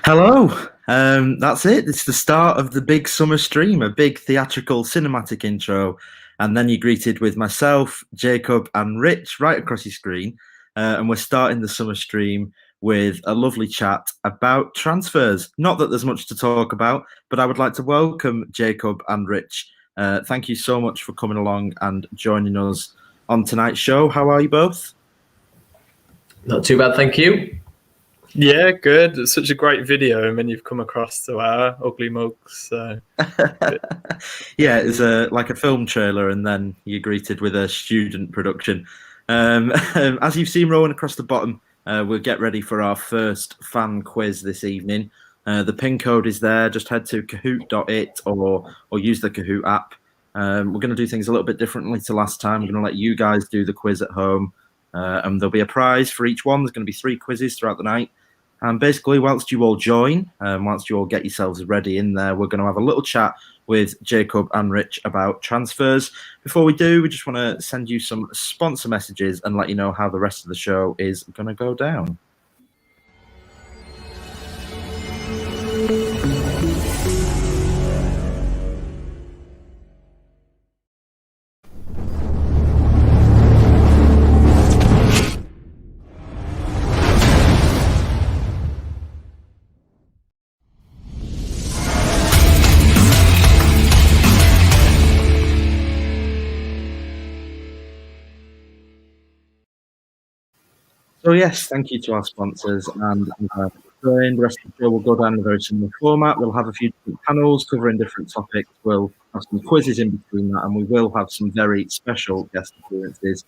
Hello. That's it. It's the start of the big summer stream, a big theatrical cinematic intro. And then you're greeted with myself, Jacob, and Rich right across your screen. And we're starting the summer stream with a lovely chat about transfers. Not that there's much to talk about, but I would like to welcome Jacob and Rich. Thank you so much for coming along and joining us on tonight's show. How are you both? Not too bad, thank you. Yeah, good. It's such a great video, and then you've come across to our ugly mugs. So. Yeah, it's like a film trailer, and then you're greeted with a student production. As you've seen rolling across the bottom, we'll get ready for our first fan quiz this evening. The pin code is there. Just head to kahoot.it or use the Kahoot app. We're going to do things a little bit differently to last time. We're going to let you guys do the quiz at home, and there'll be a prize for each one. There's going to be 3 quizzes throughout the night. And basically, whilst you all join, whilst you all get yourselves ready in there, we're going to have a little chat with Jacob and Rich about transfers. Before we do, we just want to send you some sponsor messages and let you know how the rest of the show is going to go down. So yes, thank you to our sponsors, and the rest of the show will go down in a very similar format. We'll have a few different panels covering different topics. We'll have some quizzes in between that, and we will have some very special guest appearances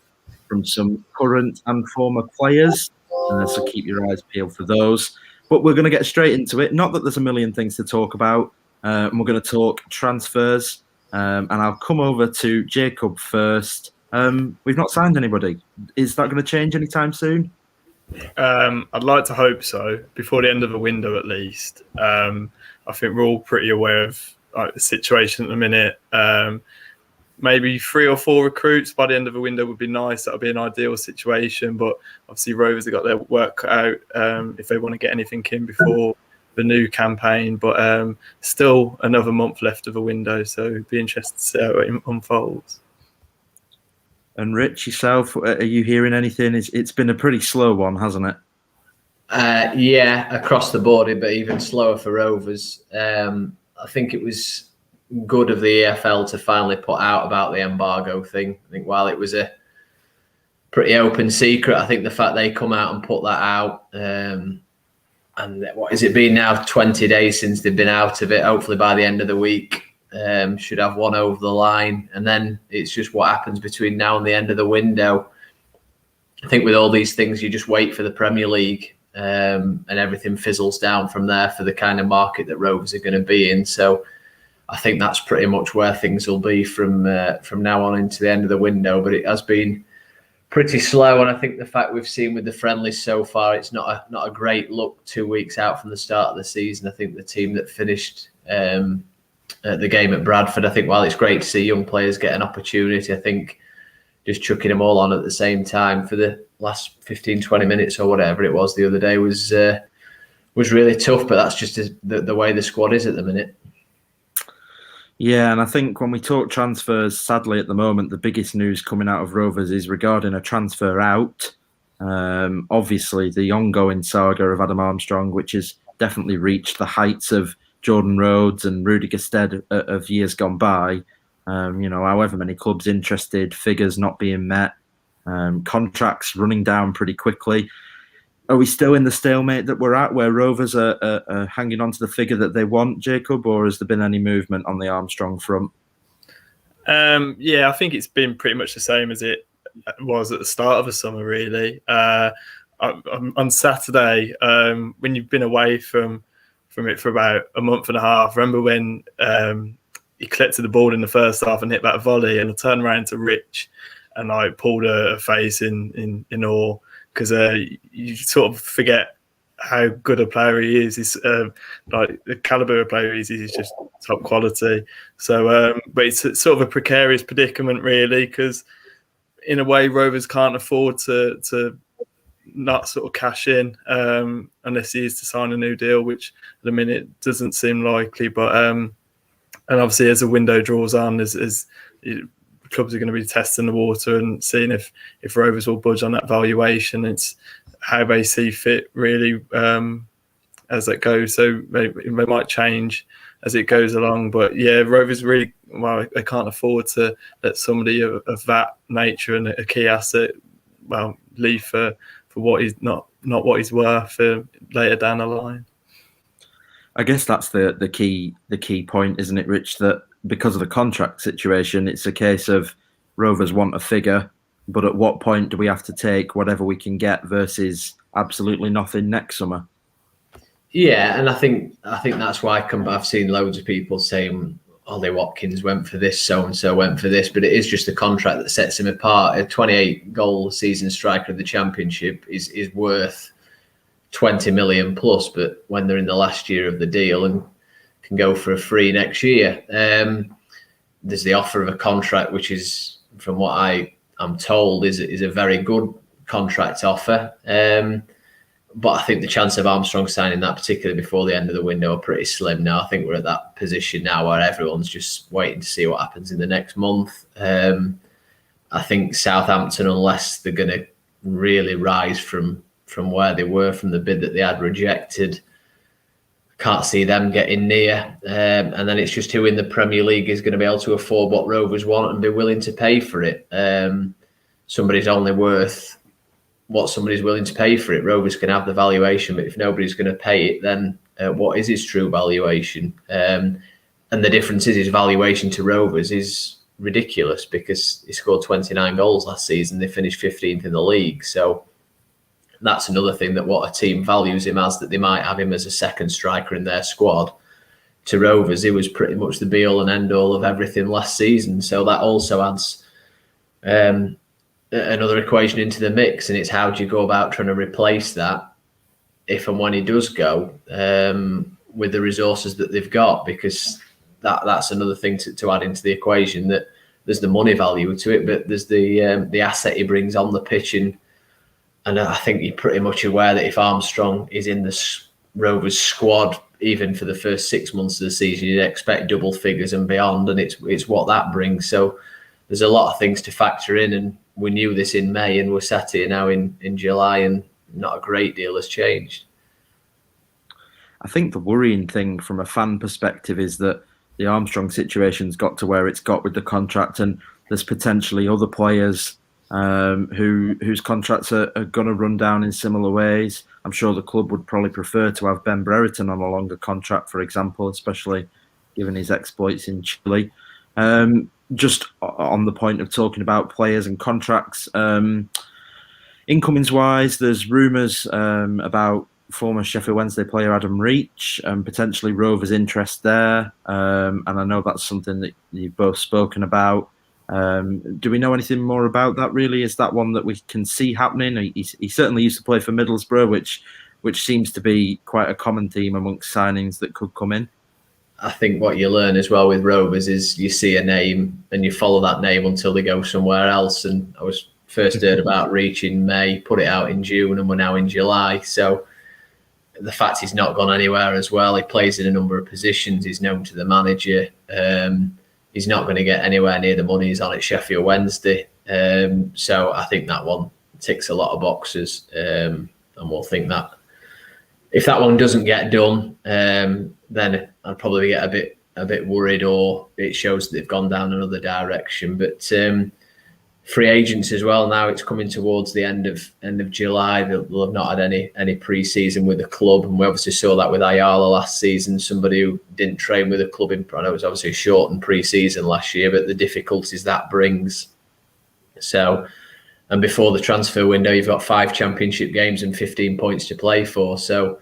from some current and former players. So keep your eyes peeled for those. But we're going to get straight into it. Not that there's a million things to talk about. And we're going to talk transfers. And I'll come over to Jacob first. We've not signed anybody. Is that going to change anytime soon? I'd like to hope so, before the end of the window at least. I think we're all pretty aware of the situation at the minute. Maybe 3 or 4 recruits by the end of the window would be nice. That would be an ideal situation. But obviously Rovers have got their work cut out if they want to get anything in before the new campaign. But still another month left of the window, so it'd be interesting to see how it unfolds. And Rich, yourself, are you hearing anything? It's been a pretty slow one, hasn't it? Yeah, across the board, but even slower for Rovers. I think it was good of the EFL to finally put out about the embargo thing. I think while it was a pretty open secret, I think the fact they come out and put that out, and what has it been now, 20 days since they've been out of it, hopefully by the end of the week, should have one over the line. And then it's just what happens between now and the end of the window. I think with all these things, you just wait for the Premier League, and everything fizzles down from there for the kind of market that Rovers are going to be in. So I think that's pretty much where things will be from now on into the end of the window. But it has been pretty slow, and I think the fact we've seen with the friendlies so far, it's not a great look 2 weeks out from the start of the season. I think the team that finished the game at Bradford, I think while it's great to see young players get an opportunity, I think just chucking them all on at the same time for the last 15, 20 minutes or whatever it was the other day was really tough. But that's just the way the squad is at the minute. Yeah, and I think when we talk transfers, sadly at the moment, the biggest news coming out of Rovers is regarding a transfer out. Obviously, the ongoing saga of Adam Armstrong, which has definitely reached the heights of Jordan Rhodes and Rudy Gestede of years gone by. However many clubs interested, figures not being met, contracts running down pretty quickly. Are we still in the stalemate that we're at, where Rovers are hanging on to the figure that they want, Jacob, or has there been any movement on the Armstrong front? Yeah, I think it's been pretty much the same as it was at the start of the summer, really. On Saturday, when you've been away from it for about a month and a half, remember when he collected the ball in the first half and hit that volley, and I turned around to Rich and I pulled a face in awe, because you sort of forget how good a player he is. He's like the caliber of player he's just top quality. So, but it's sort of a precarious predicament, really, because in a way Rovers can't afford to not sort of cash in unless he is to sign a new deal, which at the minute doesn't seem likely. But and obviously, as the window draws on, as clubs are going to be testing the water and seeing if Rovers will budge on that valuation. It's how they see fit, really, as that goes. So they might change as it goes along. But yeah, Rovers really, well, they can't afford to let somebody of that nature and a key asset, well, leave for what he's not what he's worth later down the line. I guess that's the key point, isn't it, Rich? That because of the contract situation, it's a case of Rovers want a figure, but at what point do we have to take whatever we can get versus absolutely nothing next summer? Yeah, and I think that's why I've seen loads of people saying Ollie Watkins went for this, so and so went for this, but it is just the contract that sets him apart. A 28-goal season striker of the Championship is worth 20 million plus, but when they're in the last year of the deal and can go for a free next year, there's the offer of a contract, which is, from what I'm told, is a very good contract offer. But I think the chance of Armstrong signing that, particularly before the end of the window, are pretty slim now. I think we're at that position now where everyone's just waiting to see what happens in the next month. I think Southampton, unless they're going to really rise from where they were, from the bid that they had rejected, can't see them getting near. And then it's just who in the Premier League is going to be able to afford what Rovers want and be willing to pay for it. Somebody's only worth what somebody's willing to pay for it. Rovers can have the valuation, but if nobody's going to pay it, then what is his true valuation? And the difference is his valuation to Rovers is ridiculous because he scored 29 goals last season. They finished 15th in the league. So that's another thing, that what a team values him as, that they might have him as a second striker in their squad. To Rovers, he was pretty much the be-all and end-all of everything last season. So that also adds another equation into the mix, and it's how do you go about trying to replace that if and when he does go, with the resources that they've got, because that's another thing to add into the equation, that there's the money value to it, but there's the asset he brings on the pitch. And I think you're pretty much aware that if Armstrong is in the Rovers squad, even for the first 6 months of the season, you'd expect double figures and beyond, and it's what that brings. So there's a lot of things to factor in, and we knew this in May, and we're sat here now in July, and not a great deal has changed. I think the worrying thing from a fan perspective is that the Armstrong situation's got to where it's got with the contract, and there's potentially other players whose contracts are going to run down in similar ways. I'm sure the club would probably prefer to have Ben Brereton on a longer contract, for example, especially given his exploits in Chile. Just on the point of talking about players and contracts, incomings-wise, there's rumours about former Sheffield Wednesday player Adam Reach, potentially Rovers' interest there, and I know that's something that you've both spoken about. Do we know anything more about that, really? Is that one that we can see happening? He certainly used to play for Middlesbrough, which seems to be quite a common theme amongst signings that could come in. I think what you learn as well with Rovers is you see a name and you follow that name until they go somewhere else. And I was first heard about Reach in May, put it out in June, and we're now in July. So the fact he's not gone anywhere as well, he plays in a number of positions, he's known to the manager. He's not going to get anywhere near the money he's on at Sheffield Wednesday. So I think that one ticks a lot of boxes. And we'll think that if that one doesn't get done, then I'd probably get a bit worried, or it shows that they've gone down another direction. But free agents as well, now it's coming towards the end of July. They'll have not had any pre-season with the club, and we obviously saw that with Ayala last season, somebody who didn't train with the club. I know it was obviously a shortened pre-season last year, but the difficulties that brings. So, and before the transfer window, you've got 5 championship games and 15 points to play for. So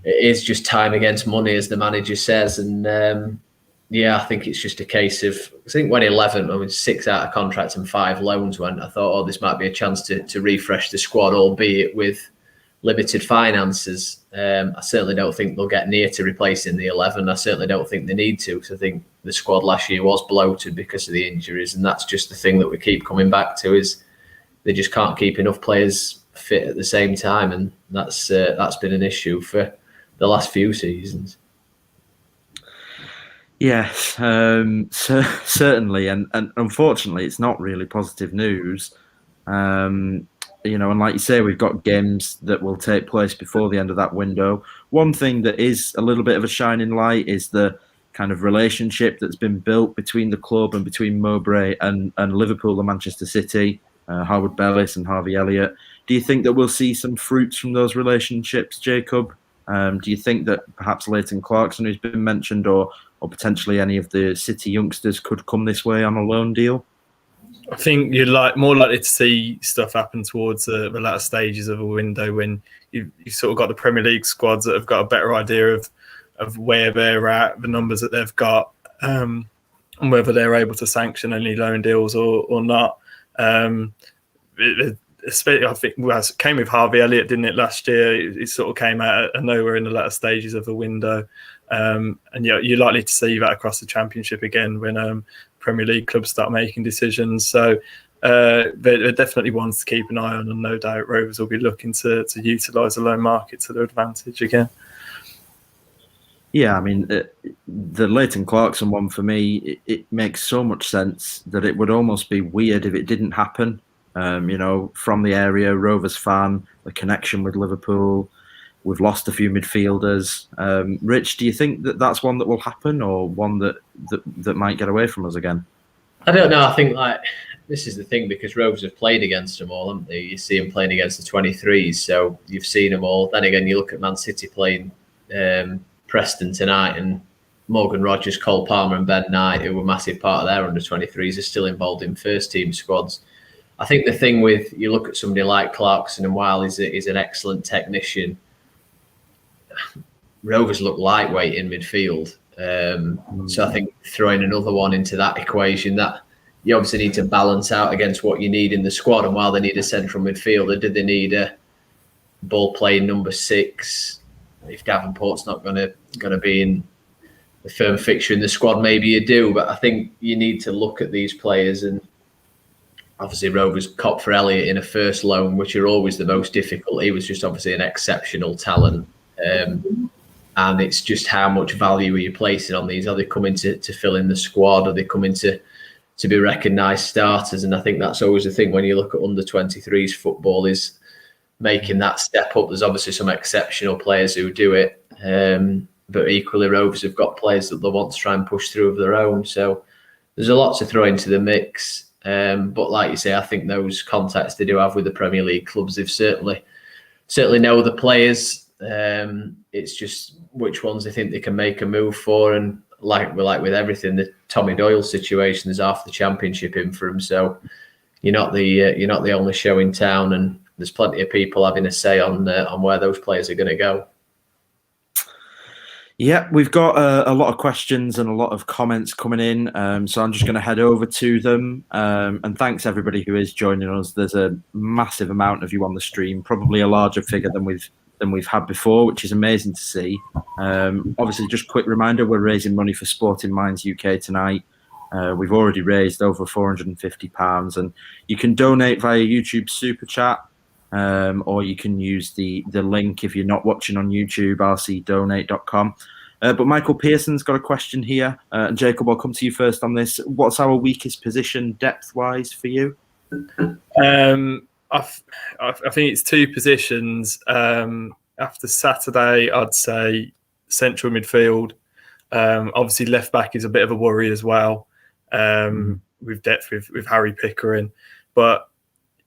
it is just time against money, as the manager says. And I think it's just a case of, I think when 6 out of contracts and 5 loans went, I thought, this might be a chance to refresh the squad, albeit with limited finances. I certainly don't think they'll get near to replacing the 11. I certainly don't think they need to, because I think the squad last year was bloated because of the injuries. And that's just the thing that we keep coming back to, is they just can't keep enough players fit at the same time, and that's been an issue for the last few seasons. Yes, certainly, and unfortunately, it's not really positive news. And like you say, we've got games that will take place before the end of that window. One thing that is a little bit of a shining light is the kind of relationship that's been built between the club and between Mowbray and Liverpool and Manchester City, Harwood Bellis and Harvey Elliott. Do you think that we'll see some fruits from those relationships, Jacob? Do you think that perhaps Leighton Clarkson, who's been mentioned, or potentially any of the City youngsters could come this way on a loan deal? I think you're more likely to see stuff happen towards the latter stages of a window when you've sort of got the Premier League squads that have got a better idea of where they're at, the numbers that they've got, and whether they're able to sanction any loan deals or not. Especially, I think, it came with Harvey Elliott, didn't it, last year? It sort of came out of nowhere in the latter stages of the window. And you're likely to see that across the Championship again when Premier League clubs start making decisions. So they're definitely ones to keep an eye on, and no doubt Rovers will be looking to utilise the loan market to their advantage again. Yeah, I mean, the Leighton Clarkson one for me, it makes so much sense that it would almost be weird if it didn't happen. From the area, Rovers fan, the connection with Liverpool. We've lost a few midfielders. Rich, do you think that that's one that will happen, or one that might get away from us again? I don't know. I think this is the thing, because Rovers have played against them all, haven't they? You see them playing against the 23s, so you've seen them all. Then again, you look at Man City playing Preston tonight, and Morgan Rogers, Cole Palmer and Ben Knight, who were a massive part of their under-23s, are still involved in first-team squads. I think the thing with, you look at somebody like Clarkson, and while he's an excellent technician, Rovers look lightweight in midfield. So I think throwing another one into that equation, that you obviously need to balance out against what you need in the squad. And while they need a central midfielder, do they need a ball-playing number 6? If Davenport's not going to be in the firm fixture in the squad, maybe you do. But I think you need to look at these players, and obviously Rovers copped for Elliott in a first loan, which are always the most difficult. He was just obviously an exceptional talent. And it's just how much value are you placing on these? Are they coming to fill in the squad? Are they coming to be recognised starters? And I think that's always the thing when you look at under-23s football, is making that step up. There's obviously some exceptional players who do it, but equally Rovers have got players that they want to try and push through of their own. So there's a lot to throw into the mix. But like you say, I think those contacts they do have with the Premier League clubs, they've certainly know the players. It's just which ones they think they can make a move for, and like with everything, the Tommy Doyle situation, there's half the Championship in for him. So you're not the only show in town, and there's plenty of people having a say on where those players are going to go. Yeah, we've got a lot of questions and a lot of comments coming in, so I'm just going to head over to them. And thanks everybody who is joining us. There's a massive amount of you on the stream, probably a larger figure than we've had before, which is amazing to see. Obviously, just quick reminder, we're raising money for Sporting Minds UK tonight. We've already raised over £450, and you can donate via YouTube Super Chat, or you can use the link if you're not watching on YouTube, rcdonate.com. But Michael Pearson's got a question here. And Jacob, I'll come to you first on this. What's our weakest position depth-wise for you? I think it's two positions. After Saturday, I'd say central midfield. Obviously, left back is a bit of a worry as well, with depth with Harry Pickering. But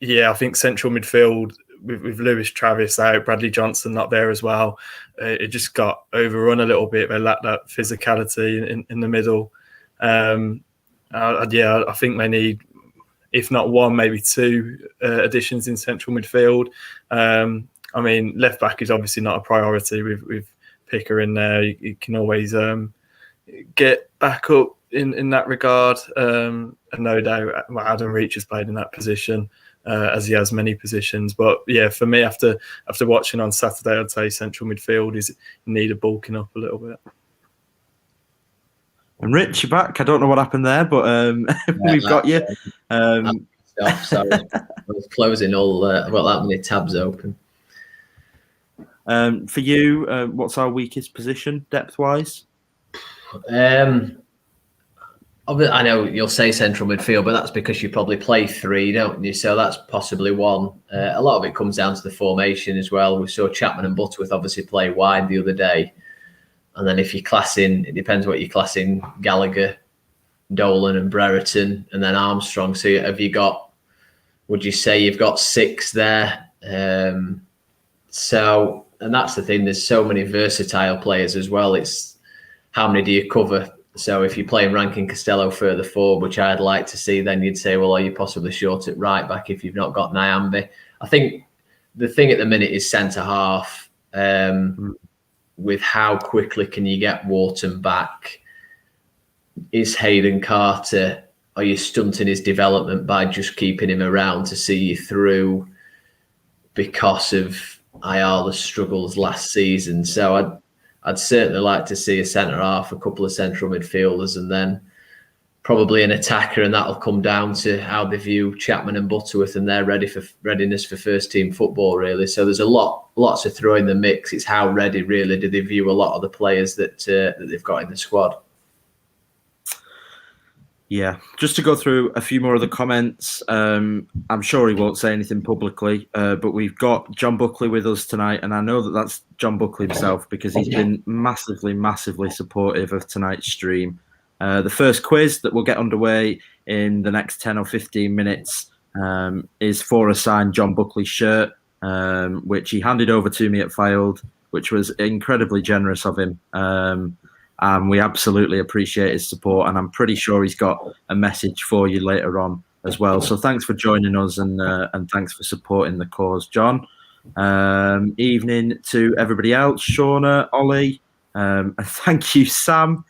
yeah, I think central midfield with Lewis Travis out, Bradley Johnson not there as well. It just got overrun a little bit. They lacked that physicality in the middle. I think they need, if not one, maybe two additions in central midfield. I mean, left back is obviously not a priority with Pickering there. You can always get back up in that regard. And no doubt Adam Reach has played in that position, as he has many positions. But yeah, for me, after watching on Saturday, I'd say central midfield is in need of bulking up a little bit. And Rich, you're back. I don't know what happened there, but we've got you. off. So I was closing all. I've got that many tabs open. For you, what's our weakest position depth-wise? I know you'll say central midfield, but that's because you probably play 3, don't you? So that's possibly one. A lot of it comes down to the formation as well. We saw Chapman and Butterworth obviously play wide the other day. And then if you class in, it depends what you class in, Gallagher, Dolan and Brereton, and then Armstrong. So have you got, would you say you've got 6 there? So, and that's the thing, there's so many versatile players as well. It's how many do you cover? So if you're playing Rankin Costello further forward, which I'd like to see, then you'd say, well, are you possibly short at right back if you've not got Nyambe? I think the thing at the minute is centre half. With how quickly can you get Wharton back? Is Hayden Carter, are you stunting his development by just keeping him around to see you through because of Ayala's struggles last season? So I'd certainly like to see a centre half, a couple of central midfielders, and then probably an attacker, and that'll come down to how they view Chapman and Butterworth and their readiness for first team football, really. So there's lots to throw in the mix. It's how ready, really, do they view a lot of the players that they've got in the squad. Yeah, just to go through a few more of the comments. I'm sure he won't say anything publicly, but we've got John Buckley with us tonight, and I know that that's John Buckley himself because he's been massively supportive of tonight's stream. The first quiz that will get underway in the next 10 or 15 minutes is for a signed John Buckley shirt, which he handed over to me at Filed, which was incredibly generous of him. And we absolutely appreciate his support, and I'm pretty sure he's got a message for you later on as well. So thanks for joining us, and thanks for supporting the cause, John. Evening to everybody else, Shauna, Ollie, and thank you, Sam.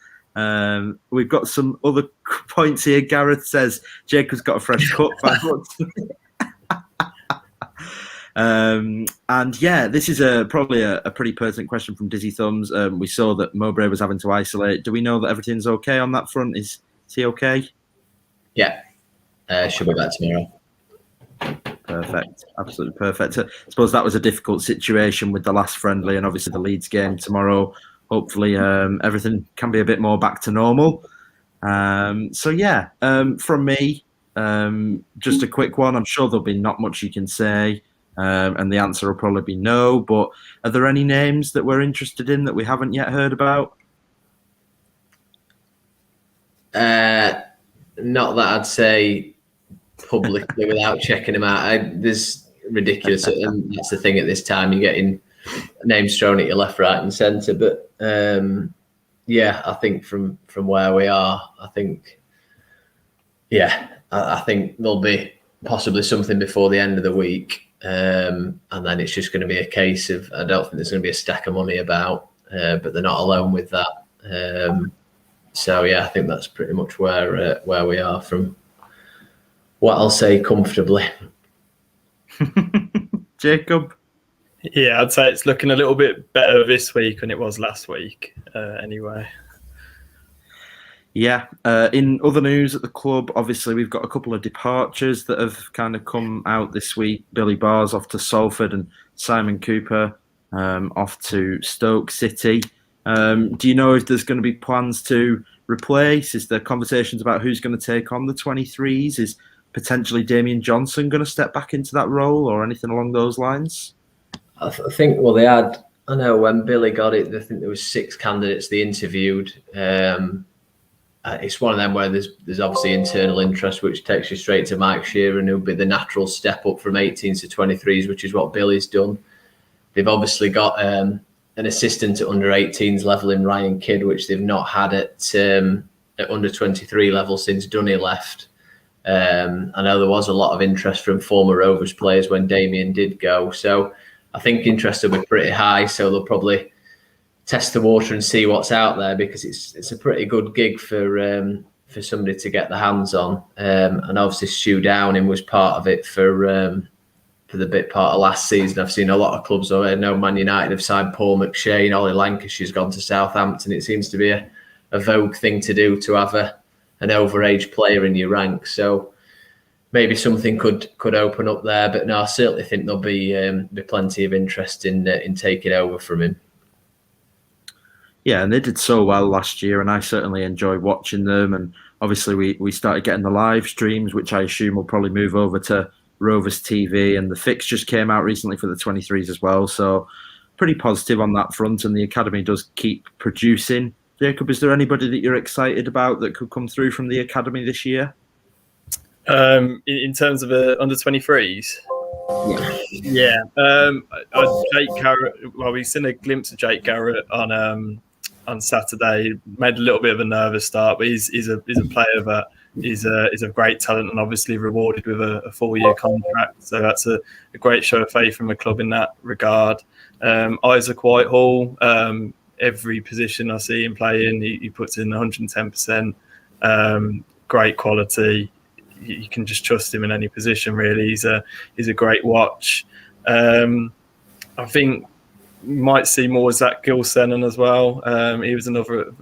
We've got some other points here. Gareth says Jacob's got a fresh cut. And yeah, this is probably a pretty pertinent question from Dizzy Thumbs. We saw that Mowbray was having to isolate. Do we know that everything's okay on that front? Is he okay? Yeah, should be back tomorrow. Perfect, absolutely perfect. I suppose that was a difficult situation with the last friendly, and obviously the Leeds game tomorrow. Hopefully, everything can be a bit more back to normal. So yeah, from me, just a quick one. I'm sure there'll be not much you can say. And the answer will probably be no, but are there any names that we're interested in that we haven't yet heard about? Not that I'd say publicly without checking them out. There's ridiculous, and that's the thing at this time, you're getting names thrown at you left, right and centre. But yeah, I think from where we are, I think there'll be possibly something before the end of the week. And then it's just going to be a case of, I don't think there's going to be a stack of money about, but they're not alone with that. So yeah, I think that's pretty much where we are from what I'll say comfortably. Jacob? Yeah, I'd say it's looking a little bit better this week than it was last week, anyway. Yeah. In other news at the club, obviously we've got a couple of departures that have kind of come out this week. Billy Barr's off to Salford and Simon Cooper off to Stoke City. Do you know if there's going to be plans to replace? Is there conversations about who's going to take on the 23s? Is potentially Damian Johnson going to step back into that role or anything along those lines? I think, well, they had, I know when Billy got it, I think there was 6 candidates they interviewed. It's one of them where there's obviously internal interest, which takes you straight to Mike Shearer, who'll be the natural step up from 18s to 23s, which is what Billy's done. They've obviously got an assistant at under 18s level in Ryan Kidd, which they've not had at under 23 level since Dunny left. I know there was a lot of interest from former Rovers players when Damien did go. So I think interest will be pretty high. So they'll probably test the water and see what's out there, because it's a pretty good gig for somebody to get the hands on. And obviously Stu Downing was part of it for the bit part of last season. I've seen a lot of clubs. I know Man United have signed Paul McShane, Ollie Lancashire's gone to Southampton. It seems to be a vogue thing to do, to have an overage player in your ranks. So maybe something could open up there. But no, I certainly think there'll be plenty of interest in taking over from him. Yeah, and they did so well last year, and I certainly enjoyed watching them. And obviously, we started getting the live streams, which I assume will probably move over to Rovers TV, and the fix just came out recently for the 23s as well. So pretty positive on that front, and the academy does keep producing. Jacob, is there anybody that you're excited about that could come through from the academy this year? In terms of under 23s? Yeah. Jake Garrett. Well, we've seen a glimpse of Jake Garrett on Saturday. Made a little bit of a nervous start, but he's a player that is a great talent and obviously rewarded with a 4-year contract. So that's a great show of faith from the club in that regard. Isaac Whitehall. Every position I see him playing, he puts in 110%. Great quality. You can just trust him in any position, really. He's a great watch. I think you might see more Zach Gilsenan as well. He was another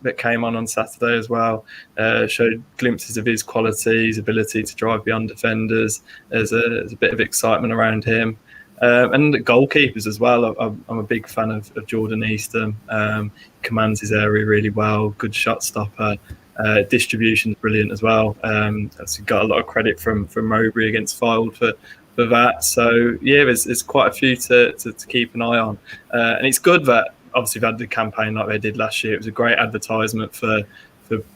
that came on Saturday as well. Showed glimpses of his quality, his ability to drive beyond defenders. There's a bit of excitement around him. And the goalkeepers as well. I'm a big fan of Jordan Easton. Commands his area really well. Good shot stopper. Distribution's brilliant as well. He got a lot of credit from Mowbray against Fylde for that. So yeah, there's quite a few to keep an eye on. And it's good that obviously they've had the campaign like they did last year. It was a great advertisement for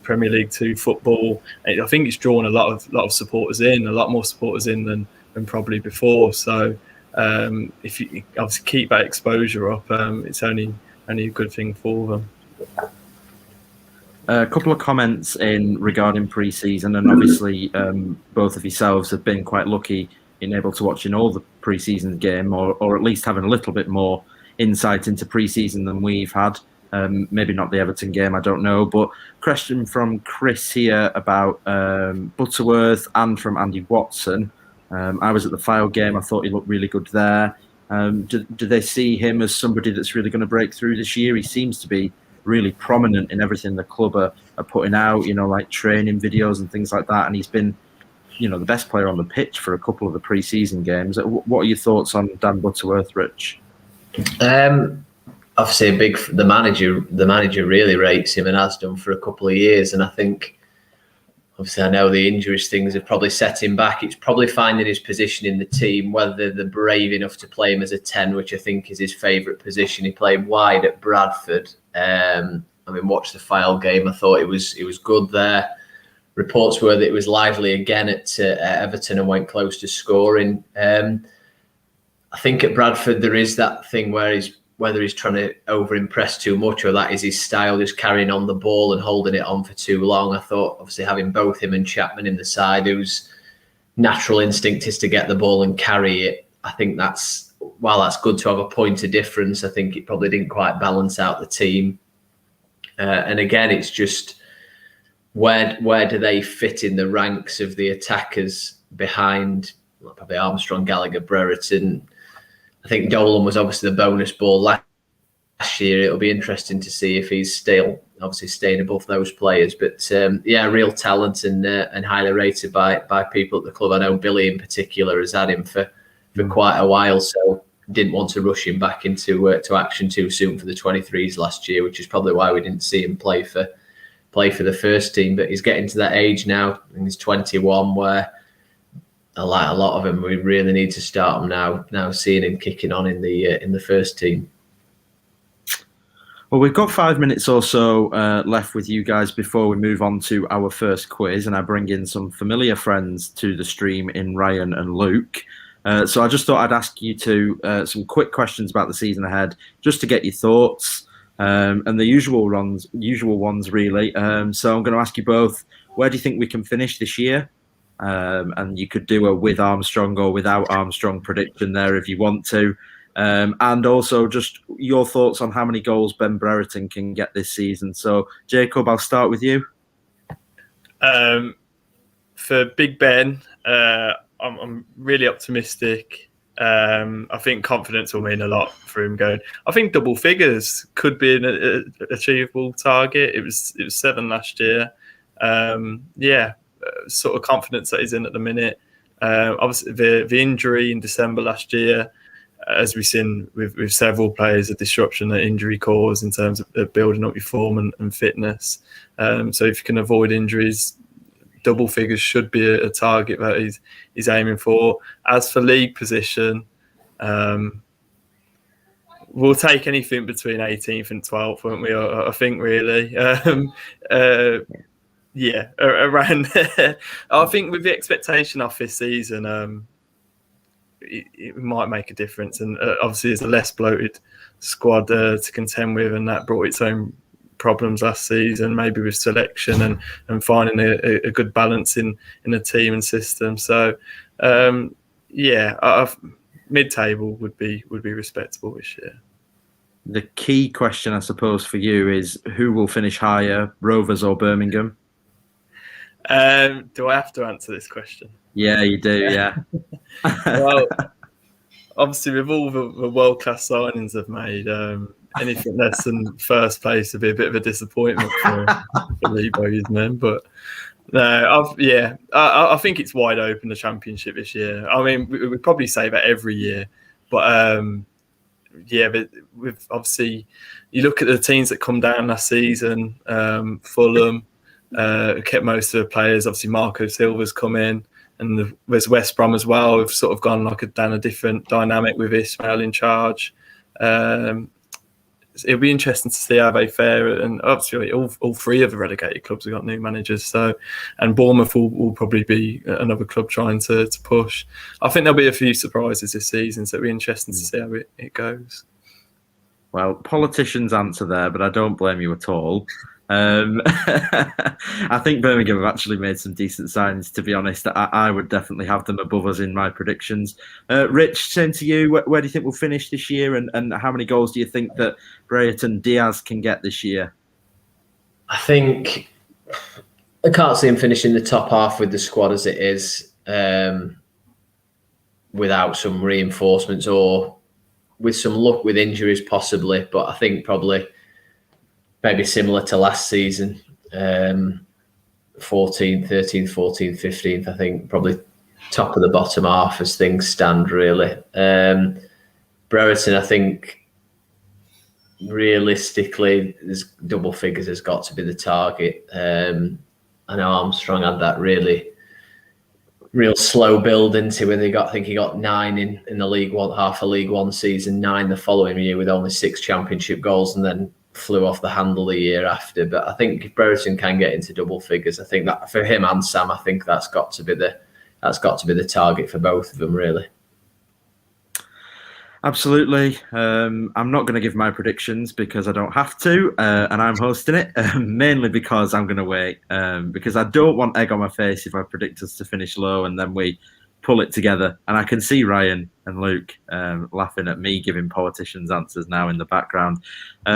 Premier League 2 football. And I think it's drawn a lot of supporters in, a lot more supporters in than probably before. So if you obviously keep that exposure up, it's only a good thing for them. A couple of comments in regarding pre-season, and obviously both of yourselves have been quite lucky in able to watching all the pre-season game, or at least having a little bit more insight into pre-season than we've had. Maybe not the Everton game, I don't know. But question from Chris here about Butterworth and from Andy Watson. I was at the Fylde game. I thought he looked really good there. Do they see him as somebody that's really going to break through this year? He seems to be really prominent in everything the club are putting out, like training videos and things like that. And he's been, the best player on the pitch for a couple of the pre-season games. What are your thoughts on Dan Butterworth, Rich? Obviously, the manager really rates him and has done for a couple of years. And I think, obviously, I know the injuries things have probably set him back. It's probably finding his position in the team, whether they're brave enough to play him as a 10, which I think is his favourite position. He played wide at Bradford. Watched the Fylde game. I thought it was good there. Reports were that it was lively again at Everton and went close to scoring. I think at Bradford there is that thing where whether he's trying to over-impress too much or that is his style, just carrying on the ball and holding it on for too long. I thought, obviously, having both him and Chapman in the side, whose natural instinct is to get the ball and carry it, I think while that's good to have a point of difference, I think it probably didn't quite balance out the team. And again, it's just where do they fit in the ranks of the attackers behind probably Armstrong, Gallagher, Brereton. I think Dolan was obviously the bonus ball last year. It'll be interesting to see if he's still obviously staying above those players. But real talent and highly rated by people at the club. I know Billy in particular has had him for quite a while, so didn't want to rush him back into action too soon for the 23s last year, which is probably why we didn't see him play for the first team. But he's getting to that age now, and he's 21, where a lot of them we really need to start him now seeing him kicking on in the first team. Well, we've got 5 minutes or so left with you guys before we move on to our first quiz, and I bring in some familiar friends to the stream in Ryan and Luke. So I just thought I'd ask you some quick questions about the season ahead, just to get your thoughts, and the usual ones really. So I'm going to ask you both, where do you think we can finish this year? And you could do a with Armstrong or without Armstrong prediction there if you want to. And also just your thoughts on how many goals Ben Brereton can get this season. So Jacob, I'll start with you. For Big Ben, I'm really optimistic. I think confidence will mean a lot for him going. I think double figures could be an achievable target. It was 7 last year. sort of confidence that he's in at the minute. Obviously, the injury in December last year, as we've seen with several players, a disruption that injury cause in terms of building up your form and fitness. So if you can avoid injuries, double figures should be a target that he's aiming for. As for league position, we'll take anything between 18th and 12th, won't we? I think really. Yeah, around there. I think with the expectation of this season, it might make a difference. And obviously, it's a less bloated squad to contend with, and that brought its own problems last season, maybe with selection and finding a good balance in the team and system. So, yeah, mid-table would be respectable this year. The key question, I suppose, for you is who will finish higher, Rovers or Birmingham? Do I have to answer this question? Yeah, you do. Yeah. Well, obviously, with all the world-class signings I've made, anything less than first place would be a bit of a disappointment for Lebo's men. But no, I think it's wide open, the Championship this year. I mean, we probably say that every year, but yeah, but with obviously, you look at the teams that come down last season, Fulham. Kept most of the players. Obviously, Marco Silva's come in, and there's West Brom as well. We've sort of gone down a different dynamic with Ismail in charge. It'll be interesting to see how they fare. And obviously, all three of the relegated clubs have got new managers. So, and Bournemouth will probably be another club trying to push. I think there'll be a few surprises this season. So it'll be interesting to see how it goes. Well, politicians' answer there, but I don't blame you at all. I think Birmingham have actually made some decent signings, to be honest. I would definitely have them above us in my predictions. Rich, same to you. Where do you think we'll finish this year, and how many goals do you think that Brereton Diaz can get this year? I think I can't see him finishing the top half with the squad as it is, without some reinforcements or with some luck with injuries possibly, but I think probably maybe similar to last season, 14th, 13th, 14th, 15th. I think probably top of the bottom half as things stand, really. Brereton, I think, realistically, there's double figures has got to be the target. I know Armstrong had that real slow build into when I think he got 9 in the League One, half a League One season, 9 the following year with only 6 Championship goals, and then flew off the handle the year after. But I think if Brereton can get into double figures, I think that for him and Sam, I think that's got to be the target for both of them, really. Absolutely. I'm not going to give my predictions because I don't have to, and I'm hosting it, mainly because I'm going to wait, because I don't want egg on my face if I predict us to finish low and then we pull it together. And I can see Ryan and Luke laughing at me giving politicians answers now in the background.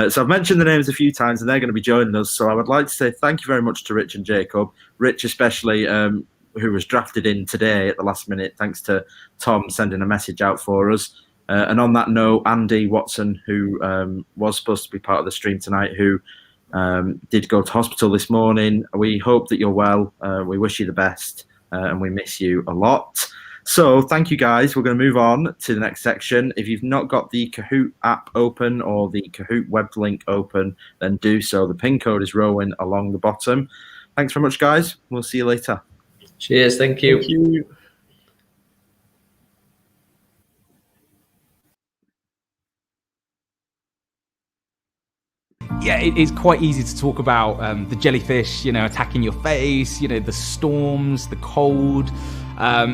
So I've mentioned the names a few times and they're going to be joining us. So I would like to say thank you very much to Rich and Jacob. Rich especially, who was drafted in today at the last minute, thanks to Tom sending a message out for us. And on that note, Andy Watson, who was supposed to be part of the stream tonight, who did go to hospital this morning. We hope that you're well. We wish you the best, and we miss you a lot. So thank you, guys. We're going to move on to the next section. If you've not got the Kahoot app open or the Kahoot web link open, then do so. The pin code is rolling along the bottom. Thanks very much, guys. We'll see you later. Cheers. Thank you. Thank you. Yeah, it's quite easy to talk about the jellyfish, attacking your face, the storms, the cold.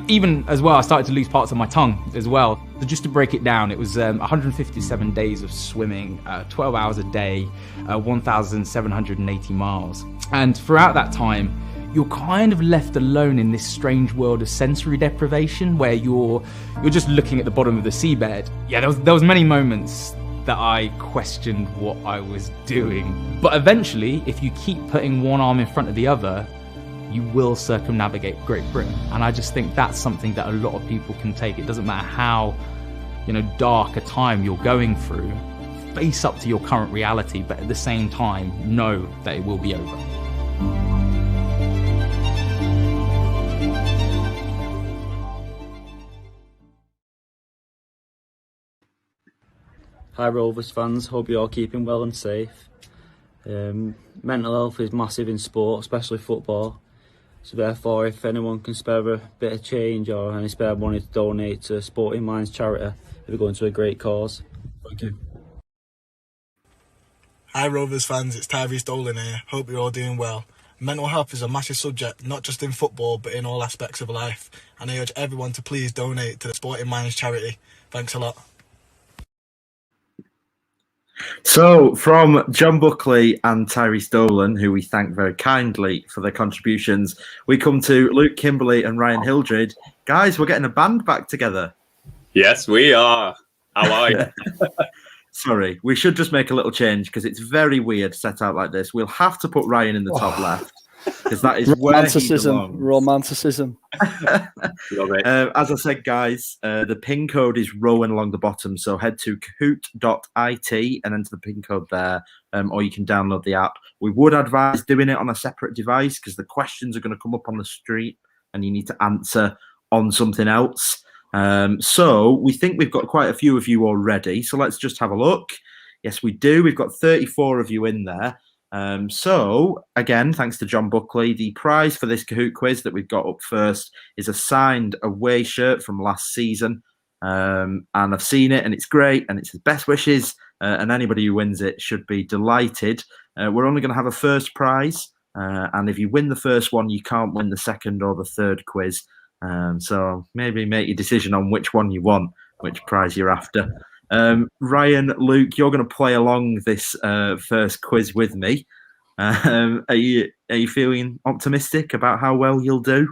Even as well, I started to lose parts of my tongue as well. So just to break it down, it was 157 days of swimming, 12 hours a day, 1,780 miles. And throughout that time, you're kind of left alone in this strange world of sensory deprivation where you're just looking at the bottom of the seabed. Yeah, there was many moments that I questioned what I was doing. But eventually, if you keep putting one arm in front of the other, you will circumnavigate Great Britain. And I just think that's something that a lot of people can take. It doesn't matter how, dark a time you're going through, face up to your current reality, but at the same time, know that it will be over. Hi Rovers fans, hope you're all keeping well and safe. Mental health is massive in sport, especially football. So therefore, if anyone can spare a bit of change or any spare money to donate to Sporting Minds charity, it'll be going to a great cause. Thank you. Hi Rovers fans, it's Tyrese Dolan here. Hope you're all doing well. Mental health is a massive subject, not just in football, but in all aspects of life. And I urge everyone to please donate to the Sporting Minds charity. Thanks a lot. So, from John Buckley and Tyrese Dolan, who we thank very kindly for their contributions, we come to Luke Kimberley and Ryan Hildred. Guys, we're getting a band back together. Yes, we are. How are you? Sorry, we should just make a little change because it's very weird set out like this. We'll have to put Ryan in the top left because that is romanticism. Romanticism. Love it. As I said, guys, the pin code is Rowan along the bottom. So head to kahoot.it and enter the pin code there, or you can download the app. We would advise doing it on a separate device because the questions are going to come up on the street and you need to answer on something else. So we think we've got quite a few of you already. So let's just have a look. Yes, we do. We've got 34 of you in there. So again, thanks to John Buckley, the prize for this Kahoot quiz that we've got up first is a signed away shirt from last season. And I've seen it and it's great and it's his best wishes. And anybody who wins it should be delighted. We're only going to have a first prize. And if you win the first one, you can't win the second or the third quiz. So maybe make your decision on which one you want, which prize you're after. Ryan, Luke, you're going to play along this first quiz with me. Are you feeling optimistic about how well you'll do?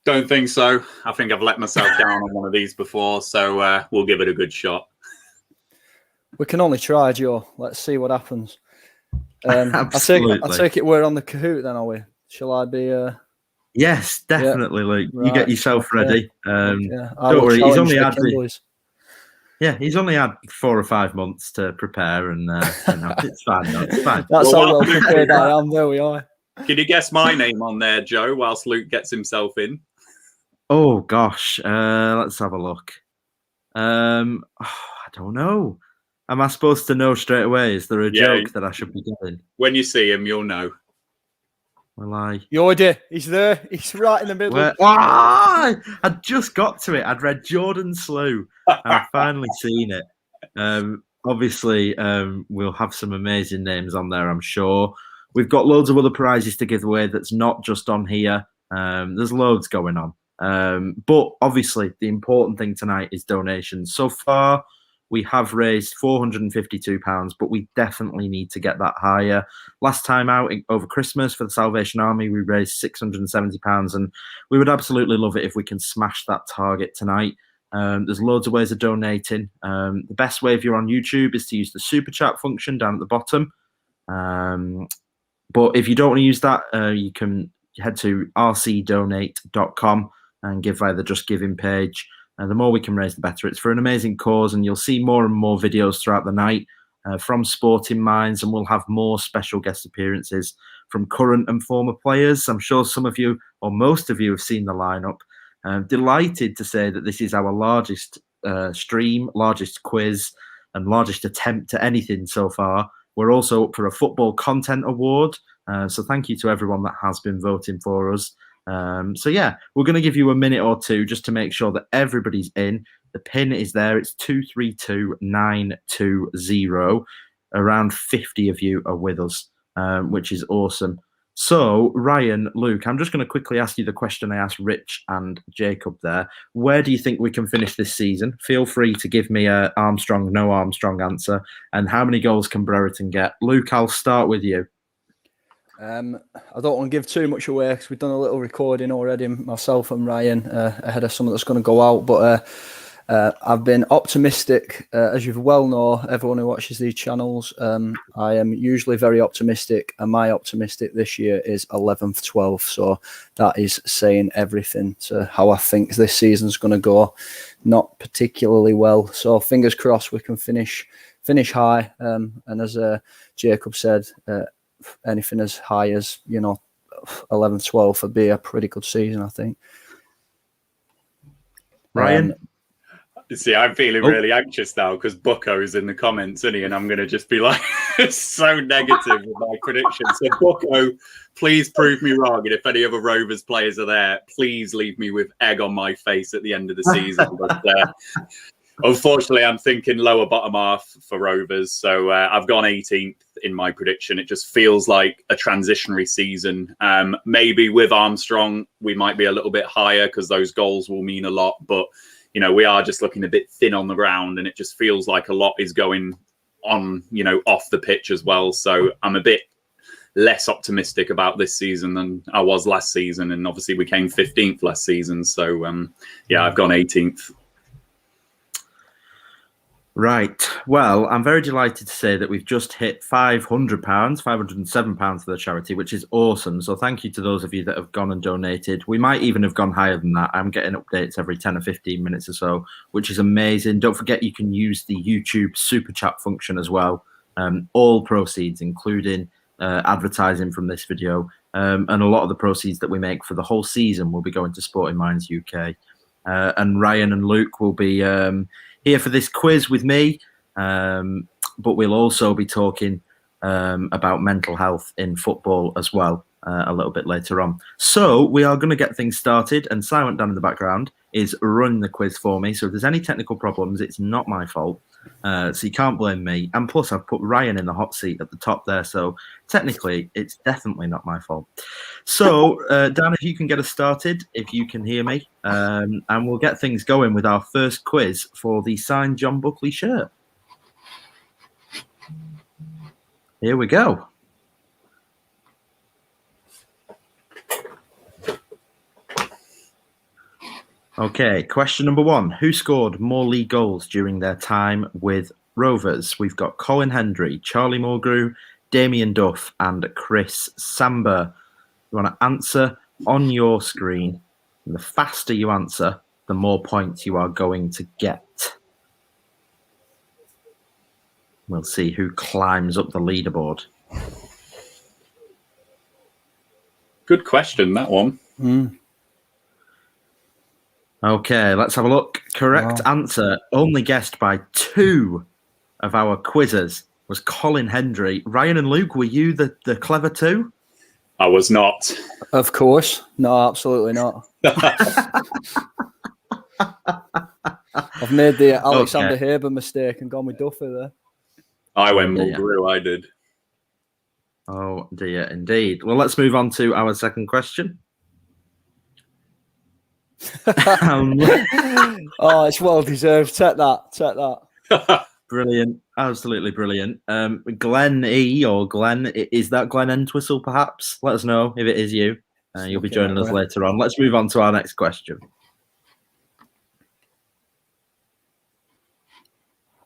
Don't think so. I think I've let myself down on one of these before, so we'll give it a good shot. We can only try, Joe. Let's see what happens. Absolutely. I take it we're on the Kahoot then, are we? Shall I be... Yes, definitely, yeah. Luke. Right. You get yourself ready. Don't worry, he's only had he's only had 4 or 5 months to prepare, and it's fine. No, it's fine. That's how well prepared I am. There we are. Can you guess my name on there, Joe, whilst Luke gets himself in? Oh gosh, let's have a look. I don't know. Am I supposed to know straight away? Is there a joke that I should be doing? When you see him, you'll know. Will I? Yordi, he's there. He's right in the middle. I just got to it. I'd read Jordan Slew, and I've finally seen it. Obviously, we'll have some amazing names on there, I'm sure. We've got loads of other prizes to give away that's not just on here. There's loads going on. But obviously, the important thing tonight is donations. So far, we have raised £452, but we definitely need to get that higher. Last time out over Christmas for the Salvation Army, we raised £670, and we would absolutely love it if we can smash that target tonight. There's loads of ways of donating. The best way if you're on YouTube is to use the super chat function down at the bottom. But if you don't want to use that, you can head to rcdonate.com and give via the Just Giving page. The more we can raise, the better. It's for an amazing cause, and you'll see more and more videos throughout the night from Sporting Minds, and we'll have more special guest appearances from current and former players. I'm sure some of you, or most of you, have seen the lineup. Delighted to say that this is our largest stream, largest quiz, and largest attempt at anything so far. We're also up for a Football Content Award, so thank you to everyone that has been voting for us. So yeah, we're going to give you a minute or two just to make sure that everybody's in. The pin is there. It's 232920. Around 50 of you are with us, which is awesome. So Ryan, Luke, I'm just going to quickly ask you the question I asked Rich and Jacob there. Where do you think we can finish this season? Feel free to give me a Armstrong, no Armstrong answer. And how many goals can Brereton get? Luke, I'll start with you. I don't want to give too much away because we've done a little recording already, myself and Ryan, ahead of something that's going to go out. But I've been optimistic, as you well know, everyone who watches these channels. I am usually very optimistic, and my optimistic this year is 11th, 12th. So that is saying everything to how I think this season's going to go. Not particularly well. So fingers crossed we can finish high. And as Jacob said, anything as high as 11th, 12th would be a pretty good season, I think. Ryan, See, I'm feeling really anxious now because Bucko's in the comments, isn't he? And I'm going to just be like so negative with my predictions. So, Bucko, please prove me wrong. And if any other Rovers players are there, please leave me with egg on my face at the end of the season. But unfortunately, I'm thinking lower bottom half for Rovers. So I've gone 18th in my prediction. It just feels like a transitionary season. Maybe with Armstrong, we might be a little bit higher because those goals will mean a lot. But you know, we are just looking a bit thin on the ground, and it just feels like a lot is going on, you know, off the pitch as well. So I'm a bit less optimistic about this season than I was last season. And obviously we came 15th last season. So, yeah, I've gone 18th. Right. Well, I'm very delighted to say that we've just hit £500, £507 for the charity, which is awesome. So thank you to those of you that have gone and donated. We might even have gone higher than that. I'm getting updates every 10 or 15 minutes or so, which is amazing. Don't forget you can use the YouTube super chat function as well. All proceeds, including advertising from this video, and a lot of the proceeds that we make for the whole season will be going to Sporting Minds UK. And Ryan and Luke will be here for this quiz with me, but we'll also be talking about mental health in football as well a little bit later on. So we are going to get things started, and Silent Dan in the background is running the quiz for me. So if there's any technical problems, it's not my fault. So you can't blame me. And plus, I've put Ryan in the hot seat at the top there. So technically, it's definitely not my fault. So, Dan, if you can get us started, if you can hear me, and we'll get things going with our first quiz for the signed John Buckley shirt. Here we go. Okay, question number 1. Who scored more league goals during their time with Rovers? We've got Colin Hendry, Charlie Mulgrew, Damien Duff, and Chris Samba. You want to answer on your screen. And the faster you answer, the more points you are going to get. We'll see who climbs up the leaderboard. Good question, that one. Okay, let's have a look. Correct answer, only guessed by 2 of our quizzers, was Colin Hendry. Ryan and Luke, were you the clever 2? I was not. Of course. No, absolutely not. I've made the Alexander Haber mistake and gone with Duffy there. I went Mulgrew, I did. Oh, dear, indeed. Well, let's move on to our second question. Oh, it's well deserved. Take that. Brilliant. Absolutely brilliant. Glenn E or Glenn, is that Glenn Entwistle perhaps? Let us know if it is you. You'll be joining us later on. Let's move on to our next question.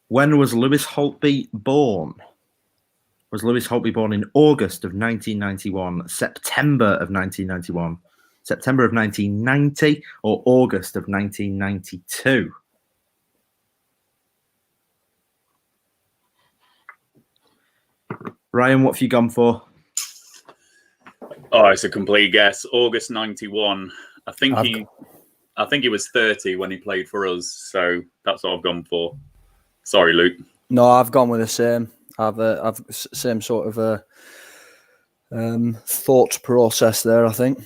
When was Lewis Holtby born? Was Lewis Holtby born in August of 1991, September of 1991, September of 1990, or August of 1992? Ryan, what have you gone for? Oh, it's a complete guess. August 91. I think he was 30 when he played for us, so that's what I've gone for. Sorry, Luke. No, I've gone with the same. I've same sort of thought process there, I think.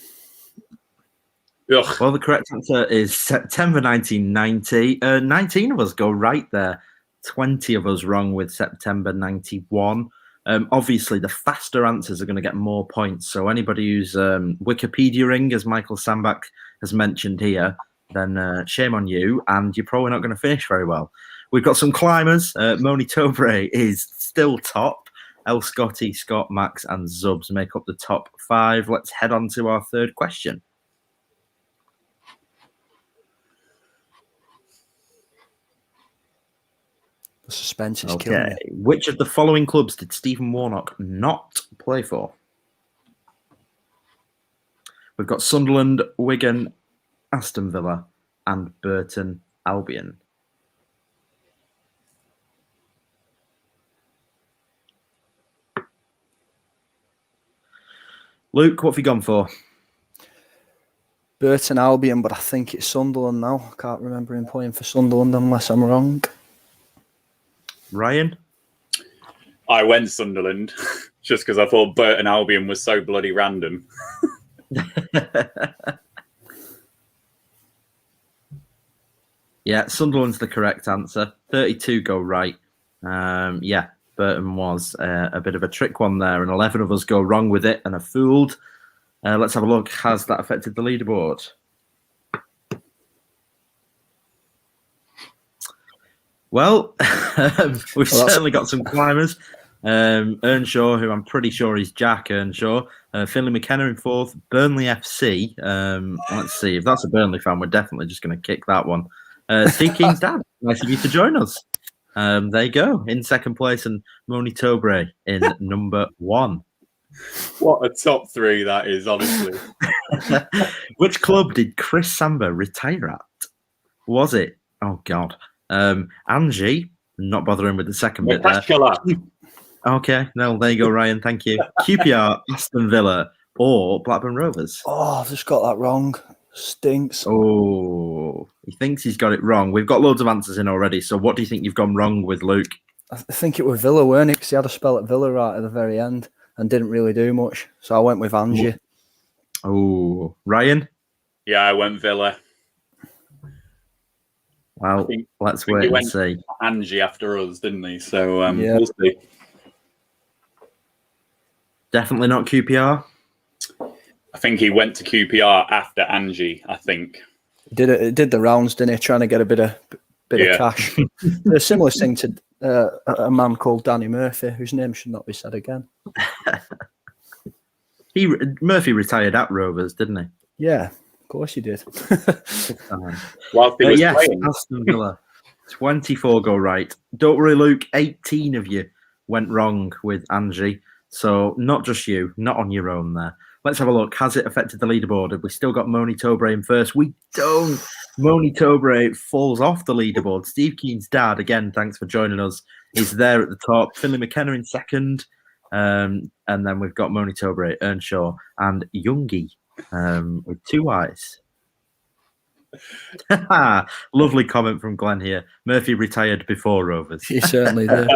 Ugh. Well, the correct answer is September 1990. 19 of us go right there. 20 of us wrong with September 91. Obviously, the faster answers are going to get more points. So anybody who's Wikipedia-ing, as Michael Sambach has mentioned here, then shame on you, and you're probably not going to finish very well. We've got some climbers. Moni Tobre is still top. El Scotty, Scott, Max, and Zubs make up the top 5. Let's head on to our third question. The suspense is killing me. Which of the following clubs did Stephen Warnock not play for? We've got Sunderland, Wigan, Aston Villa, and Burton Albion. Luke, what have you gone for? Burton Albion, but I think it's Sunderland now. I can't remember him playing for Sunderland unless I'm wrong. Ryan? I went Sunderland just because I thought Burton Albion was so bloody random. Yeah, Sunderland's the correct answer. 32 go right. Yeah, Burton was a bit of a trick one there, and 11 of us go wrong with it and are fooled. Let's have a look. Has that affected the leaderboard? Well, we've certainly got some climbers. Earnshaw, who I'm pretty sure is Jack Earnshaw. Finlay McKenna in fourth. Burnley FC. Let's see. If that's a Burnley fan, we're definitely just going to kick that one. Steve Keen's dad. Nice of you to join us. There you go. In second place, and Moni Tobre in number 1. What a top 3 that is, honestly. Which club did Chris Samba retire at? Was it? Oh, God. Angie, not bothering with the second bit there. Okay, no, there you go, Ryan. Thank you. QPR, Aston Villa, or Blackburn Rovers? Oh, I've just got that wrong. Stinks. Oh, he thinks he's got it wrong. We've got loads of answers in already. So what do you think you've gone wrong with, Luke? I think it was Villa, weren't it? Because he had a spell at Villa right at the very end and didn't really do much. So I went with Angie. Oh, Ryan? Yeah, I went Villa. Well, let's wait and see. Angie after us, didn't he? So Yeah. we'll see. Definitely not QPR. I think he went to QPR after Angie, I think. It did the rounds, didn't he? Trying to get a bit of cash. A similar thing to a man called Danny Murphy, whose name should not be said again. Murphy retired at Rovers, didn't he? Yeah, of course he did. Whilst he was playing. Aston Villa. 24 go right. Don't worry, Luke. 18 of you went wrong with Angie. So not just you, not on your own there. Let's have a look. Has it affected the leaderboard? Have we still got Moni Tobre in first? We don't. Moni Tobre falls off the leaderboard. Steve Keen's dad, again, thanks for joining us, is there at the top. Finlay McKenna in second. And then we've got Moni Tobre, Earnshaw, and Youngie with 2 eyes. Lovely comment from Glenn here. Murphy retired before Rovers. He certainly did.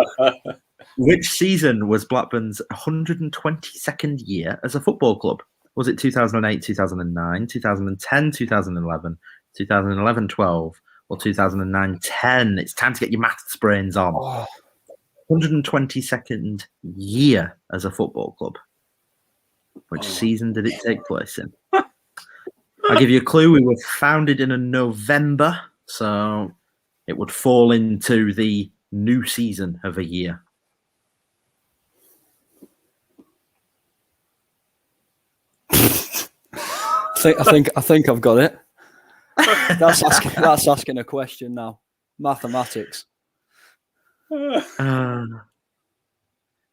Which season was Blackburn's 122nd year as a football club? Was it 2008, 2009, 2010, 2011, 2011-12, or 2009-10? It's time to get your maths brains on. 122nd year as a football club. Which season did it take place in? I'll give you a clue. We were founded in a November, so it would fall into the new season of a year. I think I've got it. That's asking a question now. Mathematics. Yeah,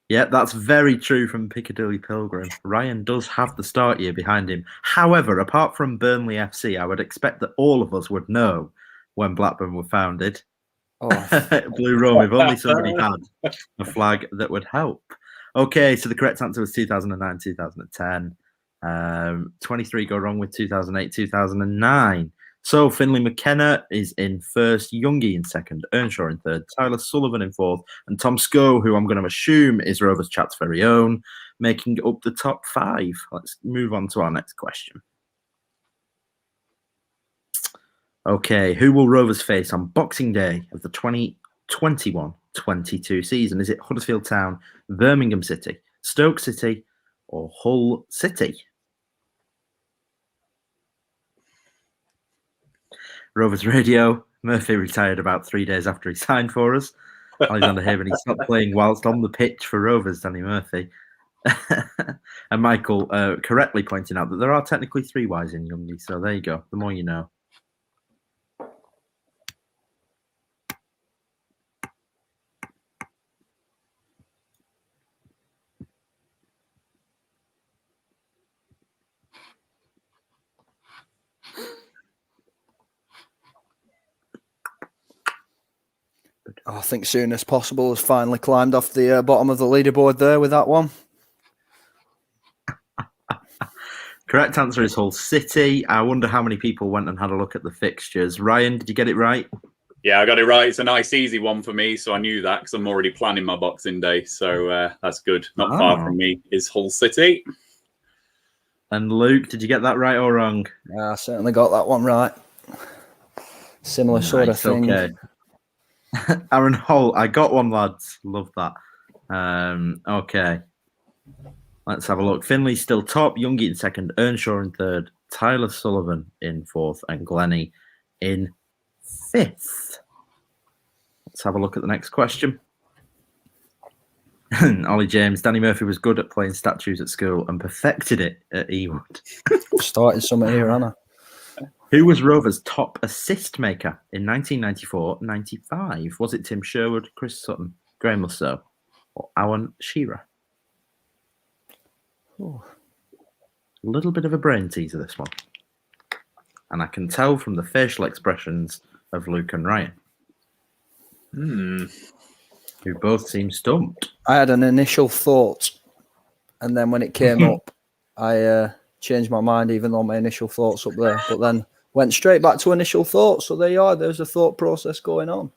that's very true from Piccadilly Pilgrim. Ryan does have the start year behind him. However, apart from Burnley FC, I would expect that all of us would know when Blackburn were founded. Blue Rome, if only somebody had a flag that would help. Okay, so the correct answer was 2009, 2010. 23 go wrong with 2008, 2009. So Finlay McKenna is in first, Youngie in second, Earnshaw in third, Tyler Sullivan in fourth, and Tom Scoe, who I'm going to assume is Rovers Chat's very own, making up the top 5. Let's move on to our next question. Okay, who will Rovers face on Boxing Day of the 2021-22 season? Is it Huddersfield Town, Birmingham City, Stoke City, or Hull City? Rovers Radio. Murphy retired about 3 days after he signed for us. Alexander Haven, he stopped playing whilst on the pitch for Rovers, Danny Murphy. And Michael correctly pointing out that there are technically 3 Ys in Youngie, so there you go. The more you know. I think Soon As Possible has finally climbed off the bottom of the leaderboard there with that one. Correct answer is Hull City. I wonder how many people went and had a look at the fixtures. Ryan, did you get it right? Yeah, I got it right. It's a nice, easy one for me, so I knew that because I'm already planning my Boxing Day. So that's good. Not far from me is Hull City. And Luke, did you get that right or wrong? Yeah, I certainly got that one right. Similar sort of thing. Okay. Aaron Holt, I got one, lads. Love that. Okay. Let's have a look. Finley's still top. Youngie in second. Earnshaw in third. Tyler Sullivan in fourth. And Glennie in fifth. Let's have a look at the next question. Ollie James, Danny Murphy was good at playing statues at school and perfected it at Ewood. Started something here, Anna. Who was Rovers' top assist maker in 1994-95? Was it Tim Sherwood, Chris Sutton, Graham Lasso, or Alan Shearer? A little bit of a brain teaser, this one. And I can tell from the facial expressions of Luke and Ryan. Who both seem stumped. I had an initial thought, and then when it came up, I changed my mind, even though my initial thought's up there. But then went straight back to initial thoughts. So there you are. There's a thought process going on.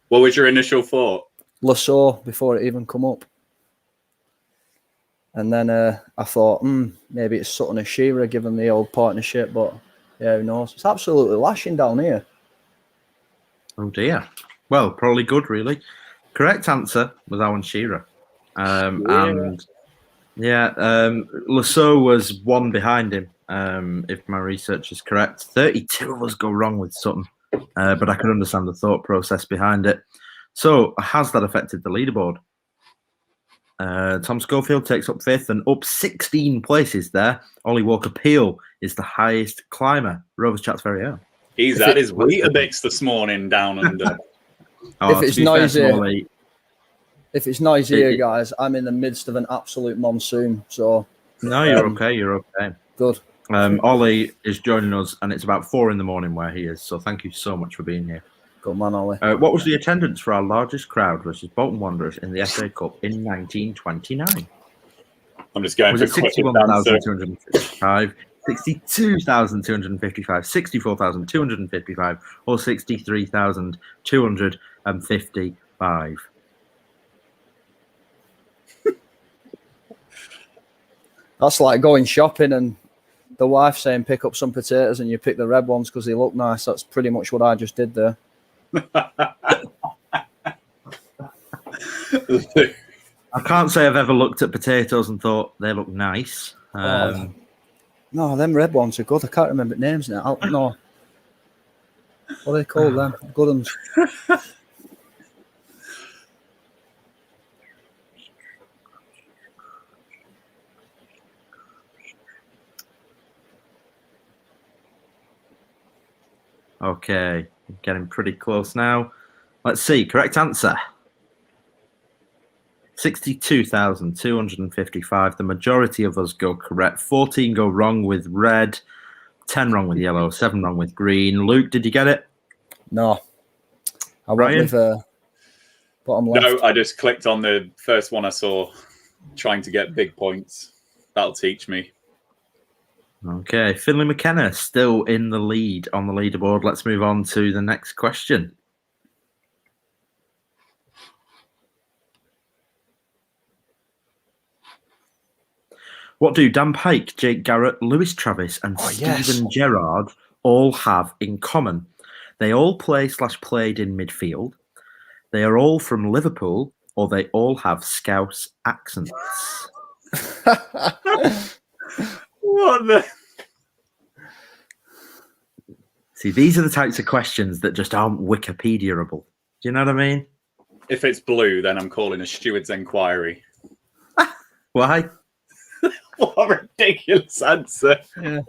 What was your initial thought? Lasso before it even come up. And then I thought, maybe it's Sutton and Shearer given the old partnership, but yeah, who knows? It's absolutely lashing down here. Oh dear. Well, probably good, really. Correct answer was Alan Shearer. And Lasso was one behind him, if my research is correct. 32 of us go wrong with Sutton, but I can understand the thought process behind it. So has that affected the leaderboard? Tom Schofield takes up fifth and up 16 places there. Ollie Walker-Peel is the highest climber. Rovers Chat's very own. He's had his Weetabix this morning down under. If it's noisy, here, guys, I'm in the midst of an absolute monsoon. So no, you're okay. You're okay. Good. Ollie is joining us, and it's about 4 in the morning where he is. So thank you so much for being here. Good man, Ollie. What was the attendance for our largest crowd versus Bolton Wanderers in the FA Cup in 1929? I'm just going was for it 61,255, 62,255, 64,255, or 63,255? That's like going shopping and the wife saying pick up some potatoes and you pick the red ones because they look nice. That's pretty much what I just did there. I can't say I've ever looked at potatoes and thought they look nice. No, them red ones are good. I can't remember names now. No. What are they called then? Good ones. Okay, getting pretty close now. Let's see. Correct answer. 62,255. The majority of us go correct. 14 go wrong with red, 10 wrong with yellow, 7 wrong with green. Luke, did you get it? No. I went with bottom left. No, I just clicked on the first one I saw, trying to get big points. That'll teach me. Okay, Finley McKenna still in the lead on the leaderboard. Let's move on to the next question. What do Dan Pike, Jake Garrett, Lewis Travis, and Stephen Gerrard all have in common? They all play/played in midfield. They are all from Liverpool, or they all have Scouse accents. What the? See, these are the types of questions that just aren't Wikipedia-able. Do you know what I mean? If it's blue, then I'm calling a steward's inquiry. Why? What a ridiculous answer. Yeah.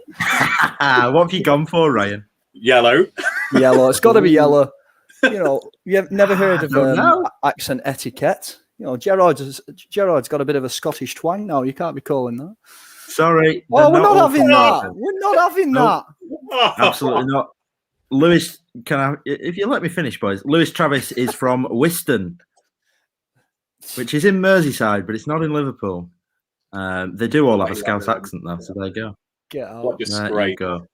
What have you gone for, Ryan? Yellow. Yellow. It's got to be yellow. You know, you've never heard of accent etiquette. You know, Gerard's got a bit of a Scottish twang now. You can't be calling that. Sorry. Oh, we're not having that. We're not having that. Absolutely not. Lewis, if you let me finish, boys. Lewis Travis is from Whiston, which is in Merseyside, but it's not in Liverpool. They do all have a Scouse accent, though, so there you go. Get out. What a There you disgrace. go.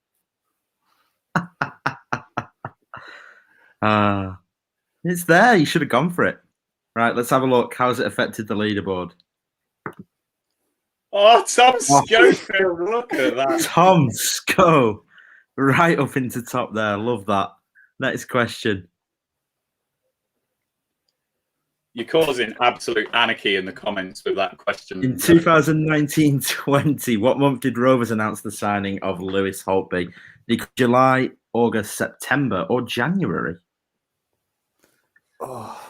It's there. You should have gone for it. Right, let's have a look. How's it affected the leaderboard? Oh, Tom Schofield, look at that. Tom Sco, right up into top there. Love that. Next question. You're causing absolute anarchy in the comments with that question. In 2019-20, what month did Rovers announce the signing of Lewis Holtby? July, August, September, or January? Oh.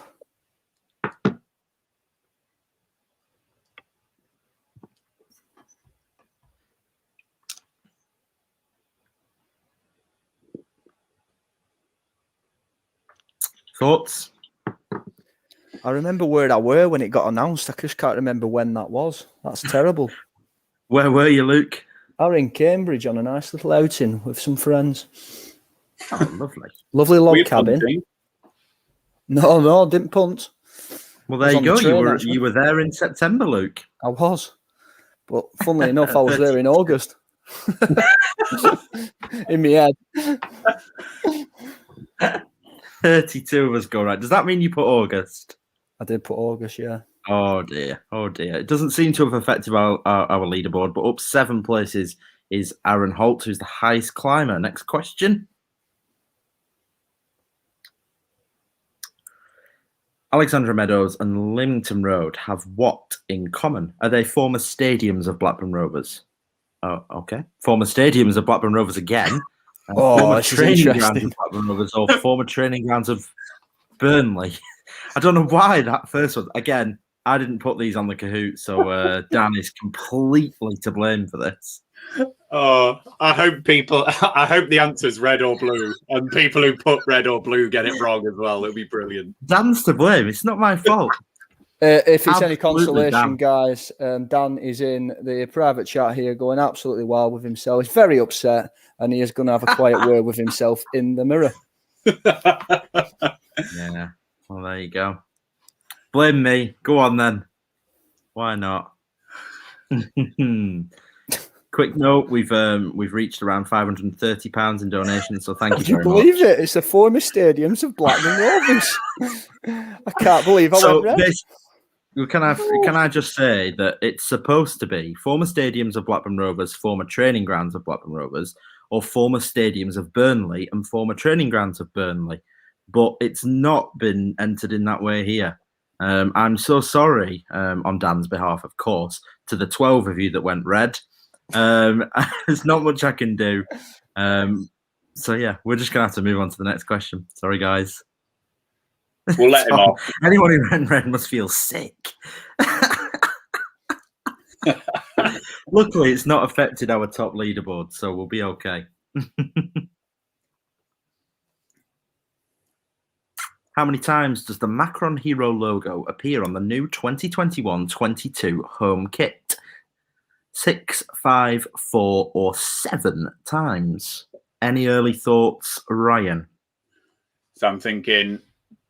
Thoughts? I remember where I were when it got announced. I just can't remember when that was. That's terrible. Where were you, Luke? I were in Cambridge on a nice little outing with some friends. Oh, lovely. Lovely Were log you cabin. punting? No, didn't punt. Well, I there was you on go. the train, You were there in September, Luke. I was. But funnily enough, I was there in August. In my head. 32 of us go right. Does that mean you put August? I did put August, yeah. Oh dear. Oh dear. It doesn't seem to have affected our leaderboard, but up 7 places is Aaron Holt, who's the highest climber. Next question. Alexandra Meadows and Lymington Road have what in common? Are they former stadiums of Blackburn Rovers? Oh, okay. Former stadiums of Blackburn Rovers again. Former this is training grounds interesting. of Blackburn Rovers or former training grounds of Burnley. I don't know why that first one. Again, I didn't put these on the Kahoot, so Dan is completely to blame for this. Oh, I hope the answer's red or blue, and people who put red or blue get it wrong as well. It'll be brilliant. Dan's to blame. It's not my fault. If it's any Absolutely, consolation, Dan. guys, Dan is in the private chat here going absolutely wild with himself. He's very upset and he is going to have a quiet word with himself in the mirror. Yeah. Well, there you go. Blame me. Go on then. Why not? Quick note: we've reached around £530 in donations, so thank you Can you very believe much. it? It's the former stadiums of Blackburn Rovers. I can't believe I So went red. can I just say that it's supposed to be former stadiums of Blackburn Rovers, former training grounds of Blackburn Rovers, or former stadiums of Burnley and former training grounds of Burnley, but it's not been entered in that way here. I'm so sorry on Dan's behalf, of course, to the 12 of you that went red. There's not much I can do. So yeah, we're just gonna have to move on to the next question. Sorry, guys. We'll let him off. Anyone who ran red must feel sick. Luckily, it's not affected our top leaderboard, so we'll be okay. How many times does the Macron Hero logo appear on the new 2021-22 home kit? 6, 5, 4, or 7 times? Any early thoughts, Ryan? So I'm thinking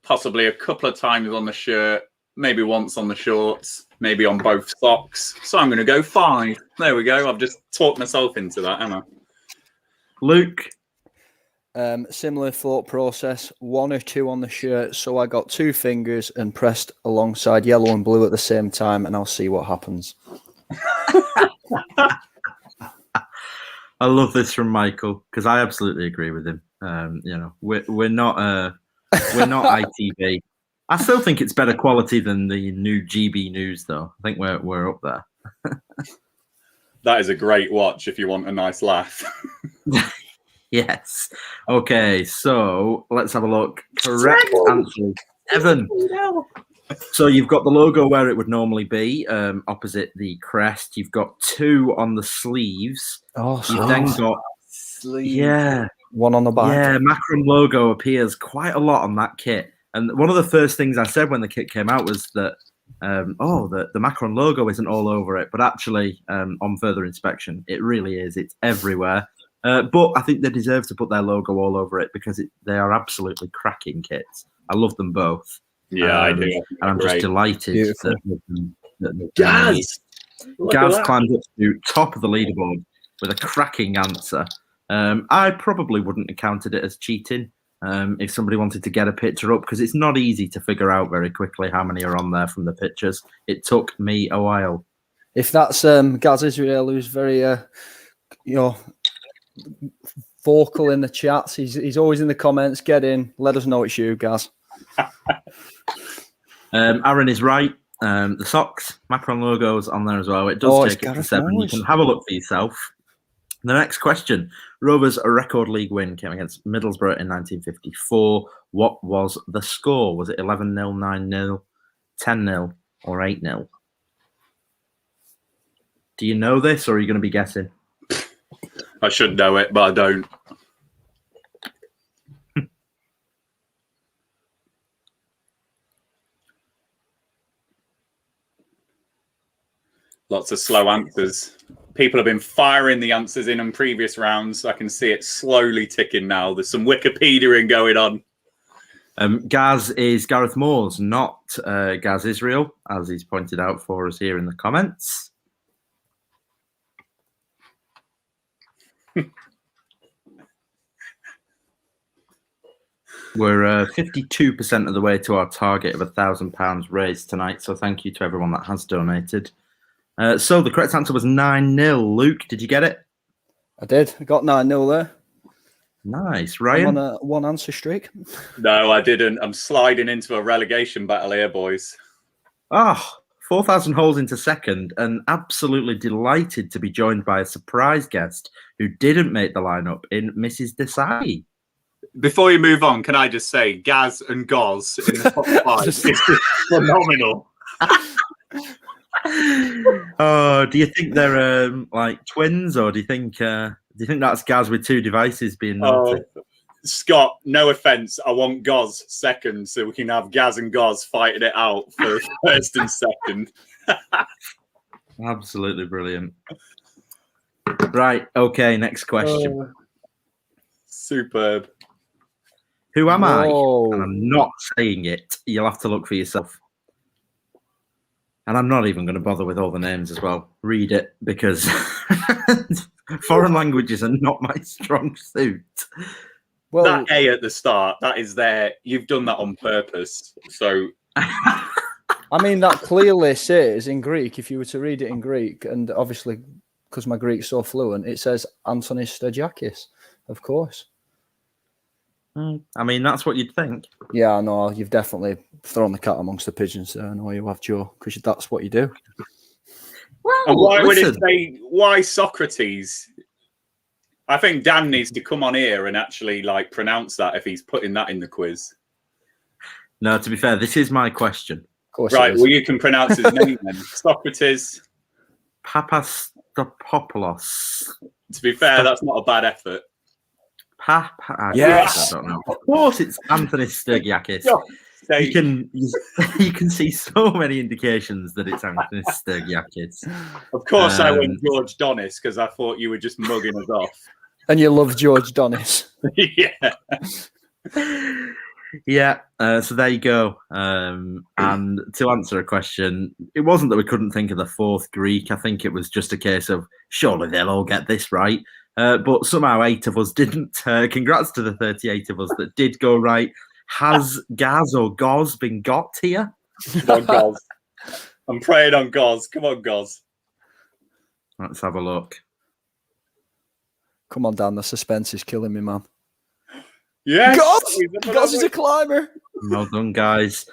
possibly a couple of times on the shirt, maybe once on the shorts, maybe on both socks. So I'm going to go 5. There we go. I've just talked myself into that, haven't I? Luke? Similar thought process, 1 or 2 on the shirt. So I got 2 fingers and pressed alongside yellow and blue at the same time, and I'll see what happens. I love this from Michael because I absolutely agree with him. We're not ITV. I still think it's better quality than the new GB News, though. I think we're up there. That is a great watch if you want a nice laugh. Yes. Okay, so let's have a look. Correct answer, 7. So you've got the logo where it would normally be, opposite the crest. You've got 2 on the sleeves. Oh, You've then got yeah, 1 on the back. Yeah, Macron logo appears quite a lot on that kit. And one of the first things I said when the kit came out was that, the Macron logo isn't all over it. But actually, on further inspection, it really is. It's everywhere. But I think they deserve to put their logo all over it because they are absolutely cracking kits. I love them both. Yeah, I do. And I'm just delighted that Gaz! Gaz climbed up to top of the leaderboard. with a cracking answer. I probably wouldn't have counted it as cheating if somebody wanted to get a picture up, because it's not easy to figure out very quickly how many are on there from the pictures. It took me a while. If that's Gaz Israel, who's very, vocal in the chats, he's always in the comments. Get in, let us know it's you, Gaz. Aaron is right. The socks, Macron logos on there as well. It does take it to 7. You can have a look for yourself. The next question. Rovers' record league win came against Middlesbrough in 1954. What was the score? Was it 11-0, 9-0, 10-0, or 8-0? Do you know this, or are you going to be guessing? I should know it, but I don't. Lots of slow answers. People have been firing the answers in previous rounds. I can see it slowly ticking now. There's some Wikipediaing going on. Gaz is Gareth Moores, not Gaz Israel, as he's pointed out for us here in the comments. We're 52% of the way to our target of £1,000 raised tonight, so thank you to everyone that has donated. So the correct answer was 9-0. Luke, did you get it? I did. I got 9-0 there. Nice. Ryan? I'm on a one answer streak. No, I didn't. I'm sliding into a relegation battle here, boys. 4,000 holes into second, and absolutely delighted to be joined by a surprise guest who didn't make the lineup in Mrs. Desai. Before you move on, can I just say Gaz and Goz in the top 5 is phenomenal. Do you think they're like twins, or do you think that's Gaz with 2 devices being naughty? Scott, no offense, I want Goz second, so we can have Gaz and Goz fighting it out for first and second. Absolutely brilliant. Right, okay, next question. Superb. Who am I? And I'm not saying it. You'll have to look for yourself. And I'm not even going to bother with all the names as well. Read it, because foreign languages are not my strong suit. Well, that A at the start, that is there. You've done that on purpose. So, I mean, that clearly says in Greek, if you were to read it in Greek, and obviously because my Greek's so fluent, it says Antonis Sturgiakis, of course. I mean, that's what you'd think. Yeah, I know. You've definitely thrown the cat amongst the pigeons there. I know you have, Joe, because that's what you do. Well, and why would it say, why Socrates? I think Dan needs to come on here and actually pronounce that if he's putting that in the quiz. No, to be fair, this is my question. Of course, right, well, you can pronounce his name then. Socrates. Papastopoulos. To be fair, that's not a bad effort. Yes. I don't know. Of course, it's Anthony Sturgiakis. You can see so many indications that it's Anthony Sturgiakis. Of course, I went George Donis because I thought you were just mugging us off. And you love George Donis. Yeah. Yeah. So there you go. And to answer a question, it wasn't that we couldn't think of the 4th Greek. I think it was just a case of surely they'll all get this right. But somehow 8 of us didn't. Congrats to the 38 of us that did go right. Has Gaz or Goz been got here? Come on, Goz. I'm praying on Goz. Come on, Goz. Let's have a look. Come on, Dan. The suspense is killing me, man. Yes. Goz is a climber. Well done, guys.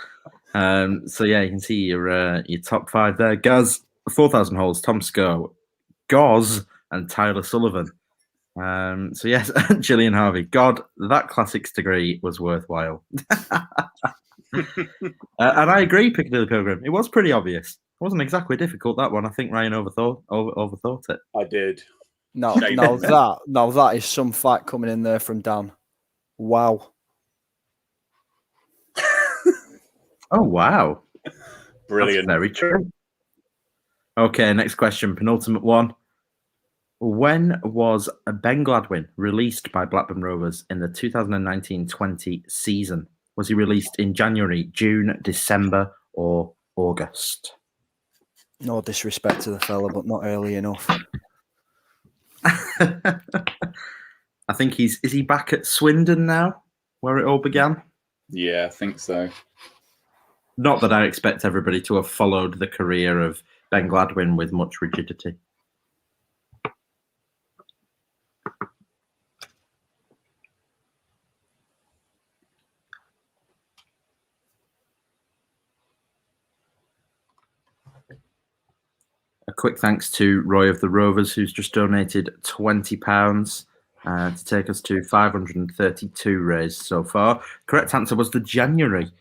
So yeah, you can see your top 5 there. Gaz, 4,000 holes. Tom Scow, Goz, and Tyler Sullivan. So yes, Gillian Harvey. God, that classics degree was worthwhile. And I agree, Piccadilly Pilgrim. It was pretty obvious. It wasn't exactly difficult, that one. I think Ryan overthought it. I did. No, that is some fact coming in there from Dan. Wow. Oh, wow. Brilliant. That's very true. Okay, next question. Penultimate one. When was Ben Gladwin released by Blackburn Rovers in the 2019-20 season? Was he released in January, June, December, or August? No disrespect to the fella, but not early enough. I think is he back at Swindon now, where it all began? Yeah, I think so. Not that I expect everybody to have followed the career of Ben Gladwin with much rigidity. A quick thanks to Roy of the Rovers, who's just donated £20 to take us to 532 raised so far. Correct answer was the January.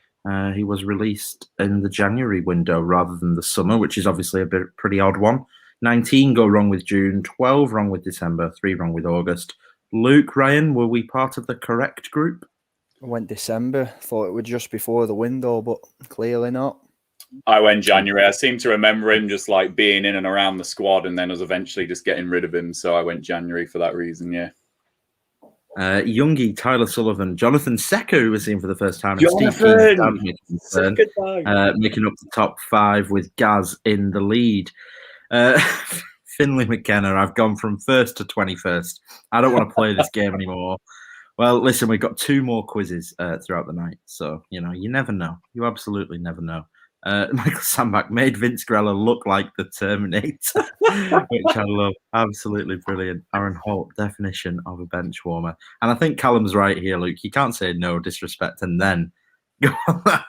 He was released in the January window rather than the summer, which is obviously a pretty odd one. 19 go wrong with June, 12 wrong with December, 3 wrong with August. Luke, Ryan, were we part of the correct group? I went December. Thought it was just before the window, but clearly not. I went January. I seem to remember him just like being in and around the squad, and then us eventually just getting rid of him. So I went January for that reason. Yeah. Youngie, Tyler Sullivan, Jonathan Secker, who was seen for the first time, and Jonathan! Steve Keane making up the top 5 with Gaz in the lead. Finley McKenna, I've gone from 1st to 21st. I don't want to play this game anymore. Well, listen, we've got 2 more quizzes throughout the night, so you never know. You absolutely never know. Michael Sandbach made Vince Grella look like the Terminator, which I love. Absolutely brilliant. Aaron Holt, definition of a bench warmer. And I think Callum's right here, Luke. You can't say no disrespect and then go on that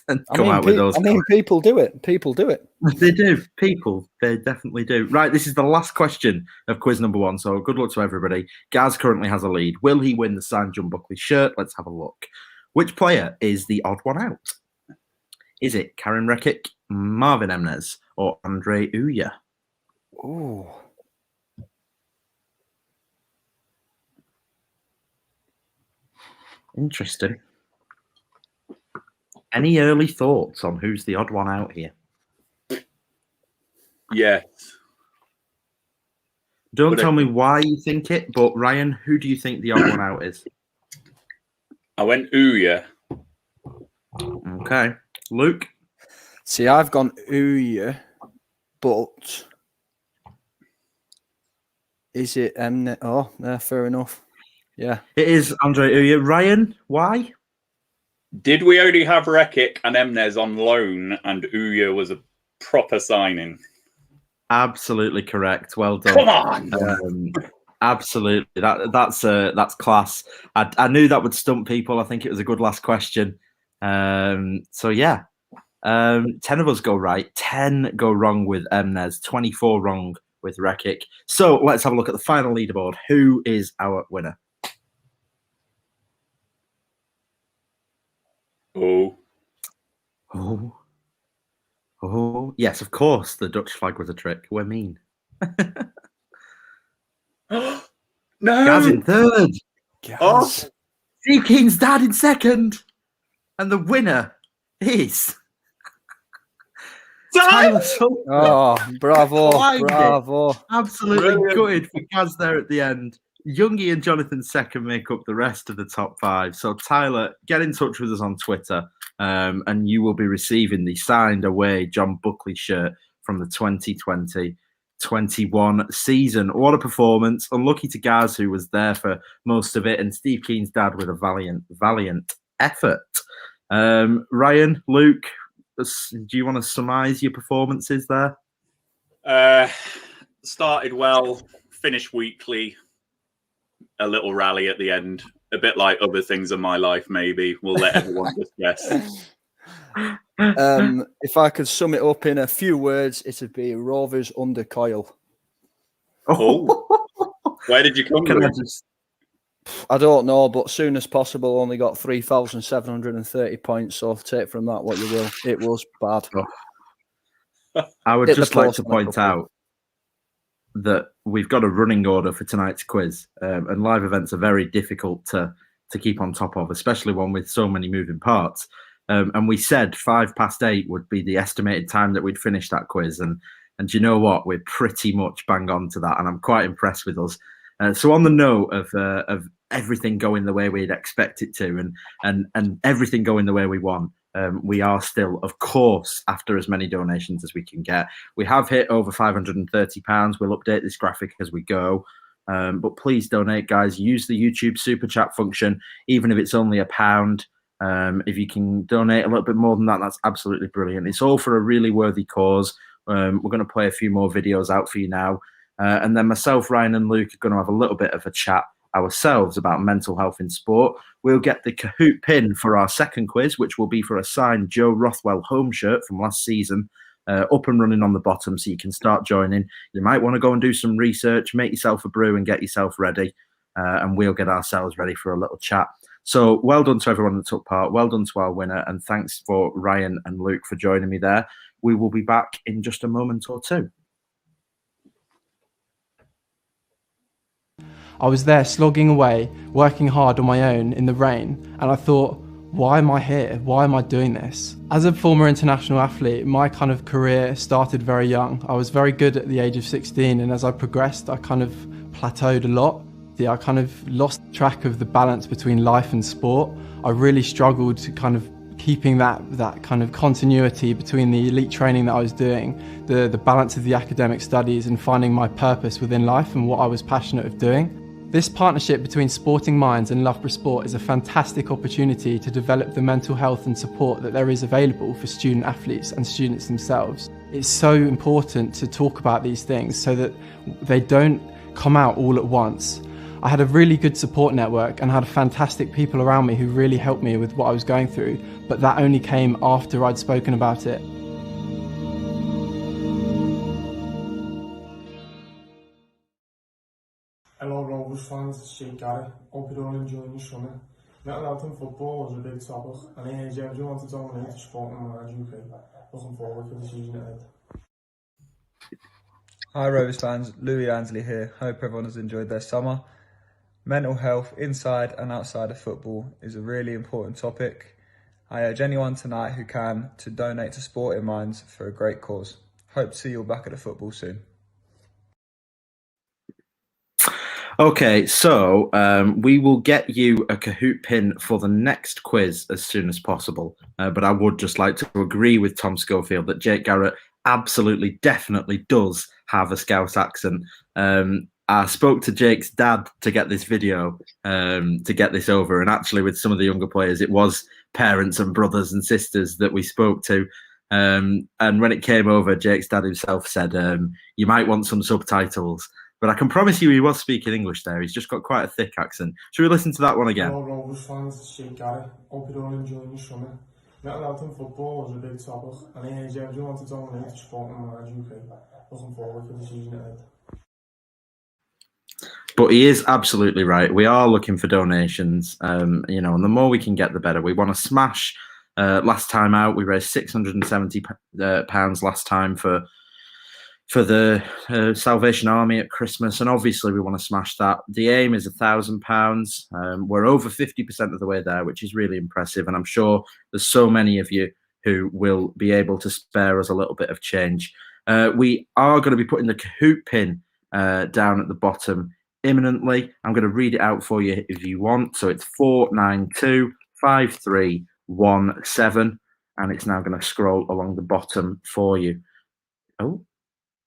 and come out with those. I mean, people do it. People do it. They do. People, they definitely do. Right, this is the last question of quiz number 1, so good luck to everybody. Gaz currently has a lead. Will he win the signed John Buckley shirt? Let's have a look. Which player is the odd one out? Is it Karen Rekic, Marvin Emnes, or Andre Uya? Ooh. Interesting. Any early thoughts on who's the odd one out here? Yes. Don't tell me why you think it, but Ryan, who do you think the odd one out is? I went Ouya. Okay. Luke? See, I've gone Ouya, but is it Mnet? Oh, fair enough. Yeah. It is Andre Uya. Ryan, why? Did we only have Rekic and Emnes on loan, and Ouya was a proper signing? Absolutely correct. Well done. Come on. Absolutely. That's class. I knew that would stump people. I think it was a good last question. So yeah. 10 of us go right, 10 go wrong with Emnes, 24 wrong with Rekic. So let's have a look at the final leaderboard. Who is our winner? Oh, yes, of course. The Dutch flag was a trick. We're mean. No. Gaz in 3rd. Oh. Steve Keane's dad in 2nd. And the winner is Tyler Sullivan. Oh, bravo. Absolutely Brilliant. gutted for Gaz there at the end. Youngie and Jonathan Secker make up the rest of the top 5. So Tyler, get in touch with us on Twitter, and you will be receiving the signed away John Buckley shirt from the 2020-21 season. What a performance. Unlucky to Gaz, who was there for most of it, and Steve Keane's dad with a valiant effort. Ryan, Luke, do you want to surmise your performances there? Started well, finished weakly, a little rally at the end. A bit like other things in my life, maybe. We'll let everyone just guess. If I could sum it up in a few words, it would be Rovers under coil. Oh. Where did you come from? I don't know, but soon as possible, only got 3,730 points. So take from that what you will. It was bad. I would just like to point out that we've got a running order for tonight's quiz, and live events are very difficult to keep on top of, especially one with so many moving parts. And we said 8:05 would be the estimated time that we'd finish that quiz, and you know what? We're pretty much bang on to that, and I'm quite impressed with us. So on the note of everything going the way we'd expect it to, and everything going the way we want, we are still, of course, after as many donations as we can get. We have hit over £530. We'll update this graphic as we go. But please donate, guys. Use the YouTube super chat function, even if it's only £1. If you can donate a little bit more than that, that's absolutely brilliant. It's all for a really worthy cause. We're going to play a few more videos out for you now. And then myself, Ryan, and Luke are going to have a little bit of a chat ourselves about mental health in sport. We'll get the Kahoot pin for our second quiz, which will be for a signed Joe Rothwell home shirt from last season, up and running on the bottom, so you can start joining. You might want to go and do some research, make yourself a brew and get yourself ready, and we'll get ourselves ready for a little chat. So well done to everyone that took part. Well done to our winner, and thanks for Ryan and Luke for joining me there. We will be back in just a moment or two. I was there slogging away, working hard on my own in the rain, and I thought, why am I here? Why am I doing this? As a former international athlete, my kind of career started very young. I was very good at the age of 16, and as I progressed, I kind of plateaued a lot. I kind of lost track of the balance between life and sport. I really struggled to kind of keeping that kind of continuity between the elite training that I was doing, the balance of the academic studies, and finding my purpose within life and what I was passionate of doing. This partnership between Sporting Minds and Loughborough Sport is a fantastic opportunity to develop the mental health and support that there is available for student athletes and students themselves. It's so important to talk about these things so that they don't come out all at once. I had a really good support network and had fantastic people around me who really helped me with what I was going through, but that only came after I'd spoken about it. Hello Rovers fans, it's Jake Garrett. Hope you're all enjoying your summer. Mental health in football is a big topic, and I urge everyone to donate to Sporting Minds UK. Looking forward to the season ahead. Hi Rovers fans, Louis Ansley here. Hope everyone has enjoyed their summer. Mental health inside and outside of football is a really important topic. I urge anyone tonight who can to donate to Sporting Minds for a great cause. Hope to see you all back at the football soon. Okay, so we will get you a Kahoot pin for the next quiz as soon as possible. But I would just like to agree with Tom Schofield that Jake Garrett absolutely, definitely does have a Scouse accent. I spoke to Jake's dad to get this video, to get this over. And actually with some of the younger players, it was parents and brothers and sisters that we spoke to. And when it came over, Jake's dad himself said, you might want some subtitles. But I can promise you he was speaking English there. He's just got quite a thick accent. Should we listen to that one again? Hello Rovers fans, it's Jake Garrett. Hope you're all enjoying your summer. Mental health in football is a big topic, and I urge everyone to donate to Sporting Minds UK. Looking forward to the season ahead. But he is absolutely right. We are looking for donations, and the more we can get, the better. We want to smash. Last time out, we raised £670 last time for the Salvation Army at Christmas, and obviously we want to smash that. The aim is £1,000. We're over 50% of the way there, which is really impressive, and I'm sure there's so many of you who will be able to spare us a little bit of change. We are going to be putting the Kahoot pin down at the bottom imminently. I'm going to read it out for you if you want. So it's 4925317, and it's now going to scroll along the bottom for you. Oh,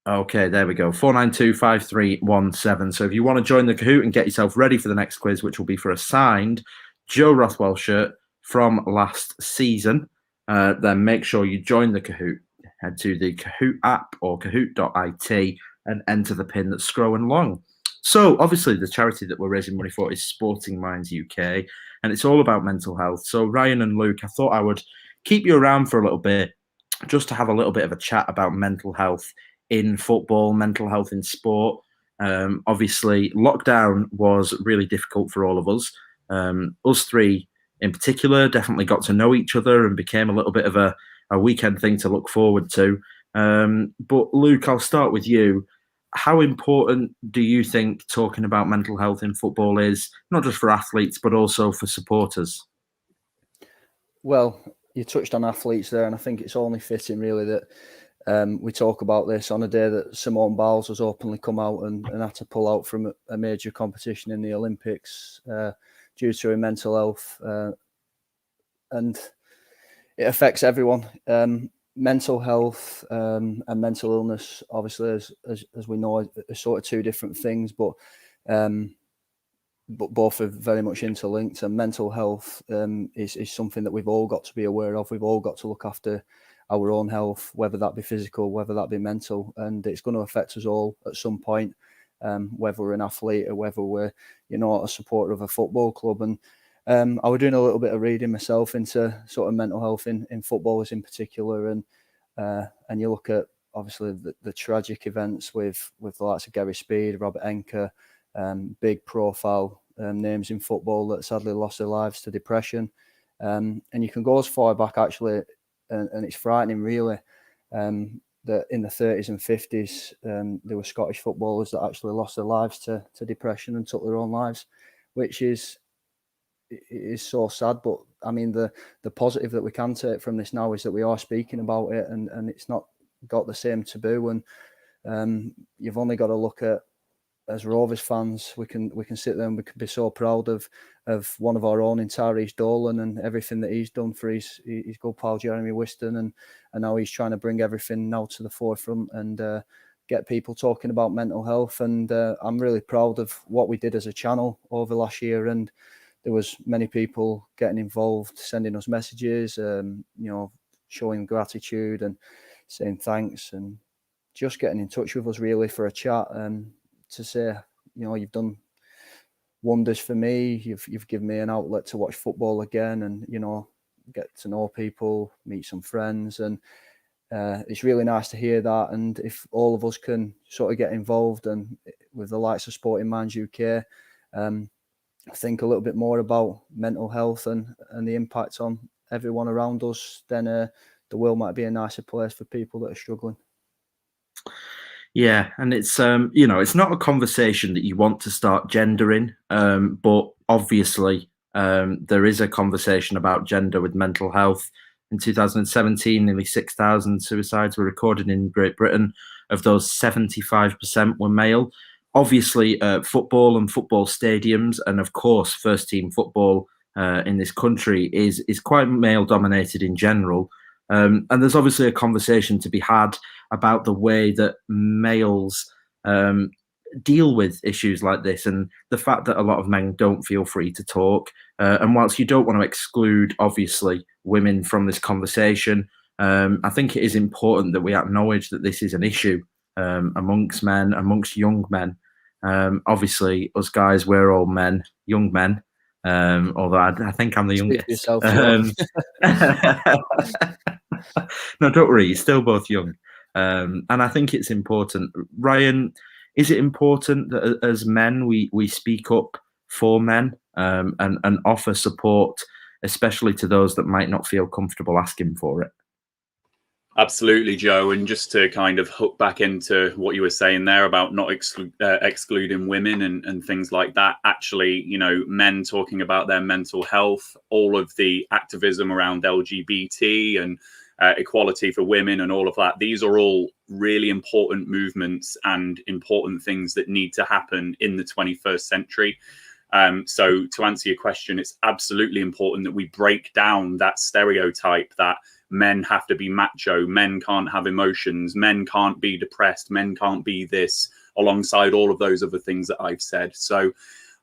okay, there we go. 4925317. So if you want to join the Kahoot and get yourself ready for the next quiz, which will be for a signed Joe Rothwell shirt from last season, then make sure you join the Kahoot. Head to the Kahoot app or kahoot.it and enter the pin that's scrolling along. So obviously the charity that we're raising money for is Sporting Minds UK, and it's all about mental health. So Ryan and Luke, I thought I would keep you around for a little bit just to have a little bit of a chat about mental health in football, mental health in sport. Obviously, lockdown was really difficult for all of us. Us three in particular definitely got to know each other and became a little bit of a weekend thing to look forward to. But Luke, I'll start with you. How important do you think talking about mental health in football is, not just for athletes, but also for supporters? Well, you touched on athletes there, and I think it's only fitting really that we talk about this on a day that Simone Biles has openly come out and had to pull out from a major competition in the Olympics due to her mental health. And it affects everyone. Mental health and mental illness, obviously, as we know, are sort of two different things. But but both are very much interlinked. And mental health is something that we've all got to be aware of. We've all got to look after our own health, whether that be physical, whether that be mental, and it's going to affect us all at some point, whether we're an athlete or whether we're, a supporter of a football club. And I was doing a little bit of reading myself into sort of mental health in footballers in particular, and you look at obviously the tragic events with the likes of Gary Speed, Robert Enke, big profile names in football that sadly lost their lives to depression, and you can go as far back actually, and it's frightening really, that in the 30s and 50s there were Scottish footballers that actually lost their lives to depression and took their own lives, which is so sad. But I mean, the positive that we can take from this now is that we are speaking about it, and it's not got the same taboo. And you've only got to look at, as Rovers fans, we can sit there and we can be so proud of one of our own in Tyrese Dolan and everything that he's done for his good pal Jeremy Whiston, and now he's trying to bring everything now to the forefront and get people talking about mental health. And I'm really proud of what we did as a channel over last year, and there was many people getting involved, sending us messages, showing gratitude and saying thanks, and just getting in touch with us really for a chat, and to say, you've done wonders for me. You've given me an outlet to watch football again, and get to know people, meet some friends, and it's really nice to hear that. And if all of us can sort of get involved, and with the likes of Sporting Minds UK, think a little bit more about mental health and the impact on everyone around us, then the world might be a nicer place for people that are struggling. Yeah, and it's it's not a conversation that you want to start gendering, but obviously there is a conversation about gender with mental health. In 2017, nearly 6,000 suicides were recorded in Great Britain. Of those, 75% were male. Obviously, football and football stadiums, and of course, first team football in this country is quite male dominated in general. And there's obviously a conversation to be had about the way that males deal with issues like this, and the fact that a lot of men don't feel free to talk. And whilst you don't want to exclude, obviously, women from this conversation, I think it is important that we acknowledge that this is an issue amongst men, amongst young men. Obviously, us guys, we're all men, young men. Although I think I'm the youngest. Yourself, no, don't worry, you're still both young. And I think it's important. Ryan, is it important that as men we speak up for men and offer support, especially to those that might not feel comfortable asking for it? Absolutely, Joe. And just to kind of hook back into what you were saying there about not excluding women and things like that, actually, men talking about their mental health, all of the activism around LGBT and equality for women and all of that, these are all really important movements and important things that need to happen in the 21st century. So to answer your question, it's absolutely important that we break down that stereotype that men have to be macho, men can't have emotions, men can't be depressed, men can't be this, alongside all of those other things that I've said. So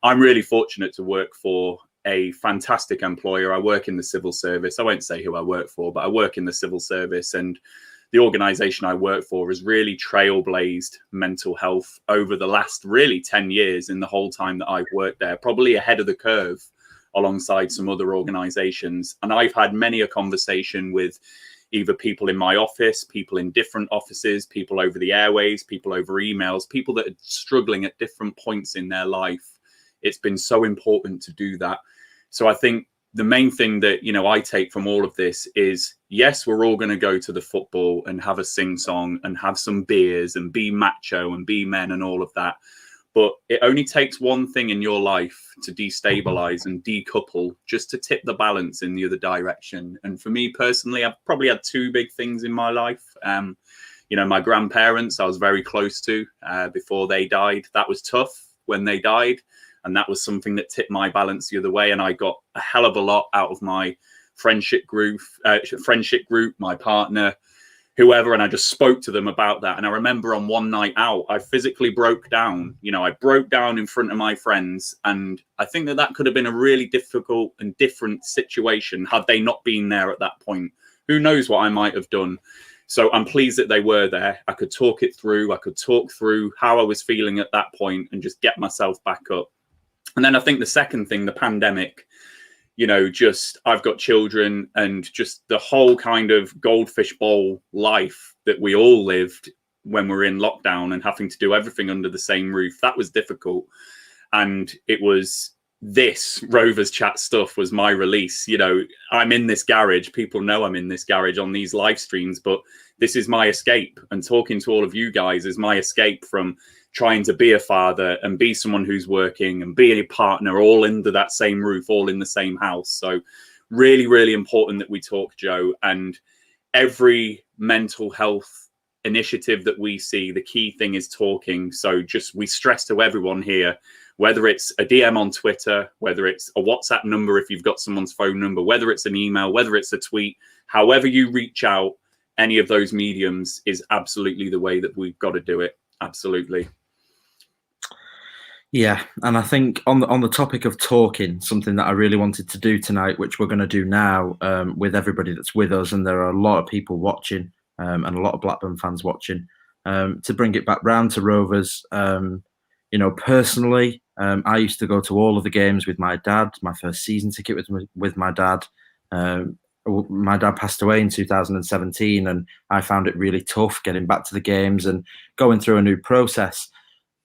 I'm really fortunate to work for a fantastic employer. I work in the civil service. I won't say who I work for, but I work in the civil service, and the organization I work for has really trailblazed mental health over the last really 10 years in the whole time that I've worked there, probably ahead of the curve alongside some other organizations. And I've had many a conversation with either people in my office, people in different offices, people over the airways, people over emails, people that are struggling at different points in their life. It's been so important to do that. So I think the main thing that, I take from all of this is, yes, we're all going to go to the football and have a sing song and have some beers and be macho and be men and all of that. But it only takes one thing in your life to destabilize and decouple, just to tip the balance in the other direction. And for me personally, I've probably had two big things in my life. My grandparents, I was very close to before they died. That was tough when they died. And that was something that tipped my balance the other way. And I got a hell of a lot out of my friendship group, my partner. whoever, and I just spoke to them about that. And I remember on one night out, I physically broke down. You know, I broke down in front of my friends, and I think that that could have been a really difficult and different situation had they not been there at that point. Who knows what I might have done. So I'm pleased that they were there. I could talk it through. I could talk through how I was feeling at that point and just get myself back up. And then I think the second thing, the pandemic, you know, just I've got children, and just the whole kind of goldfish bowl life that we all lived when we're in lockdown and having to do everything under the same roof, that was difficult. And it was this Rovers Chat stuff was my release. You know, I'm in this garage. People know I'm in this garage on these live streams, but this is my escape. And talking to all of you guys is my escape from trying to be a father and be someone who's working and be a partner, all under that same roof, all in the same house. So really, really important that we talk, Joe. And every mental health initiative that we see, the key thing is talking. So just we stress to everyone here, whether it's a DM on Twitter, whether it's a WhatsApp number if you've got someone's phone number, whether it's an email, whether it's a tweet, however you reach out, any of those mediums is absolutely the way that we've got to do it. Absolutely. Yeah, and I think on the topic of talking, something that I really wanted to do tonight, which we're going to do now with everybody that's with us, and there are a lot of people watching and a lot of Blackburn fans watching, to bring it back round to Rovers. You know, personally, I used to go to all of the games with my dad. My first season ticket was with my dad. My dad passed away in 2017, and I found it really tough getting back to the games and going through a new process.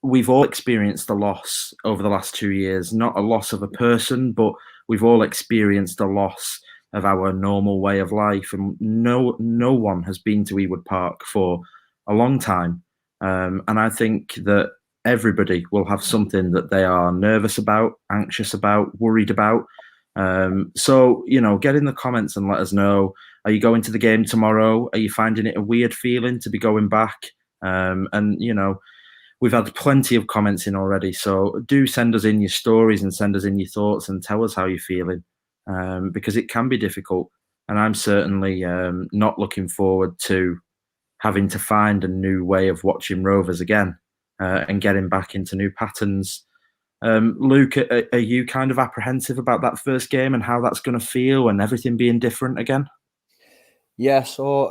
We've all experienced a loss over the last 2 years, not a loss of a person, but we've all experienced a loss of our normal way of life. And no one has been to Ewood Park for a long time. And I think that everybody will have something that they are nervous about, anxious about, worried about. So, you know, get in the comments and let us know. Are you going to the game tomorrow? Are you finding it a weird feeling to be going back? And, you know, we've had plenty of comments in already. So do send us in your stories and send us in your thoughts and tell us how you're feeling, because it can be difficult. And I'm certainly not looking forward to having to find a new way of watching Rovers again and getting back into new patterns. Luke, are you kind of apprehensive about that first game and how that's going to feel and everything being different again? Yeah, so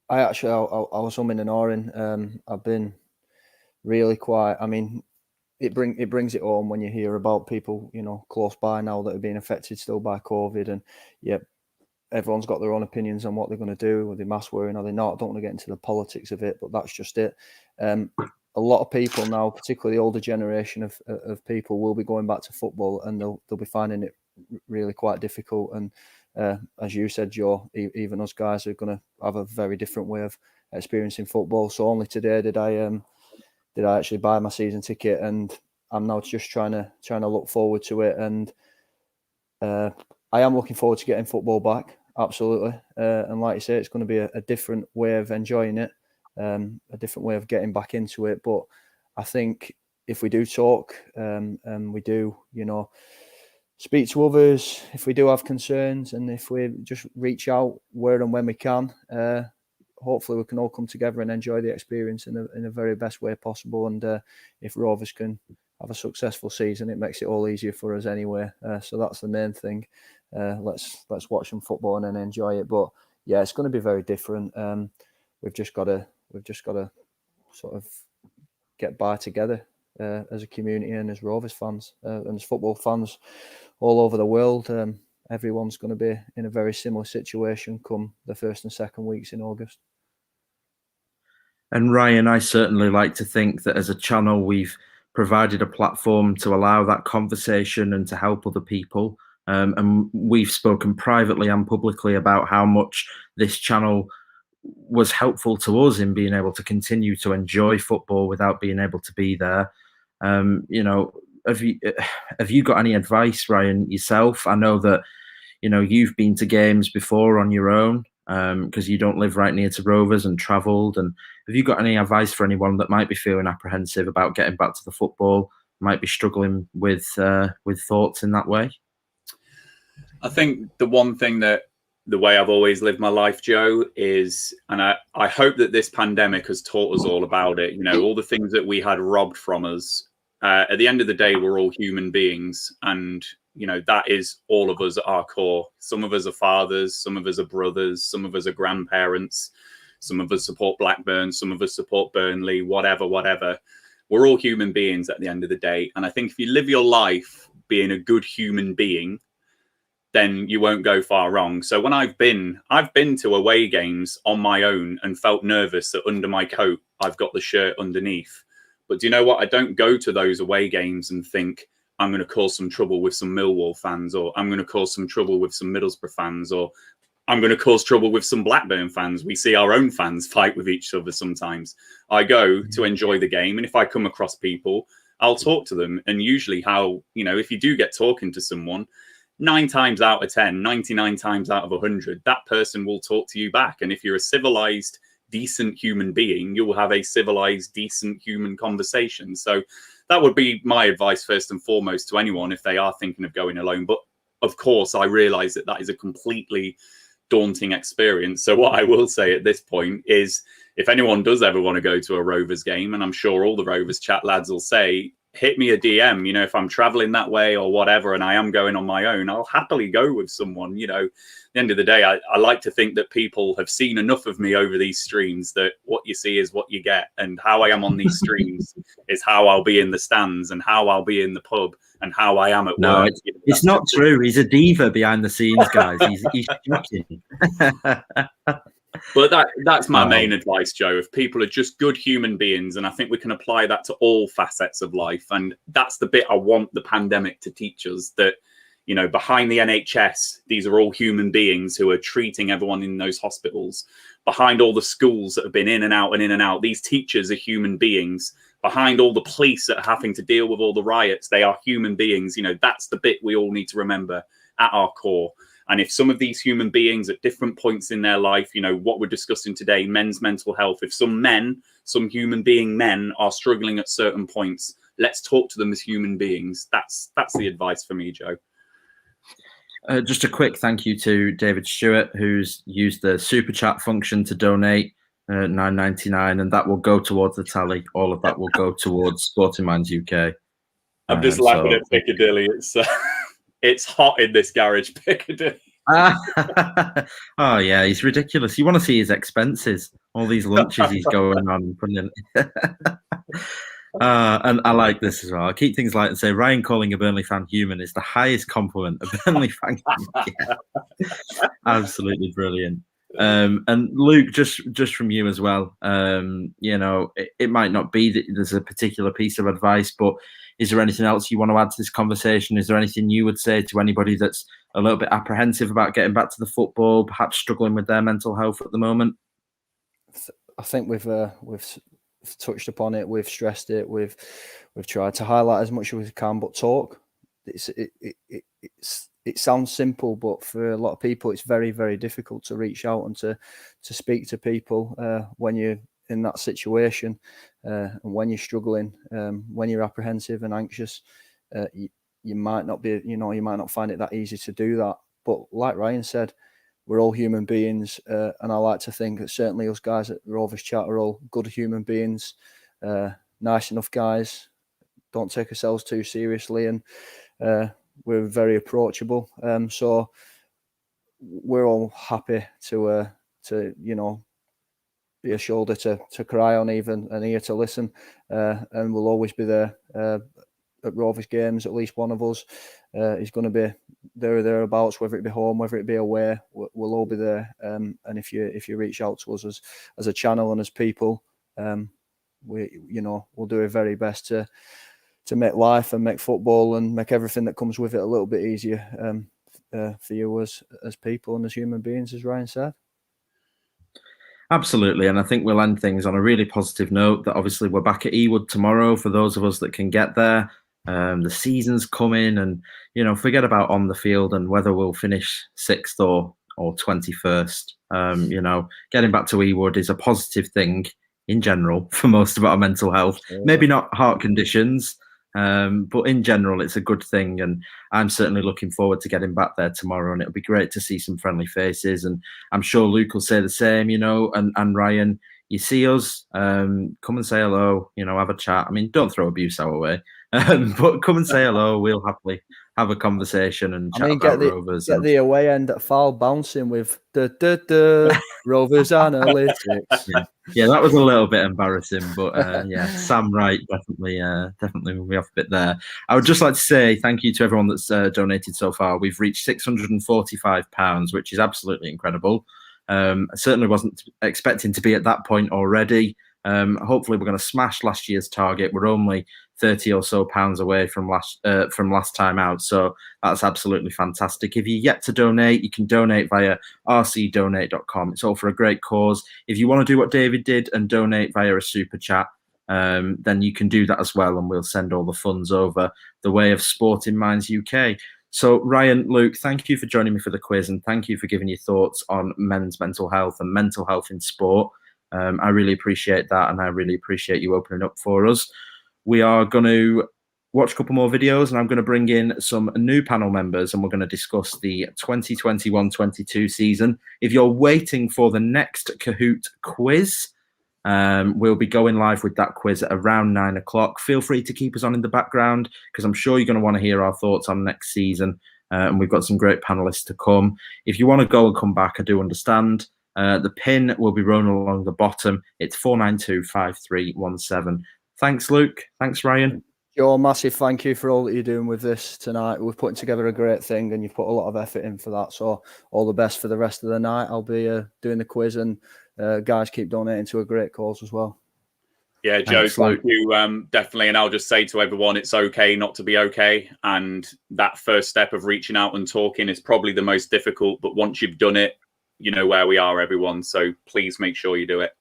I was umming and ahhing. I've been really quiet. I mean, it brings it home when you hear about people, you know, close by now that are being affected still by COVID, and yeah, everyone's got their own opinions on what they're going to do. Are they mask wearing? Are they not? I don't want to get into the politics of it, but that's just it. A lot of people now, particularly the older generation of people, will be going back to football, and they'll be finding it really quite difficult. And as you said, Joe, even us guys are going to have a very different way of experiencing football. So only today did I actually buy my season ticket, and I'm now just trying to look forward to it. And I am looking forward to getting football back, absolutely. And like you say, it's going to be a different way of enjoying it. A different way of getting back into it. But I think if we do talk and we do, you know, speak to others, if we do have concerns, and if we just reach out where and when we can, hopefully we can all come together and enjoy the experience in the very best way possible. And if Rovers can have a successful season, it makes it all easier for us anyway. So that's the main thing. Let's watch some football and then enjoy it. But yeah, it's going to be very different. We've just got to sort of get by together as a community and as Rovers fans and as football fans all over the world. Everyone's going to be in a very similar situation come the first and second weeks in August. And Ryan, I certainly like to think that as a channel, we've provided a platform to allow that conversation and to help other people. And we've spoken privately and publicly about how much this channel was helpful to us in being able to continue to enjoy football without being able to be there. You know, have you got any advice, Ryan, yourself? I know that, you know, you've been to games before on your own because you don't live right near to Rovers and travelled. And have you got any advice for anyone that might be feeling apprehensive about getting back to the football, might be struggling with thoughts in that way? I think the one thing that the way I've always lived my life, Joe, is, and I hope that this pandemic has taught us all about it. You know, all the things that we had robbed from us. At the end of the day, we're all human beings, and you know that is all of us at our core. Some of us are fathers, some of us are brothers, some of us are grandparents, some of us support Blackburn, some of us support Burnley, whatever. We're all human beings at the end of the day, and I think if you live your life being a good human being, then you won't go far wrong. So when I've been to away games on my own and felt nervous that under my coat I've got the shirt underneath. But do you know what? I don't go to those away games and think I'm going to cause some trouble with some Millwall fans, or I'm going to cause some trouble with some Middlesbrough fans, or I'm going to cause trouble with some Blackburn fans. We see our own fans fight with each other sometimes. I go to enjoy the game, and if I come across people, I'll talk to them. And usually if you do get talking to someone, 9 times out of 10, 99 times out of 100, that person will talk to you back. And if you're a civilized, decent human being, you'll have a civilized, decent human conversation. So that would be my advice first and foremost to anyone if they are thinking of going alone. But of course, I realize that is a completely daunting experience. So what I will say at this point is, if anyone does ever want to go to a Rovers game, and I'm sure all the Rovers chat lads will say, hit me a DM, if I'm traveling that way or whatever, and I am going on my own, I'll happily go with someone. At the end of the day, I like to think that people have seen enough of me over these streams that what you see is what you get, and how I am on these streams is how I'll be in the stands and how I'll be in the pub and how I am at work. It's not true. He's a diva behind the scenes, guys. He's shocking. But that's my main advice, Joe. If people are just good human beings, and I think we can apply that to all facets of life, and that's the bit I want the pandemic to teach us, that behind the NHS, these are all human beings who are treating everyone in those hospitals. Behind all the schools that have been in and out, these teachers are human beings. Behind all the police that are having to deal with all the riots, they are human beings. That's the bit we all need to remember at our core. And if some of these human beings at different points in their life, what we're discussing today, men's mental health, if some human being men are struggling at certain points, let's talk to them as human beings. That's the advice for me, Joe. Just a quick thank you to David Stewart, who's used the super chat function to donate $9.99, and that will go towards the tally. All of that will go towards Sporting Minds UK. I'm just laughing at Piccadilly. It's hot in this garage, Piccadilly. Oh yeah, he's ridiculous. You want to see his expenses, all these lunches he's going on. And I like this as well. I keep things light and say Ryan calling a Burnley fan human is the highest compliment a Burnley fan can get. Absolutely brilliant. And Luke, just from you as well, it might not be that there's a particular piece of advice, but is there anything else you want to add to this conversation? Is there anything you would say to anybody that's a little bit apprehensive about getting back to the football, perhaps struggling with their mental health at the moment? I think we've touched upon it. We've stressed it. We've tried to highlight as much as we can, but talk. It sounds simple, but for a lot of people, it's very, very difficult to reach out and to speak to people when you're in that situation, and when you're struggling, when you're apprehensive and anxious. You might not be, you might not find it that easy to do that. But like Ryan said, we're all human beings, and I like to think that certainly us guys at Rovers Chat are all good human beings, nice enough guys, don't take ourselves too seriously, and we're very approachable. So we're all happy to be a shoulder to cry on, even an ear to listen, and we'll always be there at Rovers games. At least one of us is going to be there or thereabouts, whether it be home, whether it be away. We'll all be there. And if you reach out to us as a channel and as people, we'll do our very best to make life and make football and make everything that comes with it a little bit easier for you as people and as human beings, as Ryan said. Absolutely, and I think we'll end things on a really positive note that obviously we're back at Ewood tomorrow for those of us that can get there. The season's coming, and forget about on the field and whether we'll finish 6th or 21st. Getting back to Ewood is a positive thing in general for most of our mental health. Maybe not heart conditions, But in general, it's a good thing, and I'm certainly looking forward to getting back there tomorrow. And it'll be great to see some friendly faces, and I'm sure Luke will say the same. And Ryan, you see us, come and say hello. Have a chat. I mean, don't throw abuse our way, but come and say hello. We'll happily have a conversation and chat about Rovers. Get the away end at foul bouncing with Rovers analytics. Yeah, that was a little bit embarrassing, but yeah, Sam Wright definitely will be off a bit there. I would just like to say thank you to everyone that's donated so far. We've reached £645, which is absolutely incredible. I certainly wasn't expecting to be at that point already. Hopefully, we're going to smash last year's target. We're only £30 or so away from last time out, so that's absolutely fantastic. If you're yet to donate, you can donate via rcdonate.com. It's all for a great cause. If you want to do what David did and donate via a super chat, then you can do that as well, and we'll send all the funds over the way of Sporting Minds UK. So, Ryan, Luke, thank you for joining me for the quiz, and thank you for giving your thoughts on men's mental health and mental health in sport. I really appreciate that, and I really appreciate you opening up for us. We are going to watch a couple more videos, and I'm going to bring in some new panel members, and we're going to discuss the 2021-22 season. If you're waiting for the next Kahoot quiz, we'll be going live with that quiz at around 9 o'clock. Feel free to keep us on in the background, because I'm sure you're going to want to hear our thoughts on next season, and we've got some great panelists to come. If you want to go and come back, I do understand. The pin will be running along the bottom. It's 4925317. Thanks, Luke. Thanks, Ryan. Your massive thank you for all that you're doing with this tonight. We've put together a great thing, and you've put a lot of effort in for that. So all the best for the rest of the night. I'll be doing the quiz, and guys, keep donating to a great cause as well. Yeah, Joe, thank you. Definitely. And I'll just say to everyone, it's okay not to be okay. And that first step of reaching out and talking is probably the most difficult. But once you've done it, you know where we are, everyone. So please make sure you do it.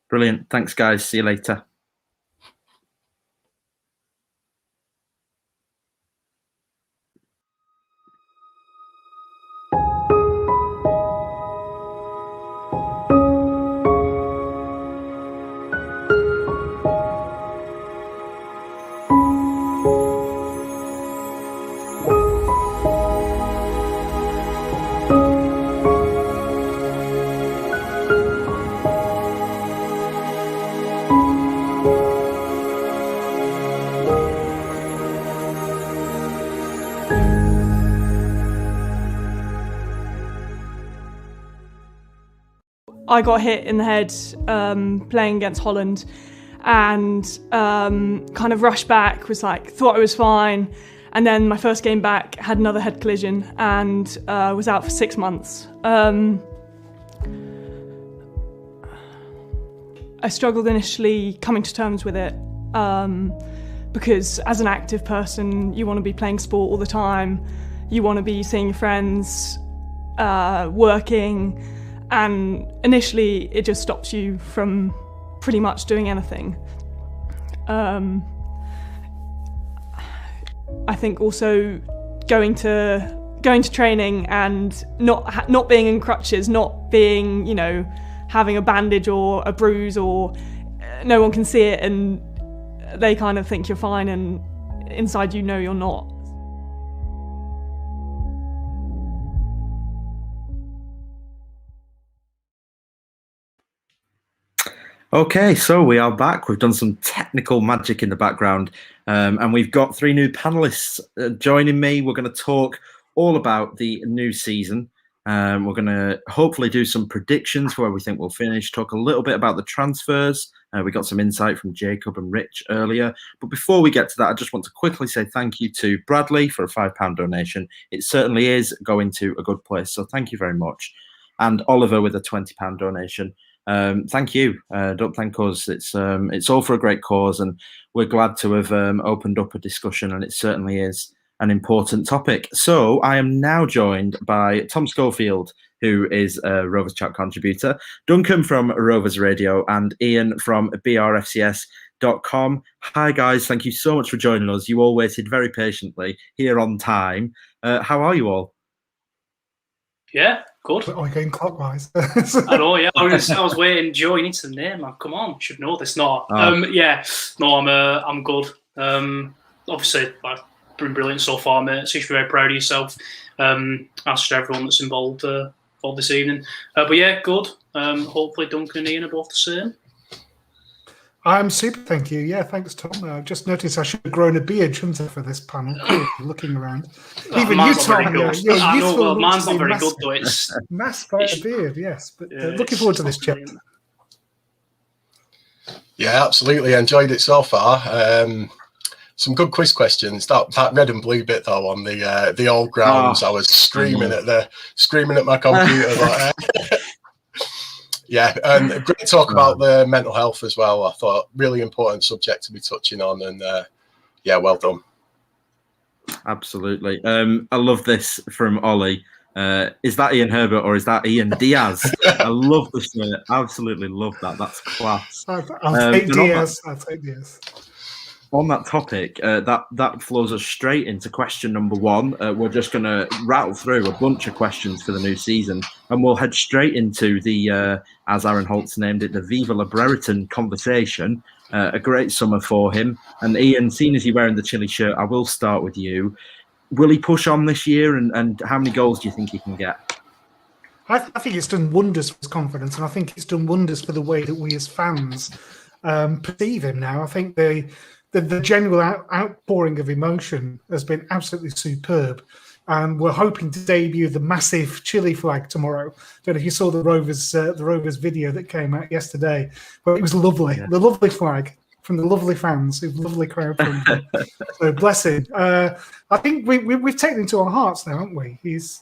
Brilliant. Thanks, guys. See you later. I got hit in the head playing against Holland, and kind of rushed back, thought I was fine, and then my first game back had another head collision and was out for 6 months. I struggled initially coming to terms with it because as an active person, you want to be playing sport all the time, you want to be seeing your friends, working, and initially it just stops you from pretty much doing anything. I think also going to training and not being in crutches, not being, having a bandage or a bruise, or no one can see it and they kind of think you're fine and inside you know you're not. Okay, so we are back. We've done some technical magic in the background, and we've got 3 new panelists joining me. We're going to talk all about the new season. We're going to hopefully do some predictions for where we think we'll finish, talk a little bit about the transfers. We got some insight from Jacob and Rich earlier. But before we get to that, I just want to quickly say thank you to Bradley for a £5 donation. It certainly is going to a good place, so thank you very much. And Oliver with a £20 donation. Thank you. Don't thank us. It's all for a great cause, and we're glad to have opened up a discussion, and it certainly is an important topic. So I am now joined by Tom Schofield, who is a Rovers Chat contributor, Duncan from Rovers Radio, and Ian from brfcs.com. Hi guys, thank you so much for joining us. You all waited very patiently here on time. How are you all? Yeah, good. Are we going clockwise? I know, yeah. I was waiting. Joe, you need to name, man. Come on, you should know this. No, yeah, no, I'm good. Obviously, I've been brilliant so far, mate. So you should be very proud of yourself. As should everyone that's involved this evening. But yeah, good. Hopefully, Duncan and Ian are both the same. I'm super, thank you. Yeah, thanks, Tom. I just noticed I should have grown a beard, shouldn't I, for this panel? Looking around. Even you, Tom, your youthful mine's not very good, though. It's masked by a beard, yes. But looking forward to this chat. Yeah, absolutely. Enjoyed it so far. Some good quiz questions. That red and blue bit though on the old grounds, I was screaming at my computer. But, yeah, and great talk about the mental health as well. I thought really important subject to be touching on, and yeah, well done. Absolutely. I love this from Ollie. Is that Ian Herbert or is that Ian Diaz? I love the shirt. Absolutely love that. That's class. I'll take Diaz. I'll take Diaz. On that topic, that flows us straight into question number one. We're just going to rattle through a bunch of questions for the new season, and we'll head straight into the, as Aaron Holtz named it, the Viva La Brereton conversation. A great summer for him. And Ian, seeing as you're wearing the Chile shirt, I will start with you. Will he push on this year, and how many goals do you think he can get? I think it's done wonders for his confidence, and I think it's done wonders for the way that we as fans perceive him now. I think the general outpouring of emotion has been absolutely superb. And we're hoping to debut the massive Chile flag tomorrow. Don't know if you saw the Rovers video that came out yesterday, but it was lovely. Yeah. The lovely flag from the lovely fans, the lovely crowd. So bless him. I think we've taken him to our hearts now, haven't we? He's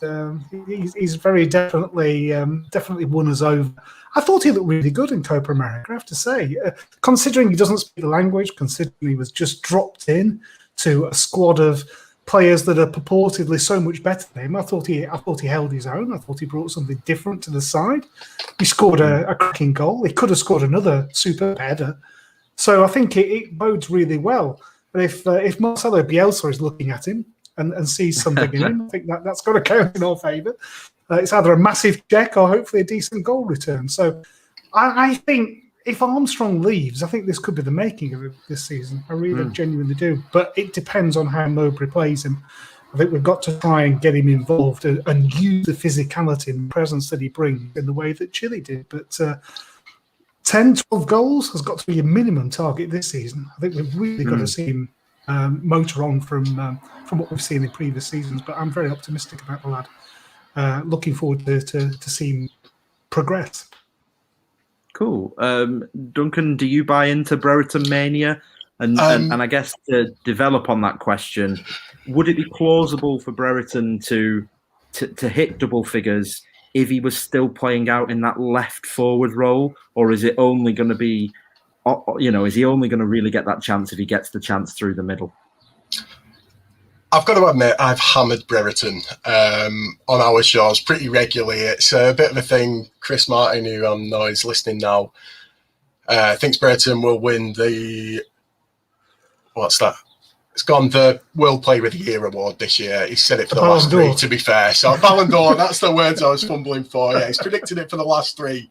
very definitely won us over. I thought he looked really good in Copa America, I have to say. Considering he doesn't speak the language, considering he was just dropped in to a squad of players that are purportedly so much better than him, I thought he held his own. I thought he brought something different to the side. He scored a cracking goal. He could have scored another superb header. So I think it bodes really well. But if Marcelo Bielsa is looking at him and sees something in him, I think that's got to count in our favour. It's either a massive check or hopefully a decent goal return. So I think if Armstrong leaves, I think this could be the making of it this season. I really genuinely do. But it depends on how Mowbray plays him. I think we've got to try and get him involved and use the physicality and presence that he brings in the way that Chile did. But 10, 12 goals has got to be a minimum target this season. I think we've really got to see him motor on from what we've seen in previous seasons. But I'm very optimistic about the lad. Looking forward to see him progress. Cool. Duncan, do you buy into Brereton mania? And I guess to develop on that question, would it be plausible for Brereton to hit double figures if he was still playing out in that left forward role? Or is it only going to be, is he only going to really get that chance if he gets the chance through the middle? I've got to admit, I've hammered Brereton on our shows pretty regularly. It's a bit of a thing. Chris Martin, who I know is listening now, thinks Brereton will win the... What's that? It's gone the World Player of the Year award this year. He said it for the last three, to be fair. So Ballon d'Or, that's the words I was fumbling for. Yeah, he's predicted it for the last three.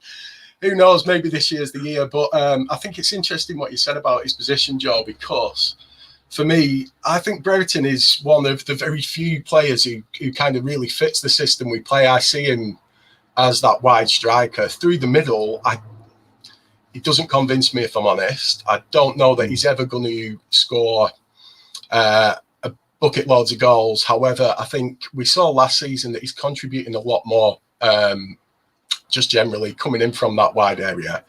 Who knows? Maybe this year's the year. But I think it's interesting what you said about his position, Joe, because... For me, I think Brereton is one of the very few players who kind of really fits the system we play. I see him as that wide striker. Through the middle, he doesn't convince me, if I'm honest. I don't know that he's ever going to score a bucket loads of goals. However, I think we saw last season that he's contributing a lot more, just generally coming in from that wide area.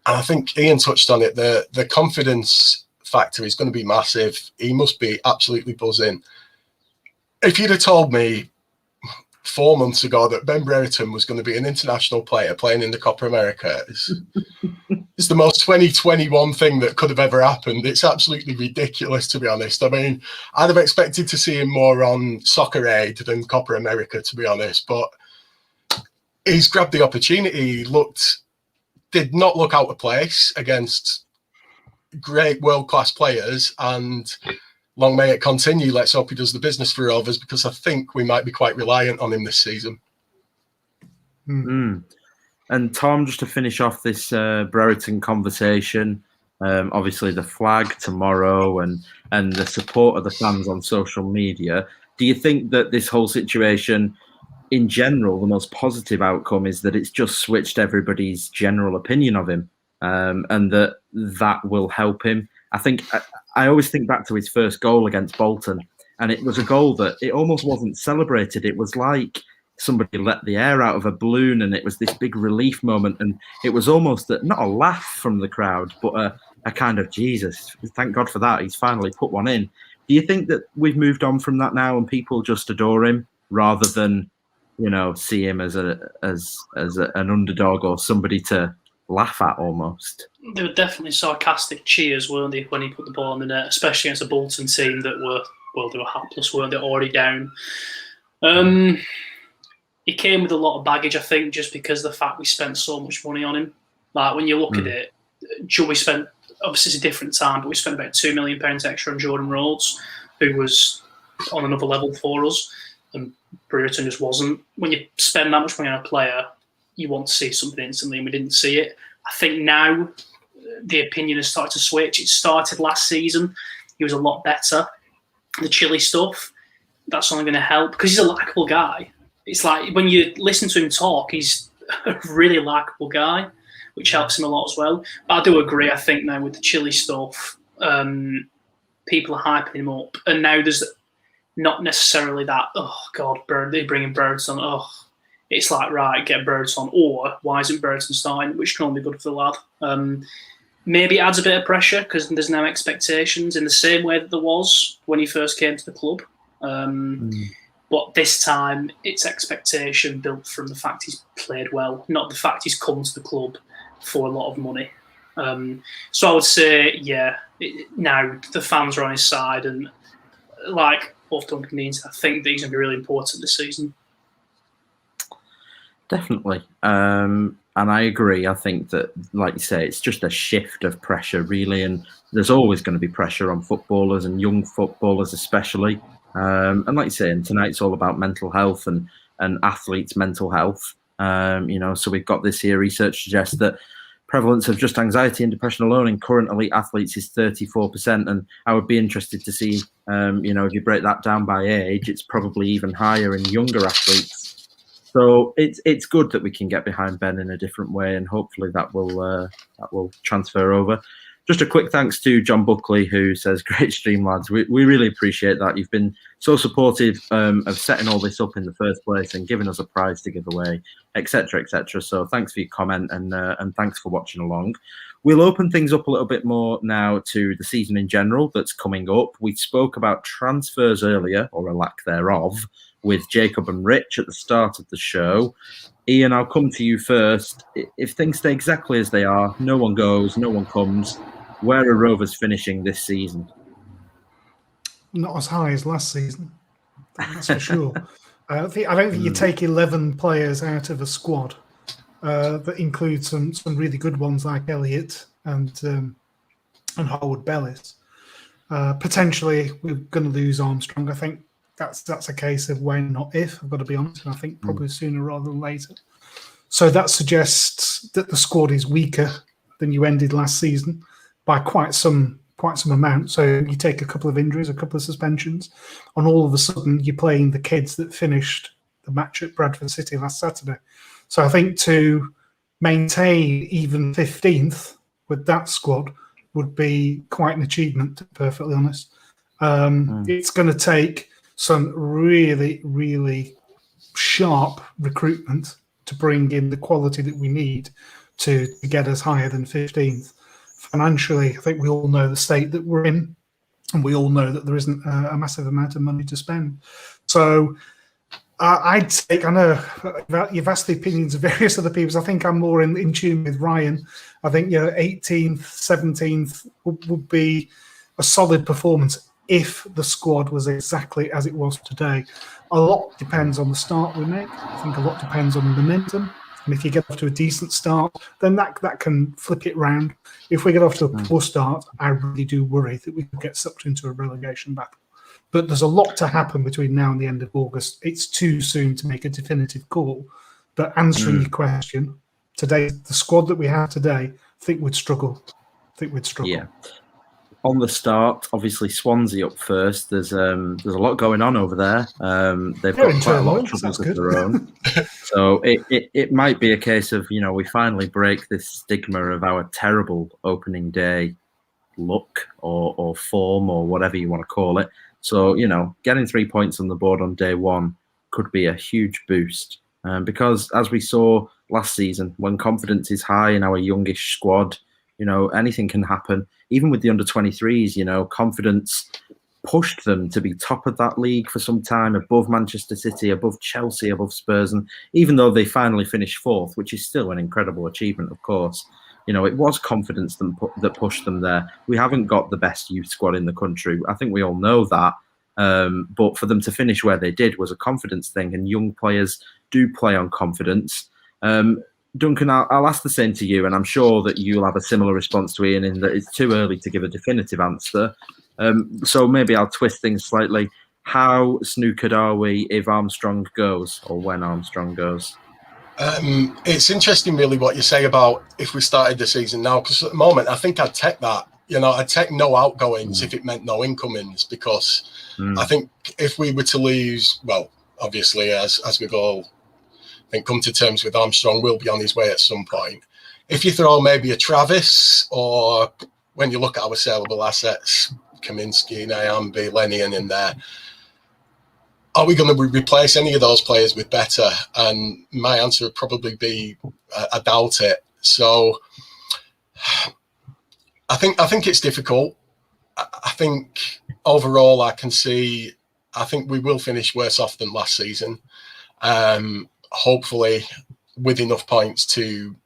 And I think Ian touched on it, the confidence factor is going to be massive. He must be absolutely buzzing. If you'd have told me 4 months ago that Ben Brereton was going to be an international player playing in the Copa America, it's the most 2021 thing that could have ever happened. It's absolutely ridiculous, to be honest. I mean, I'd have expected to see him more on Soccer Aid than Copa America, to be honest, but he's grabbed the opportunity. Did not look out of place against great world-class players, and long may it continue. Let's hope he does the business for Rovers, because I think we might be quite reliant on him this season. And Tom, just to finish off this Brereton conversation, obviously the flag tomorrow and the support of the fans on social media, do you think that this whole situation, in general, the most positive outcome is that it's just switched everybody's general opinion of him, and that will help him? I think I always think back to his first goal against Bolton, and it was a goal that it almost wasn't celebrated. It was like somebody let the air out of a balloon, and it was this big relief moment, and it was almost not a laugh from the crowd, but a kind of, Jesus, thank God for that, he's finally put one in. Do you think that we've moved on from that now and people just adore him rather than, see him as an underdog or somebody to laugh at almost? They were definitely sarcastic cheers, weren't they, when he put the ball in the net, especially against a Bolton team that were, they were hapless, weren't they, already down. He came with a lot of baggage, I think, just because of the fact we spent so much money on him. Like, when you look at it, we spent, obviously it's a different time, but we spent about £2 million extra on Jordan Rhodes, who was on another level for us, and Brereton just wasn't. When you spend that much money on a player, you want to see something instantly, and we didn't see it. I think now the opinion has started to switch. It started last season. He was a lot better. The Chile stuff, that's only going to help, because he's a likeable guy. It's like when you listen to him talk, he's a really likeable guy, which helps him a lot as well. But I do agree, I think now with the Chile stuff, people are hyping him up. And now there's not necessarily that, oh God, they're bringing Brereton, it's like, right, get Brereton, or why isn't Brereton starting, which can only be good for the lad. Maybe it adds a bit of pressure because there's no expectations in the same way that there was when he first came to the club. But this time, it's expectation built from the fact he's played well, not the fact he's come to the club for a lot of money. So I would say, now the fans are on his side, and like both Duncan means, I think that he's going to be really important this season. Definitely. And I agree. I think that, like you say, it's just a shift of pressure, really. And there's always going to be pressure on footballers and young footballers especially. And like you say, and tonight's all about mental health and athletes' mental health. So we've got this here. Research suggests that prevalence of just anxiety and depression alone in current elite athletes is 34%. And I would be interested to see, if you break that down by age, it's probably even higher in younger athletes. So it's good that we can get behind Ben in a different way, and hopefully that will transfer over. Just a quick thanks to John Buckley, who says, great stream, lads. We really appreciate that. You've been so supportive of setting all this up in the first place and giving us a prize to give away, etc., etc. So thanks for your comment, and thanks for watching along. We'll open things up a little bit more now to the season in general that's coming up. We spoke about transfers earlier, or a lack thereof, with Jacob and Rich at the start of the show. Ian, I'll come to you first. If things stay exactly as they are, no one goes, no one comes, where are Rovers finishing this season? Not as high as last season, that's for sure. I don't think you take 11 players out of a squad that includes some really good ones like Elliott and Harwood Bellis. Potentially, we're going to lose Armstrong. I think that's a case of when, not if. I've got to be honest, and I think probably sooner rather than later. So that suggests that the squad is weaker than you ended last season by quite some amount. So you take a couple of injuries, a couple of suspensions, and all of a sudden you're playing the kids that finished the match at Bradford City last Saturday. So I think to maintain even 15th with that squad would be quite an achievement, to be perfectly honest. It's going to take some really, really sharp recruitment to bring in the quality that we need to get us higher than 15th. Financially, I think we all know the state that we're in, and we all know that there isn't a massive amount of money to spend. So I'd take, I know you've asked the opinions of various other people, so I think I'm more in tune with Ryan. I think 18th, 17th would be a solid performance if the squad was exactly as it was today. A lot depends on the start we make. I think a lot depends on the momentum. And if you get off to a decent start, then that can flip it round. If we get off to a poor start, I really do worry that we could get sucked into a relegation battle. But there's a lot to happen between now and the end of August. It's too soon to make a definitive call. But answering your question, today, the squad that we have today, I think would struggle. Yeah. On the start, obviously Swansea up first. There's a lot going on over there. They've got quite a lot of troubles of their own. So it might be a case of, we finally break this stigma of our terrible opening day luck or form or whatever you want to call it. So, getting 3 points on the board on day one could be a huge boost. Because as we saw last season, when confidence is high in our youngish squad, anything can happen. Even with the under-23s, confidence pushed them to be top of that league for some time, above Manchester City, above Chelsea, above Spurs. And even though they finally finished fourth, which is still an incredible achievement, of course, it was confidence that pushed them there. We haven't got the best youth squad in the country. I think we all know that. But for them to finish where they did was a confidence thing, and young players do play on confidence. Duncan, I'll ask the same to you, and I'm sure that you'll have a similar response to Ian in that it's too early to give a definitive answer. So maybe I'll twist things slightly. How snookered are we if Armstrong goes, or when Armstrong goes? It's interesting, really, what you say about if we started the season now, because at the moment, I think I'd take that. I'd take no outgoings if it meant no incomings, because I think if we were to lose, well, obviously, as we've all come to terms with, Armstrong will be on his way at some point. If you throw maybe a Travis, or when you look at our saleable assets, Kaminsky, Nyambi, Lenian in there, are we going to replace any of those players with better? And my answer would probably be, I doubt it. So I think it's difficult. I think overall I think we will finish worse off than last season. Hopefully with enough points to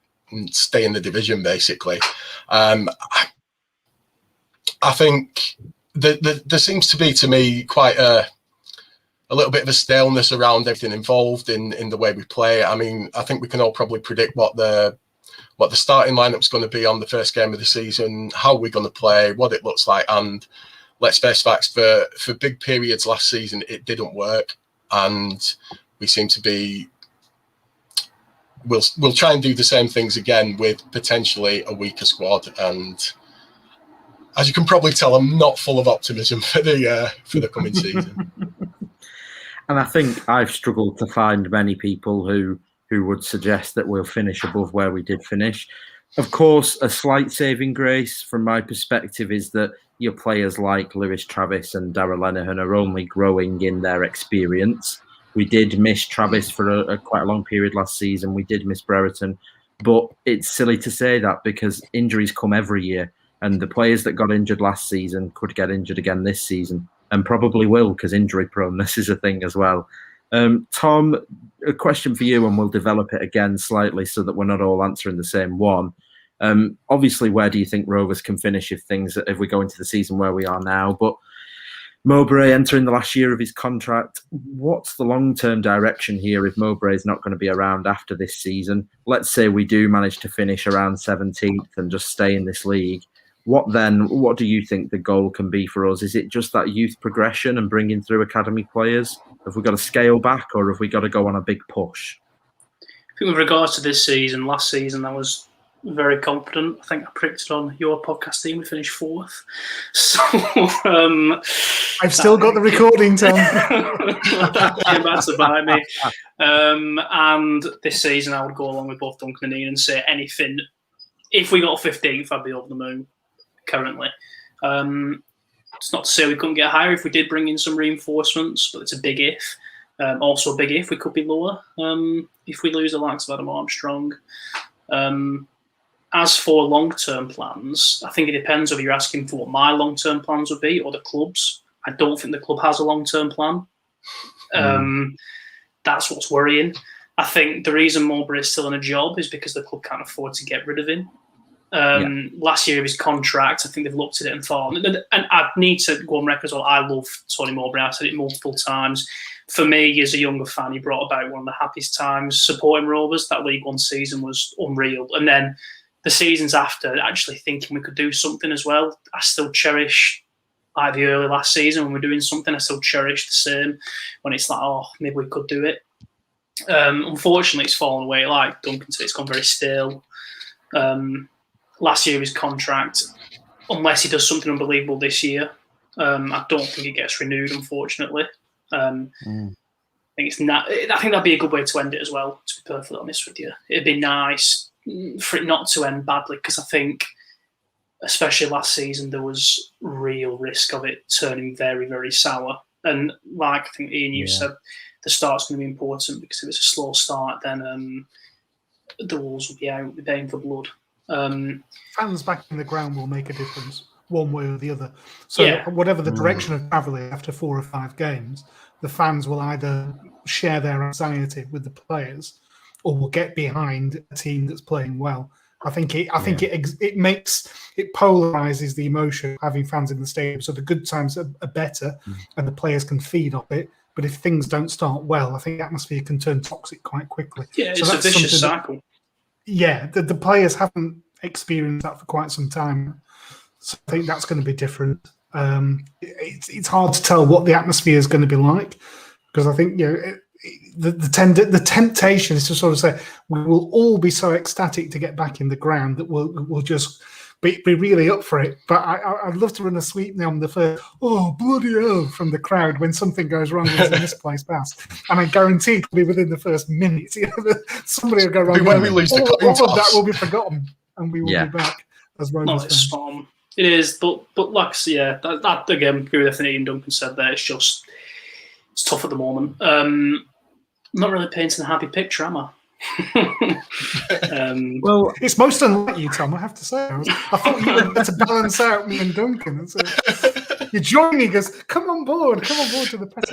stay in the division, basically. I think there seems to be, to me, quite a little bit of a staleness around everything involved in the way we play. I mean, I think we can all probably predict what the starting lineup's going to be on the first game of the season, how we're going to play, what it looks like, and let's face facts, for big periods last season, it didn't work, and we seem to be. We'll try and do the same things again with potentially a weaker squad, and as you can probably tell, I'm not full of optimism for the coming season. And I think I've struggled to find many people who would suggest that we'll finish above where we did finish. Of course, a slight saving grace from my perspective is that your players like Lewis Travis and Darragh Lenihan are only growing in their experience. We did miss Travis for a quite a long period last season. We did miss Brereton. But it's silly to say that because injuries come every year. And the players that got injured last season could get injured again this season, and probably will, because injury proneness is a thing as well. Tom, a question for you, and we'll develop it again slightly so that we're not all answering the same one. Obviously, where do you think Rovers can finish if we go into the season where we are now? But Mowbray entering the last year of his contract, what's the long-term direction here if Mowbray is not going to be around after this season? Let's say we do manage to finish around 17th and just stay in this league. What then? What do you think the goal can be for us? Is it just that youth progression and bringing through academy players? Have we got to scale back, or have we got to go on a big push? I think with regards to this season, last season, I was very confident. I think I predicted on your podcast team we finished fourth. So I've still got the recording, Tom. That came back to bite me. And this season, I would go along with both Duncan and Ian and say anything. If we got 15th, I'd be over the moon currently. It's not to say we couldn't get higher if we did bring in some reinforcements, but it's a big if. Also a big if we could be lower if we lose the likes of Adam Armstrong. As for long-term plans, I think it depends whether you're asking for what my long-term plans would be or the club's. I don't think the club has a long-term plan. That's what's worrying. I think the reason Mowbray is still in a job is because the club can't afford to get rid of him. last year of his contract. I think they've looked at it and thought, and I need to go on record as well, I love Tony Mowbray. I've said it multiple times. For me, as a younger fan, he brought about one of the happiest times supporting Rovers. That League One season was unreal. And then the seasons after, actually thinking we could do something as well. I still cherish like the early last season when we're doing something. I still cherish the same when it's like, oh, maybe we could do it. Unfortunately, it's fallen away. Like Duncan said, it's gone very stale. Last year, his contract, unless he does something unbelievable this year, I don't think it gets renewed, unfortunately. I think it's not. I think that'd be a good way to end it as well. To be perfectly honest with you, it'd be nice for it not to end badly, because I think, especially last season, there was real risk of it turning very, very sour. And like I think Ian, you said, the start's going to be important, because if it's a slow start, then the Wolves will be out, baying for blood. Fans back in the ground will make a difference, one way or the other. So whatever the direction of travel after 4 or 5 games, the fans will either share their anxiety with the players, or will get behind a team that's playing well. I think it polarizes the emotion having fans in the stadium. So the good times are better, and the players can feed off it. But if things don't start well, I think the atmosphere can turn toxic quite quickly. Yeah, it's a vicious cycle. The players haven't experienced that for quite some time. So I think that's going to be different. It's hard to tell what the atmosphere is going to be like, because I think the temptation is to sort of say we will all be so ecstatic to get back in the ground that we'll just be really up for it. But I'd love to run a sweep now on the first, oh, bloody hell, from the crowd when something goes wrong with a misplaced pass. And I guarantee it'll be within the first minute. Somebody will go wrong. When we lose the coin all of toss, that will be forgotten, and we will be back as Rovers fans. Spot. It is, but like, that again, agree with everything Ian Duncan said there. It's tough at the moment. Not really painting a happy picture, am I? Well, it's most unlike you, Tom, I have to say. I thought you were there to balance out me and Duncan. So you're joining us. Come on board to the press.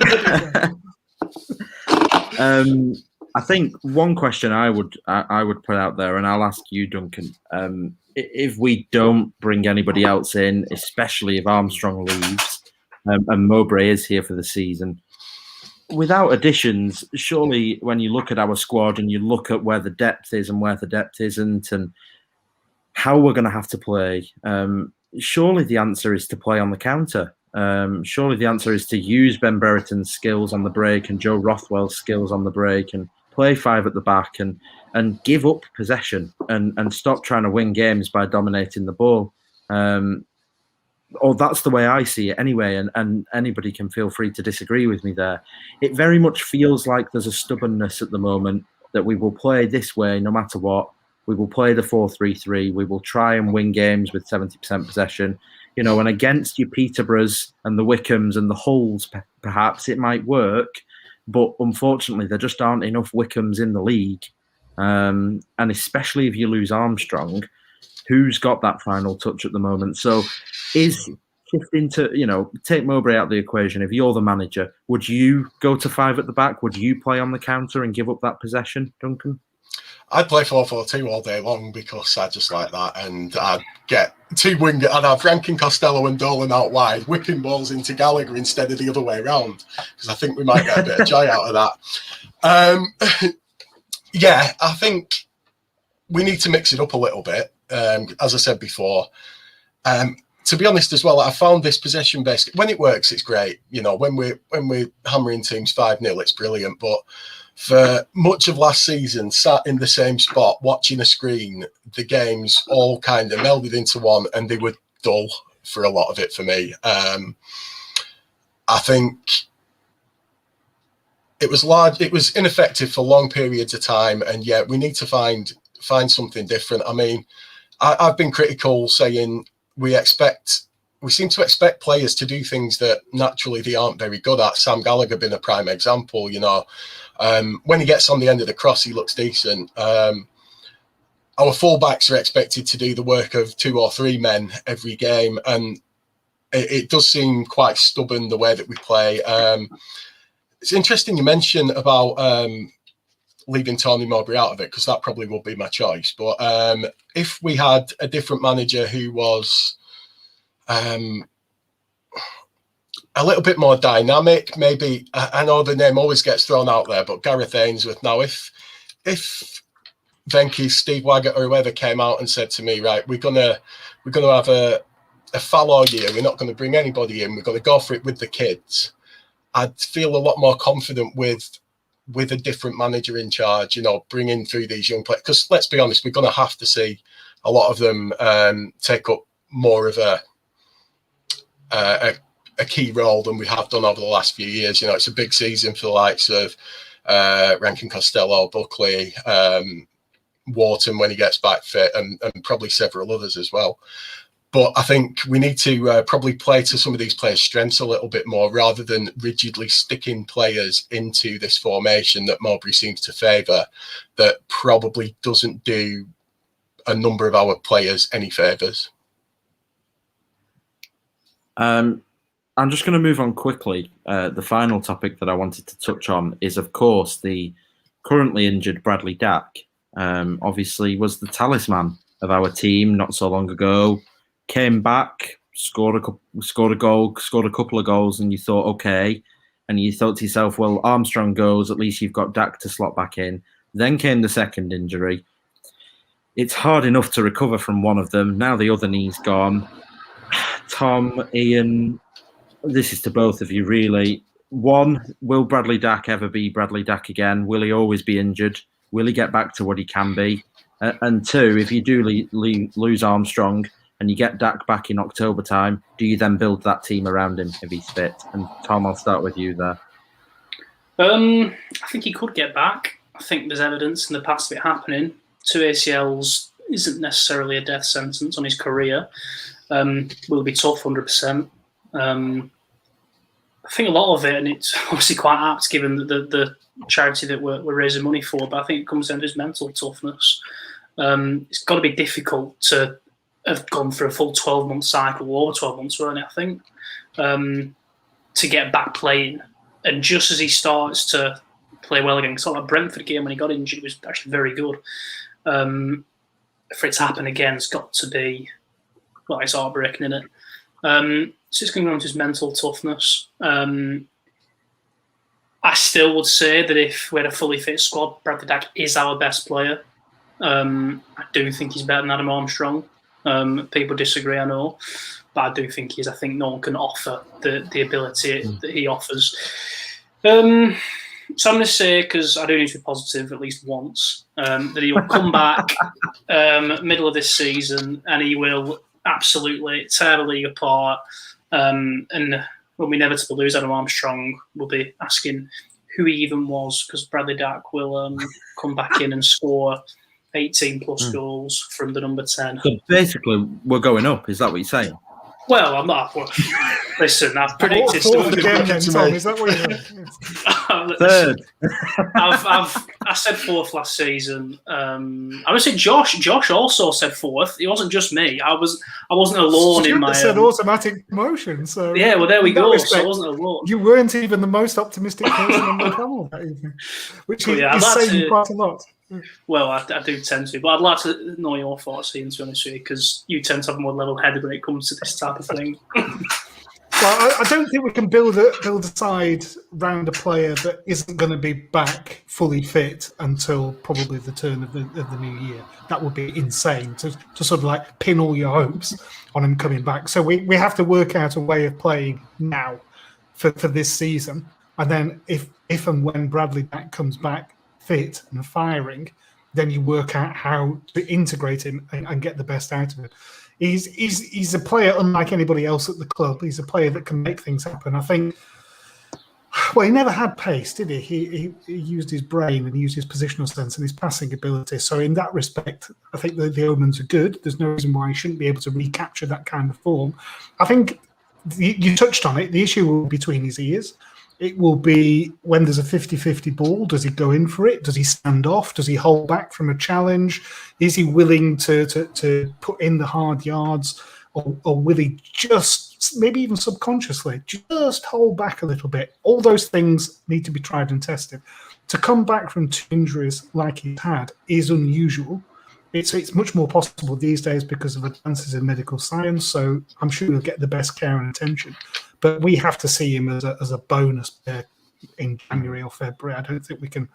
I think one question I would put out there, and I'll ask you, Duncan. If we don't bring anybody else in, especially if Armstrong leaves and Mowbray is here for the season, without additions, surely when you look at our squad and you look at where the depth is and where the depth isn't and how we're going to have to play, surely the answer is to play on the counter. Surely the answer is to use Ben Brereton's skills on the break and Joe Rothwell's skills on the break and play 5 at the back and give up possession and stop trying to win games by dominating the ball. Or that's the way I see it anyway, and anybody can feel free to disagree with me there. It very much feels like there's a stubbornness at the moment that we will play this way no matter what. We will play the 4-3-3. We will try and win games with 70% possession. And against your Peterboroughs and the Wickhams and the Hulls, perhaps it might work, but unfortunately there just aren't enough Wickhams in the league. And especially if you lose Armstrong, who's got that final touch at the moment? So is shifting to, take Mowbray out of the equation. If you're the manager, would you go to 5 at the back? Would you play on the counter and give up that possession, Duncan? I'd play 4-4-2 all day long, because I just like that. And I'd get 2 wingers. I'd have Rankin, Costello and Dolan out wide, whipping balls into Gallagher instead of the other way around, because I think we might get a bit of joy out of that. I think we need to mix it up a little bit. As I said before, to be honest as well, I found this possession based, when it works, it's great. When we're hammering teams 5-0, it's brilliant. But for much of last season, sat in the same spot, watching a screen, the games all kind of melded into one, and they were dull for a lot of it for me. I think it was ineffective for long periods of time, and yet we need to find something different. I mean, I've been critical, saying we seem to expect players to do things that naturally they aren't very good at. Sam Gallagher being a prime example. When he gets on the end of the cross, he looks decent. Our fullbacks are expected to do the work of 2 or 3 men every game, and it does seem quite stubborn the way that we play. It's interesting you mentioned about leaving Tony Mowbray out of it, because that probably would be my choice. But if we had a different manager who was a little bit more dynamic, maybe, I know the name always gets thrown out there, but Gareth Ainsworth. Now, if Venky, Steve Waggett, or whoever came out and said to me, right, we're gonna have a fallow year, we're not going to bring anybody in, we're going to go for it with the kids, I'd feel a lot more confident with a different manager in charge, you know, bringing through these young players. Because let's be honest, we're going to have to see a lot of them take up more of a key role than we have done over the last few years. You know, it's a big season for the likes of Rankin Costello, Buckley, Wharton when he gets back fit, and probably several others as well. But I think we need to probably play to some of these players' strengths a little bit more, rather than rigidly sticking players into this formation that Mowbray seems to favour, that probably doesn't do a number of our players any favours. I'm just going to move on quickly. The final topic that I wanted to touch on is, of course, the currently injured Bradley Dack. Obviously was the talisman of our team not so long ago. Came back, scored a goal, scored a couple of goals, and you thought, okay. And you thought to yourself, well, Armstrong goes, at least you've got Dack to slot back in. Then came the second injury. It's hard enough to recover from one of them. Now the other knee's gone. Tom, Ian, this is to both of you, really. One, will Bradley Dack ever be Bradley Dack again? Will he always be injured? Will he get back to what he can be? And two, if you do lose Armstrong and you get Dack back in October time, do you then build that team around him if he's fit? And Tom, I'll start with you there. I think he could get back. I think there's evidence in the past of it happening. 2 ACLs isn't necessarily a death sentence on his career. Will be tough, 100%. I think a lot of it, and it's obviously quite apt given the charity that we're raising money for, but I think it comes down to his mental toughness. It's got to be difficult to have gone for a full 12-month cycle, over 12 months, weren't it, I think, to get back playing. And just as he starts to play well again, sort of like Brentford game when he got injured, he was actually very good. For it to happen again, it's got to be, well, it's heartbreaking, isn't it? So it's going down to his mental toughness. I still would say that if we had a fully fit squad, Bradley Dack is our best player. I do think he's better than Adam Armstrong. People disagree, I know, but I do think he is. I think no one can offer the ability that he offers. So I'm going to say, because I do need to be positive at least once, that he will come back middle of this season and he will absolutely tear the league apart. And when we inevitably lose Adam Armstrong, we'll be asking who he even was, because Bradley Dack will come back in and score 18 plus goals from the number 10. So basically, we're going up. Is that what you're saying? Well, I'm not. Well, listen, I've predicted. Is that what you're Third. I said fourth last season. I would say Josh also said fourth. It wasn't just me. I wasn't alone in my. Said automatic promotion. So yeah, well there we go. So I wasn't alone. You weren't even the most optimistic person on the panel that evening, which is saying quite a lot. Well, I do tend to, but I'd like to know your thoughts, Ian, to be honest with you, because you tend to have more level-headed when it comes to this type of thing. Well, I don't think we can build a side round a player that isn't going to be back fully fit until probably the turn of the new year. That would be insane to sort of like pin all your hopes on him coming back. So we have to work out a way of playing now for this season, and then if and when Bradley Dack comes back fit and firing, then you work out how to integrate him and get the best out of it. He's a player unlike anybody else at the club. He's a player that can make things happen. I think, well, he never had pace, did he? He used his brain and he used his positional sense and his passing ability. So in that respect, I think the omens are good. There's no reason why he shouldn't be able to recapture that kind of form. I think you touched on it. The issue will be between his ears. It will be when there's a 50-50 ball, does he go in for it? Does he stand off? Does he hold back from a challenge? Is he willing to put in the hard yards? Or will he just, maybe even subconsciously, just hold back a little bit? All those things need to be tried and tested. to come back from 2 injuries like he's had is unusual. It's much more possible these days because of advances in medical science. So I'm sure he'll get the best care and attention. But we have to see him as a bonus player in January or February. I don't think we can.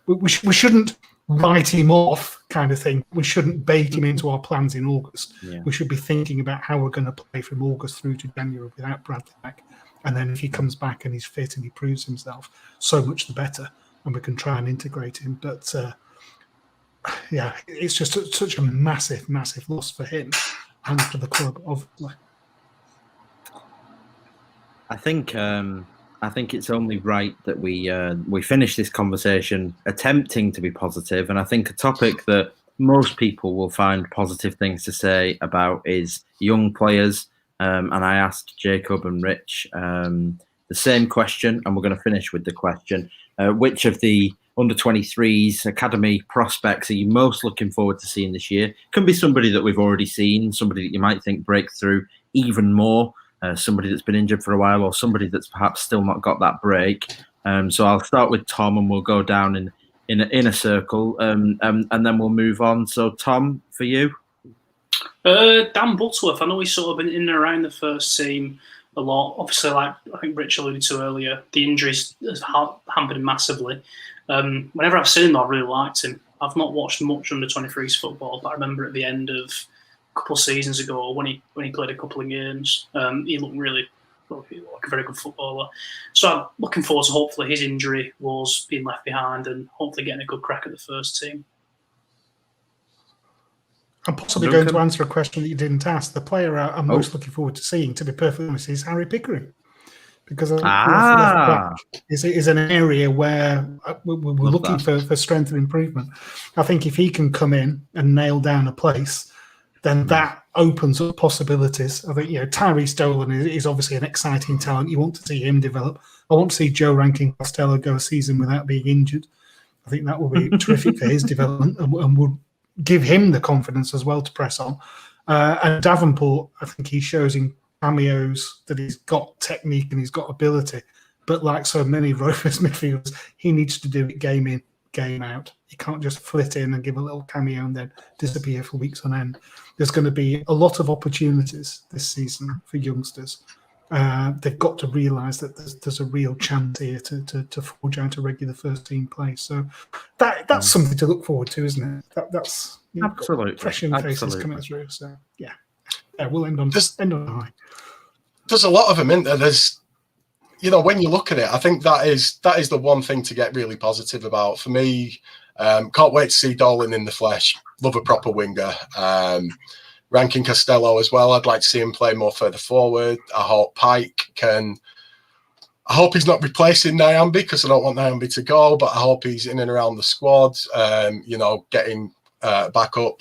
We shouldn't write him off, kind of thing. We shouldn't bake him into our plans in August. Yeah. We should be thinking about how we're going to play from August through to January without Bradley back. And then if he comes back and he's fit and he proves himself, so much the better. And we can try and integrate him. But yeah, it's just such a massive, massive loss for him and for the club, obviously. I think it's only right that we finish this conversation attempting to be positive, and I think a topic that most people will find positive things to say about is young players. And I asked Jacob and Rich the same question, and we're going to finish with the question: which of the under-23s academy prospects are you most looking forward to seeing this year? Can be somebody that we've already seen, somebody that you might think breaks through even more. Somebody that's been injured for a while, or somebody that's perhaps still not got that break. So I'll start with Tom, and we'll go down in a circle, and then we'll move on. So Tom, for you, Dan Butterworth. I know he's sort of been in and around the first team a lot. Obviously, like I think Rich alluded to earlier, the injuries have hampered him massively. Whenever I've seen him, I've really liked him. I've not watched much under-23s football, but I remember at the end of couple of seasons ago when he played a couple of games, he looked really like a very good footballer. So I'm looking forward to hopefully his injury was being left behind and hopefully getting a good crack at the first team. I'm possibly going to answer a question that you didn't ask. The player I'm most looking forward to seeing, to be perfectly honest, is Harry Pickering. Because left back is an area where we're looking for strength and improvement. I think if he can come in and nail down a place, then that opens up possibilities. I think, Tyrese Dolan is obviously an exciting talent. You want to see him develop. I want to see Joe Rankin Costello go a season without being injured. I think that will be terrific for his development and would give him the confidence as well to press on. And Davenport, I think he shows in cameos that he's got technique and he's got ability. But like so many Rovers midfielders, he needs to do it game in, game out. You can't just flit in and give a little cameo and then disappear for weeks on end. There's going to be a lot of opportunities this season for youngsters. They've got to realise that there's a real chance here to forge out a regular first team place. So that's something to look forward to, isn't it? That's absolutely fresh young faces coming through. So yeah, we'll end on high. There's a lot of them in there. There's, when you look at it, I think that is the one thing to get really positive about. For me, can't wait to see Dolan in the flesh. Love a proper winger. Rankin Costello as well. I'd like to see him play more further forward. I hope he's not replacing Nyambi because I don't want Nyambi to go, but I hope he's in and around the squad, getting back up.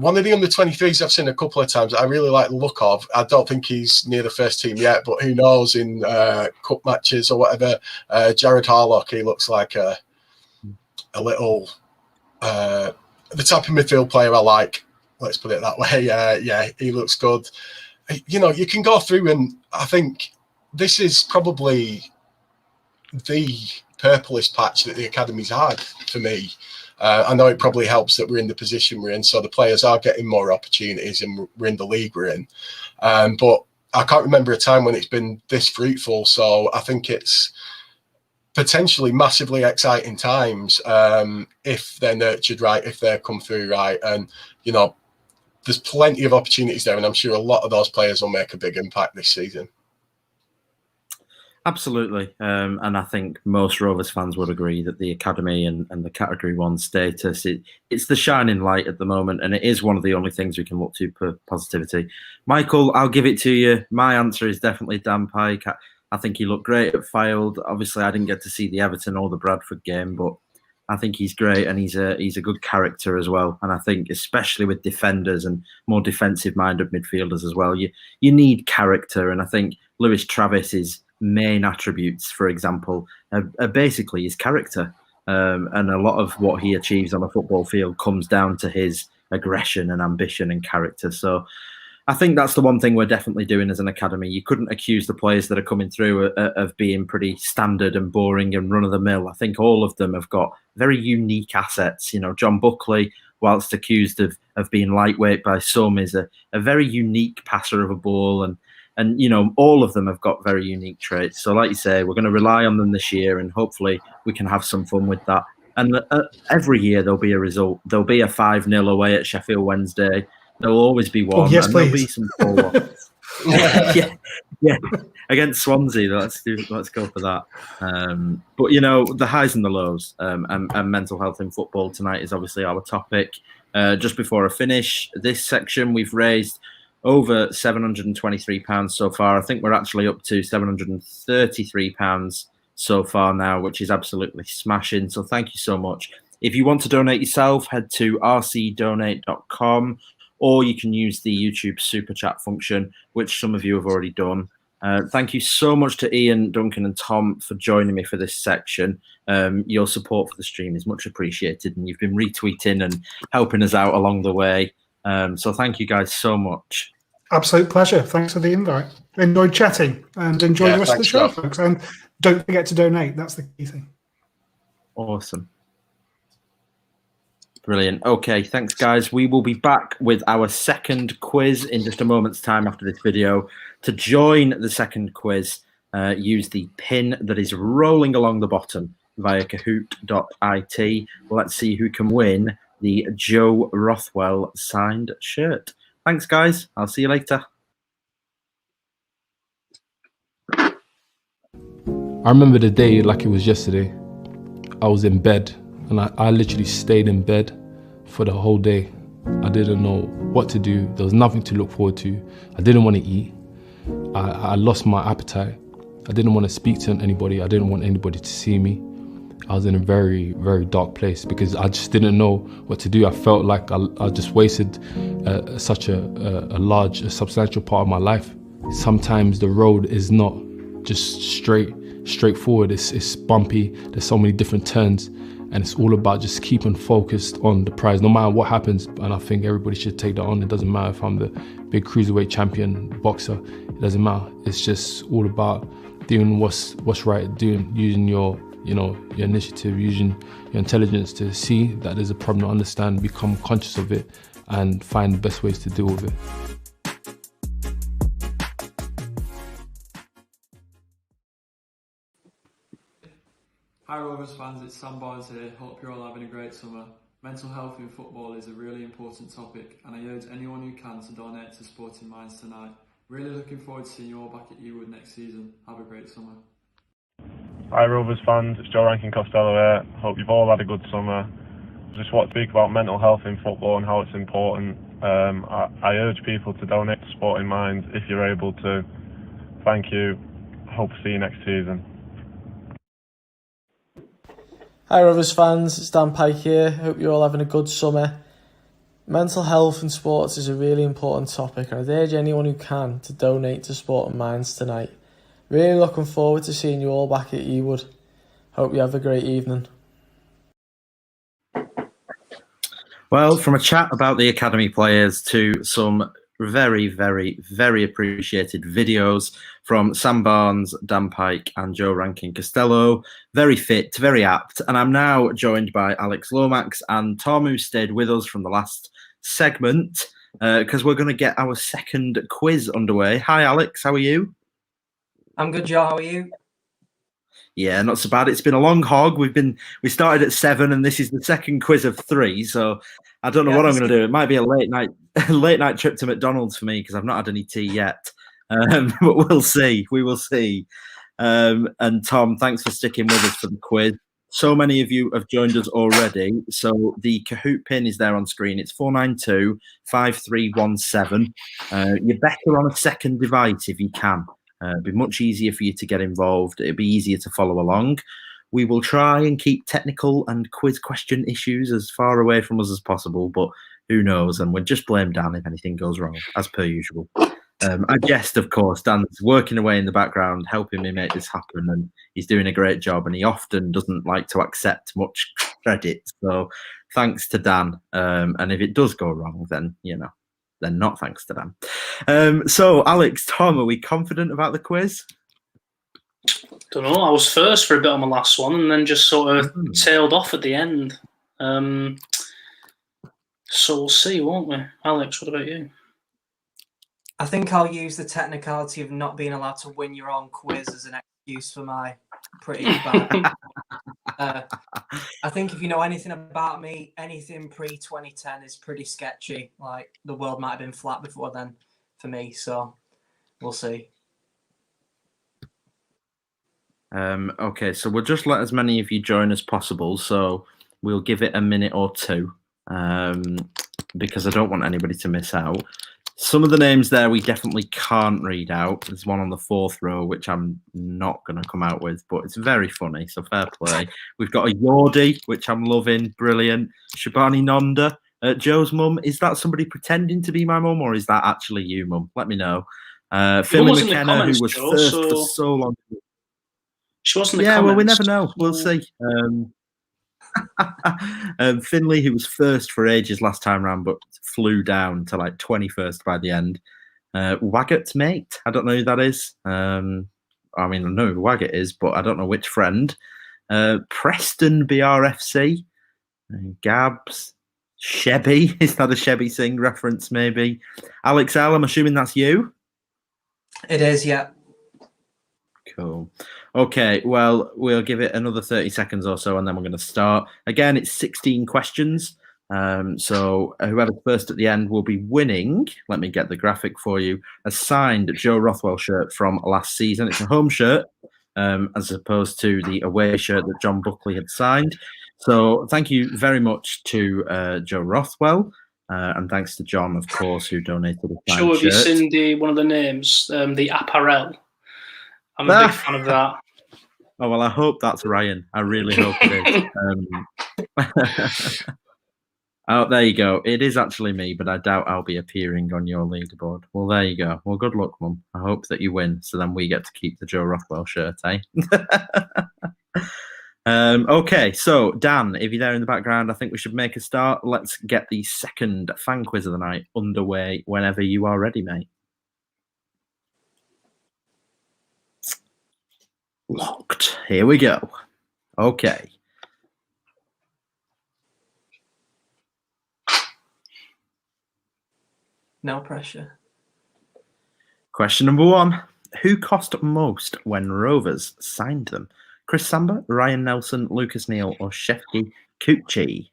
One of the under-23s I've seen a couple of times I really like the look of. I don't think he's near the first team yet, but who knows in cup matches or whatever. Jared Harlock, he looks like a little the type of midfield player I like. Let's put it that way. He looks good. You can go through, and I think this is probably the purplest patch that the academy's had for me. I know it probably helps that we're in the position we're in, so the players are getting more opportunities and we're in the league we're in. But I can't remember a time when it's been this fruitful, so I think it's potentially massively exciting times if they're nurtured right, if they come through right. And, there's plenty of opportunities there, and I'm sure a lot of those players will make a big impact this season. Absolutely. And I think most Rovers fans would agree that the academy and the Category 1 status, it's the shining light at the moment, and it is one of the only things we can look to for positivity. Michael, I'll give it to you. My answer is definitely Dan Pike. I think he looked great at Fylde. Obviously, I didn't get to see the Everton or the Bradford game, but I think he's great, and he's a good character as well. And I think especially with defenders and more defensive-minded midfielders as well, you need character. And I think Lewis Travis's main attributes, for example, are basically his character. And a lot of what he achieves on a football field comes down to his aggression and ambition and character. So I think that's the one thing we're definitely doing as an academy. You couldn't accuse the players that are coming through of being pretty standard and boring and run of the mill. I think all of them have got very unique assets. You know, John Buckley, whilst accused of being lightweight by some, is a very unique passer of a ball, and you know, all of them have got very unique traits. So like you say, we're going to rely on them this year, and hopefully we can have some fun with that. And every year there'll be a result. There'll be a 5-0 away at Sheffield Wednesday. There'll always be one. Oh, yes, and please. There'll be some 4-1. yeah, against Swansea. Let's go for that. But you know, the highs and the lows, and mental health in football tonight is obviously our topic. Just before I finish this section, we've raised over £723 so far. I think we're actually up to £733 so far now, which is absolutely smashing. So thank you so much. If you want to donate yourself, head to rcdonate.com, or you can use the YouTube super chat function, which some of you have already done. Thank you so much to Ian, Duncan and Tom for joining me for this section. Your support for the stream is much appreciated, and you've been retweeting and helping us out along the way. So thank you guys so much. Absolute pleasure. Thanks for the invite. Enjoyed chatting, and enjoy the rest of the show, folks. And don't forget to donate. That's the key thing. Awesome. Brilliant. Okay, thanks, guys. We will be back with our second quiz in just a moment's time after this video. To join the second quiz, use the pin that is rolling along the bottom via kahoot.it. Let's see who can win the Joe Rothwell signed shirt. Thanks, guys. I'll see you later. I remember the day like it was yesterday. I was in bed, and I literally stayed in bed for the whole day. I didn't know what to do. There was nothing to look forward to. I didn't want to eat. I lost my appetite. I didn't want to speak to anybody. I didn't want anybody to see me. I was in a very, very dark place because I just didn't know what to do. I felt like I just wasted such a substantial part of my life. Sometimes the road is not just straightforward. It's bumpy. There's so many different turns, and it's all about just keeping focused on the prize, no matter what happens. And I think everybody should take that on. It doesn't matter if I'm the big cruiserweight champion boxer. It doesn't matter. It's just all about doing what's right, using your initiative, using your intelligence to see that there's a problem, understand, become conscious of it, and find the best ways to deal with it. Hi Rovers fans, it's Sam Barnes here. Hope you're all having a great summer. Mental health in football is a really important topic, and I urge anyone who can to donate to Sporting Minds tonight. Really looking forward to seeing you all back at Ewood next season. Have a great summer. Hi Rovers fans, it's Joe Rankin Costello here. Hope you've all had a good summer. Just want to speak about mental health in football and how it's important. I urge people to donate to Sporting Minds if you're able to. Thank you. Hope to see you next season. Hi Rovers fans, it's Dan Pike here. Hope you're all having a good summer. Mental health in sports is a really important topic, and I'd urge anyone who can to donate to Sporting Minds tonight. Really looking forward to seeing you all back at Ewood. Hope you have a great evening. Well, from a chat about the academy players to some very, very, very appreciated videos from Sam Barnes, Dan Pike and Joe Rankin Costello. Very fit, very apt. And I'm now joined by Alex Lomax and Tom, who stayed with us from the last segment, because we're going to get our second quiz underway. Hi, Alex. How are you? I'm good, Joe. How are you? Yeah, not so bad. It's been a long hog. We started at 7, and this is the second quiz of 3. So I don't know what I'm going to do. It might be a late night trip to McDonald's for me because I've not had any tea yet. But we'll see. We will see. And Tom, thanks for sticking with us for the quiz. So many of you have joined us already. So the Kahoot pin is there on screen. It's 492-5317. You're better on a second device if you can. It'd be much easier for you to get involved. It'd be easier to follow along. We will try and keep technical and quiz question issues as far away from us as possible, but who knows? And we'll just blame Dan if anything goes wrong, as per usual. I guessed, of course, Dan's working away in the background, helping me make this happen, and he's doing a great job, and he often doesn't like to accept much credit. So thanks to Dan. And if it does go wrong, then, you know, then not thanks to them. So, Alex, Tom, are we confident about the quiz? Don't know. I was first for a bit on my last one, and then just sort of tailed off at the end. So we'll see, won't we? Alex, what about you? I think I'll use the technicality of not being allowed to win your own quiz as an excuse for my pretty bad. I think if you know anything about me, anything pre-2010 is pretty sketchy. Like, the world might have been flat before then for me, so we'll see. Okay, so we'll just let as many of you join as possible. So we'll give it a minute or two because I don't want anybody to miss out. Some of the names there we definitely can't read out. There's one on the 4th row, which I'm not going to come out with, but it's very funny, so fair play. We've got a Yordi, which I'm loving, brilliant. Shabani Nonda, Joe's mum. Is that somebody pretending to be my mum, or is that actually you, mum? Let me know. Finley McKenna, who was Joe, first for so long. She wasn't. Yeah, well, we never know. We'll see. Finley, who was first for ages last time round, but flew down to like 21st by the end. Waggett's mate. I don't know who that is. I mean, I know who Waggett is, but I don't know which friend. Preston BRFC. Gabs. Shebby. Is that a Shebby Singh reference, maybe? Alex L, I'm assuming that's you? It is, yeah. Cool. Okay, well, we'll give it another 30 seconds or so, and then we're going to start. Again, it's 16 questions. So whoever's first at the end will be winning. Let me get the graphic for you. A signed Joe Rothwell shirt from last season. It's a home shirt, as opposed to the away shirt that John Buckley had signed. So thank you very much to Joe Rothwell. And thanks to John, of course, who donated a signed Sure, have you shirt. seen one of the names, the apparel? I'm a big fan of that. Oh, well, I hope that's Ryan. I really hope it is. Oh, there you go. It is actually me, but I doubt I'll be appearing on your leaderboard. Well, there you go. Well, good luck, Mum. I hope that you win, so then we get to keep the Joe Rothwell shirt, eh? Okay, so Dan, if you're there in the background, I think we should make a start. Let's get the second fan quiz of the night underway whenever you are ready, mate. Locked. Here we go. Okay. No pressure. Question number 1. Who cost most when Rovers signed them? Chris Samba, Ryan Nelson, Lucas Neal, or Shefki Kuchi?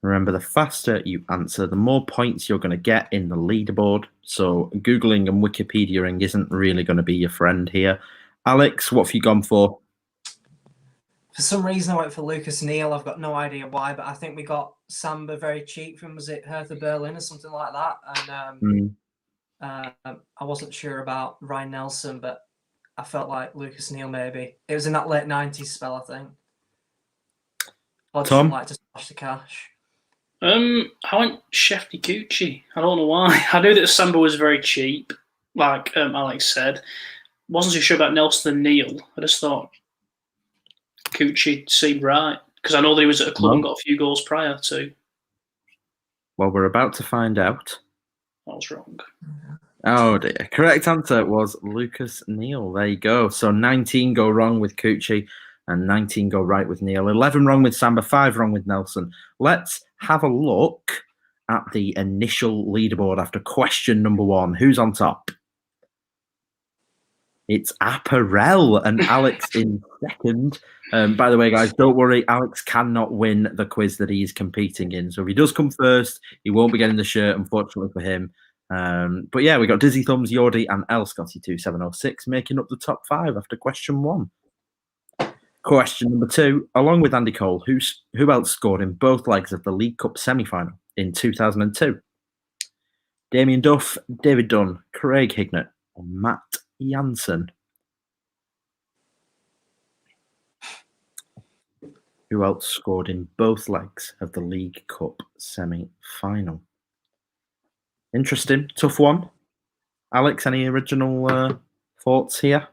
Remember, the faster you answer, the more points you're going to get in the leaderboard. So Googling and Wikipediaing isn't really going to be your friend here. Alex, what have you gone for? For some reason, I went for Lucas Neal. I've got no idea why, but I think we got Samba very cheap from, was it Hertha Berlin or something like that? And I wasn't sure about Ryan Nelson, but I felt like Lucas Neal maybe. It was in that late 90s spell, I think. I just like to smash the cash. I went Shefty Kuchi. I don't know why. I knew that Samba was very cheap, like Alex said. Wasn't too sure about Nelson and Neal. I just thought Kuchi seemed right because I know that he was at a club and got a few goals prior to. Well, we're about to find out. I was wrong. Oh dear. Correct answer was Lucas Neal. There you go. So 19 go wrong with Kuchi and 19 go right with Neal. 11 wrong with Samba, 5 wrong with Nelson. Let's have a look at the initial leaderboard after question number 1. Who's on top? It's Apparel and Alex in second. By the way, guys, don't worry. Alex cannot win the quiz that he's competing in. So if he does come first, he won't be getting the shirt, unfortunately for him. But yeah, we got Dizzy Thumbs, Yordi, and L Scotty2706 making up the top 5 after question 1. Question number 2. Along with Andy Cole, who else scored in both legs of the League Cup semi-final in 2002? Damien Duff, David Dunn, Craig Hignett, or Matt Janssen? Who else scored in both legs of the League Cup semi-final? Interesting. Tough one. Alex, any original thoughts here?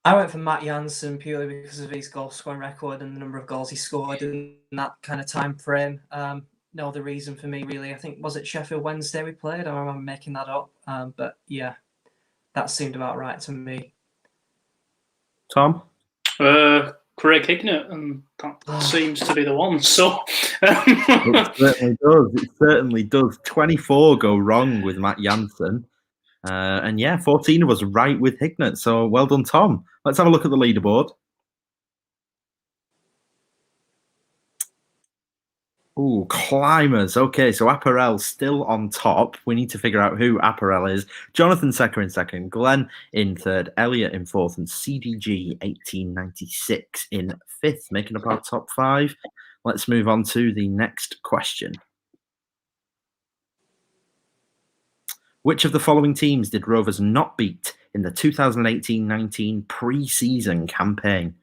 I went for Matt Jansen purely because of his goal scoring record and the number of goals he scored in that kind of time frame. No other reason for me, really. I think, was it Sheffield Wednesday we played? I remember making that up. But yeah, that seemed about right to me. Tom? Craig Hignett, and that seems to be the one. So It certainly does. It certainly does. 24 go wrong with Matt Jansen. And yeah, 14 of us right with Hignett. So well done, Tom. Let's have a look at the leaderboard. Ooh, climbers. Okay, so Apparel still on top. We need to figure out who Apparel is. Jonathan Secker in second, Glenn in third, Elliot in fourth, and CDG 1896 in fifth, making up our top five. Let's move on to the next question. Which of the following teams did Rovers not beat in the 2018-19 pre-season campaign?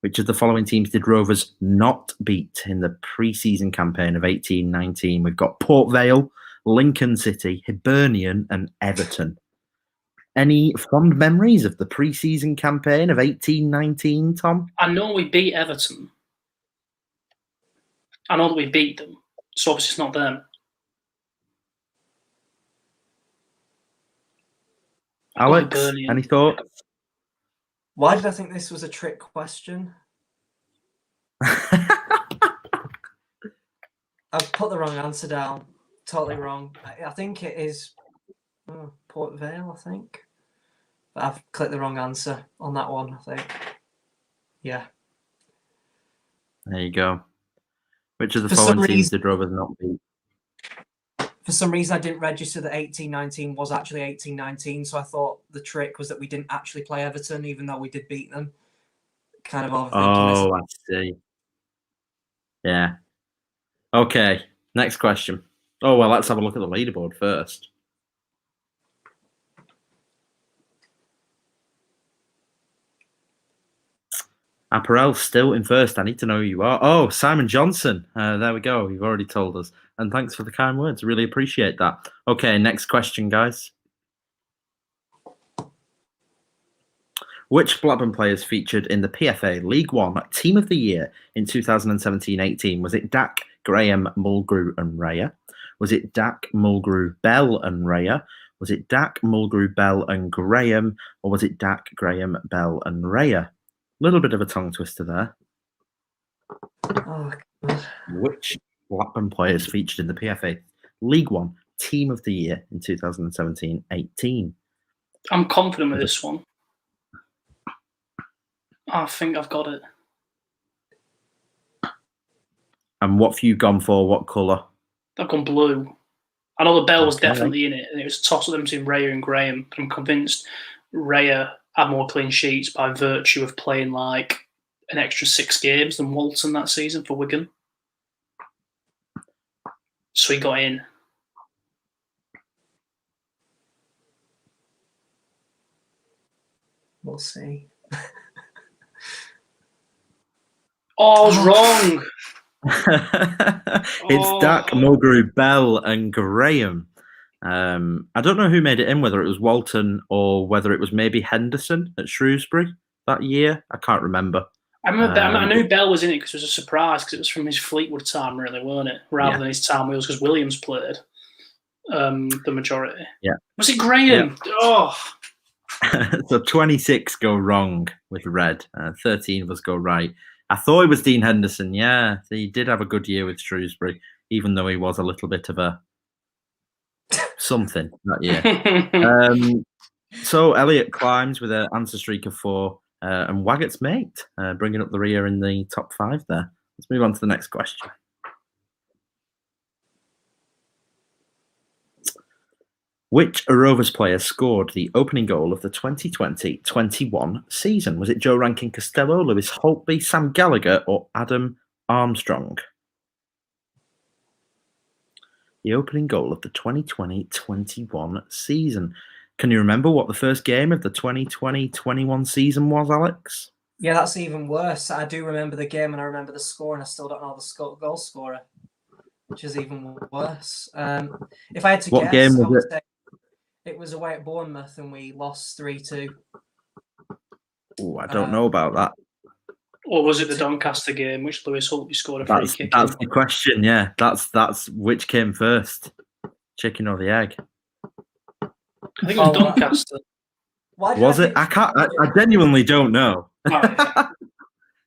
Which of the following teams did Rovers not beat in the pre-season campaign of 18-19? We've got Port Vale, Lincoln City, Hibernian, and Everton. Any fond memories of the pre-season campaign of 18-19, Tom? I know we beat Everton. I know that we beat them. So obviously it's not them. Alex, any thoughts? Why did I think this was a trick question? I've put the wrong answer down. Totally wrong. I think it is Port Vale, I think. But I've clicked the wrong answer on that one, I think. Yeah. There you go. Which of the following teams did Rovers not beat? For some reason, I didn't register that 18-19 was actually 18-19, so I thought the trick was that we didn't actually play Everton, even though we did beat them. Kind of overthinking Oh, I see. Yeah. Okay, next question. Oh, well, let's have a look at the leaderboard first. Apparel still in first. I need to know who you are. Oh, Simon Johnson. There we go. You've already told us. And thanks for the kind words. Really appreciate that. Okay, next question, guys. Which Blackburn players featured in the PFA League One Team of the Year in 2017-18? Was it Dak, Graham, Mulgrew and Raya? Was it Dak, Mulgrew, Bell and Raya? Was it Dak, Mulgrew, Bell and Graham? Or was it Dak, Graham, Bell and Raya? Little bit of a tongue twister there. Oh, God. Which Blackburn players featured in the PFA League One Team of the Year in 2017-18? I'm confident with this one. I think I've got it. And what have you gone for? What colour? I've gone blue. I know the Bell was Okay. definitely in it, and it was a toss-up between Raya and Graham. But I'm convinced Raya had more clean sheets by virtue of playing like an extra 6 games than Walton that season for Wigan. So he got in. We'll see. Oh, I was wrong. It's Dak, Mulgrew, Bell and Graham. I don't know who made it in, whether it was Walton or whether it was maybe Henderson at Shrewsbury that year. I can't remember. I remember. I knew Bell was in it because it was a surprise because it was from his Fleetwood time, really, weren't it? Rather than his time Wales, because Williams played the majority. Yeah. Was it Graham? Yeah. Oh. So 26 go wrong with red. 13 of us go right. I thought it was Dean Henderson. Yeah, he did have a good year with Shrewsbury, even though he was a little bit of a something that year. So Elliot climbs with an answer streak of 4, and Waggett's mate, bringing up the rear in the top 5 there. Let's move on to the next question. Which Rovers player scored the opening goal of the 2020-21 season? Was it Joe Rankin Costello, Lewis Holtby, Sam Gallagher, or Adam Armstrong? The opening goal of the 2020-21 season. Can you remember what the first game of the 2020-21 season was, Alex? Yeah, that's even worse. I do remember the game and I remember the score, and I still don't know the goal scorer, which is even worse. If I had to What guess, game was I would it? say it was away at Bournemouth and we lost 3-2. Oh, I don't know about that. Or was it the Doncaster game, which Lewis Holtby scored a free kick That's in? the question. Yeah, that's which came first, chicken or the egg? I think it was Doncaster. Was it? I can't. I genuinely don't know.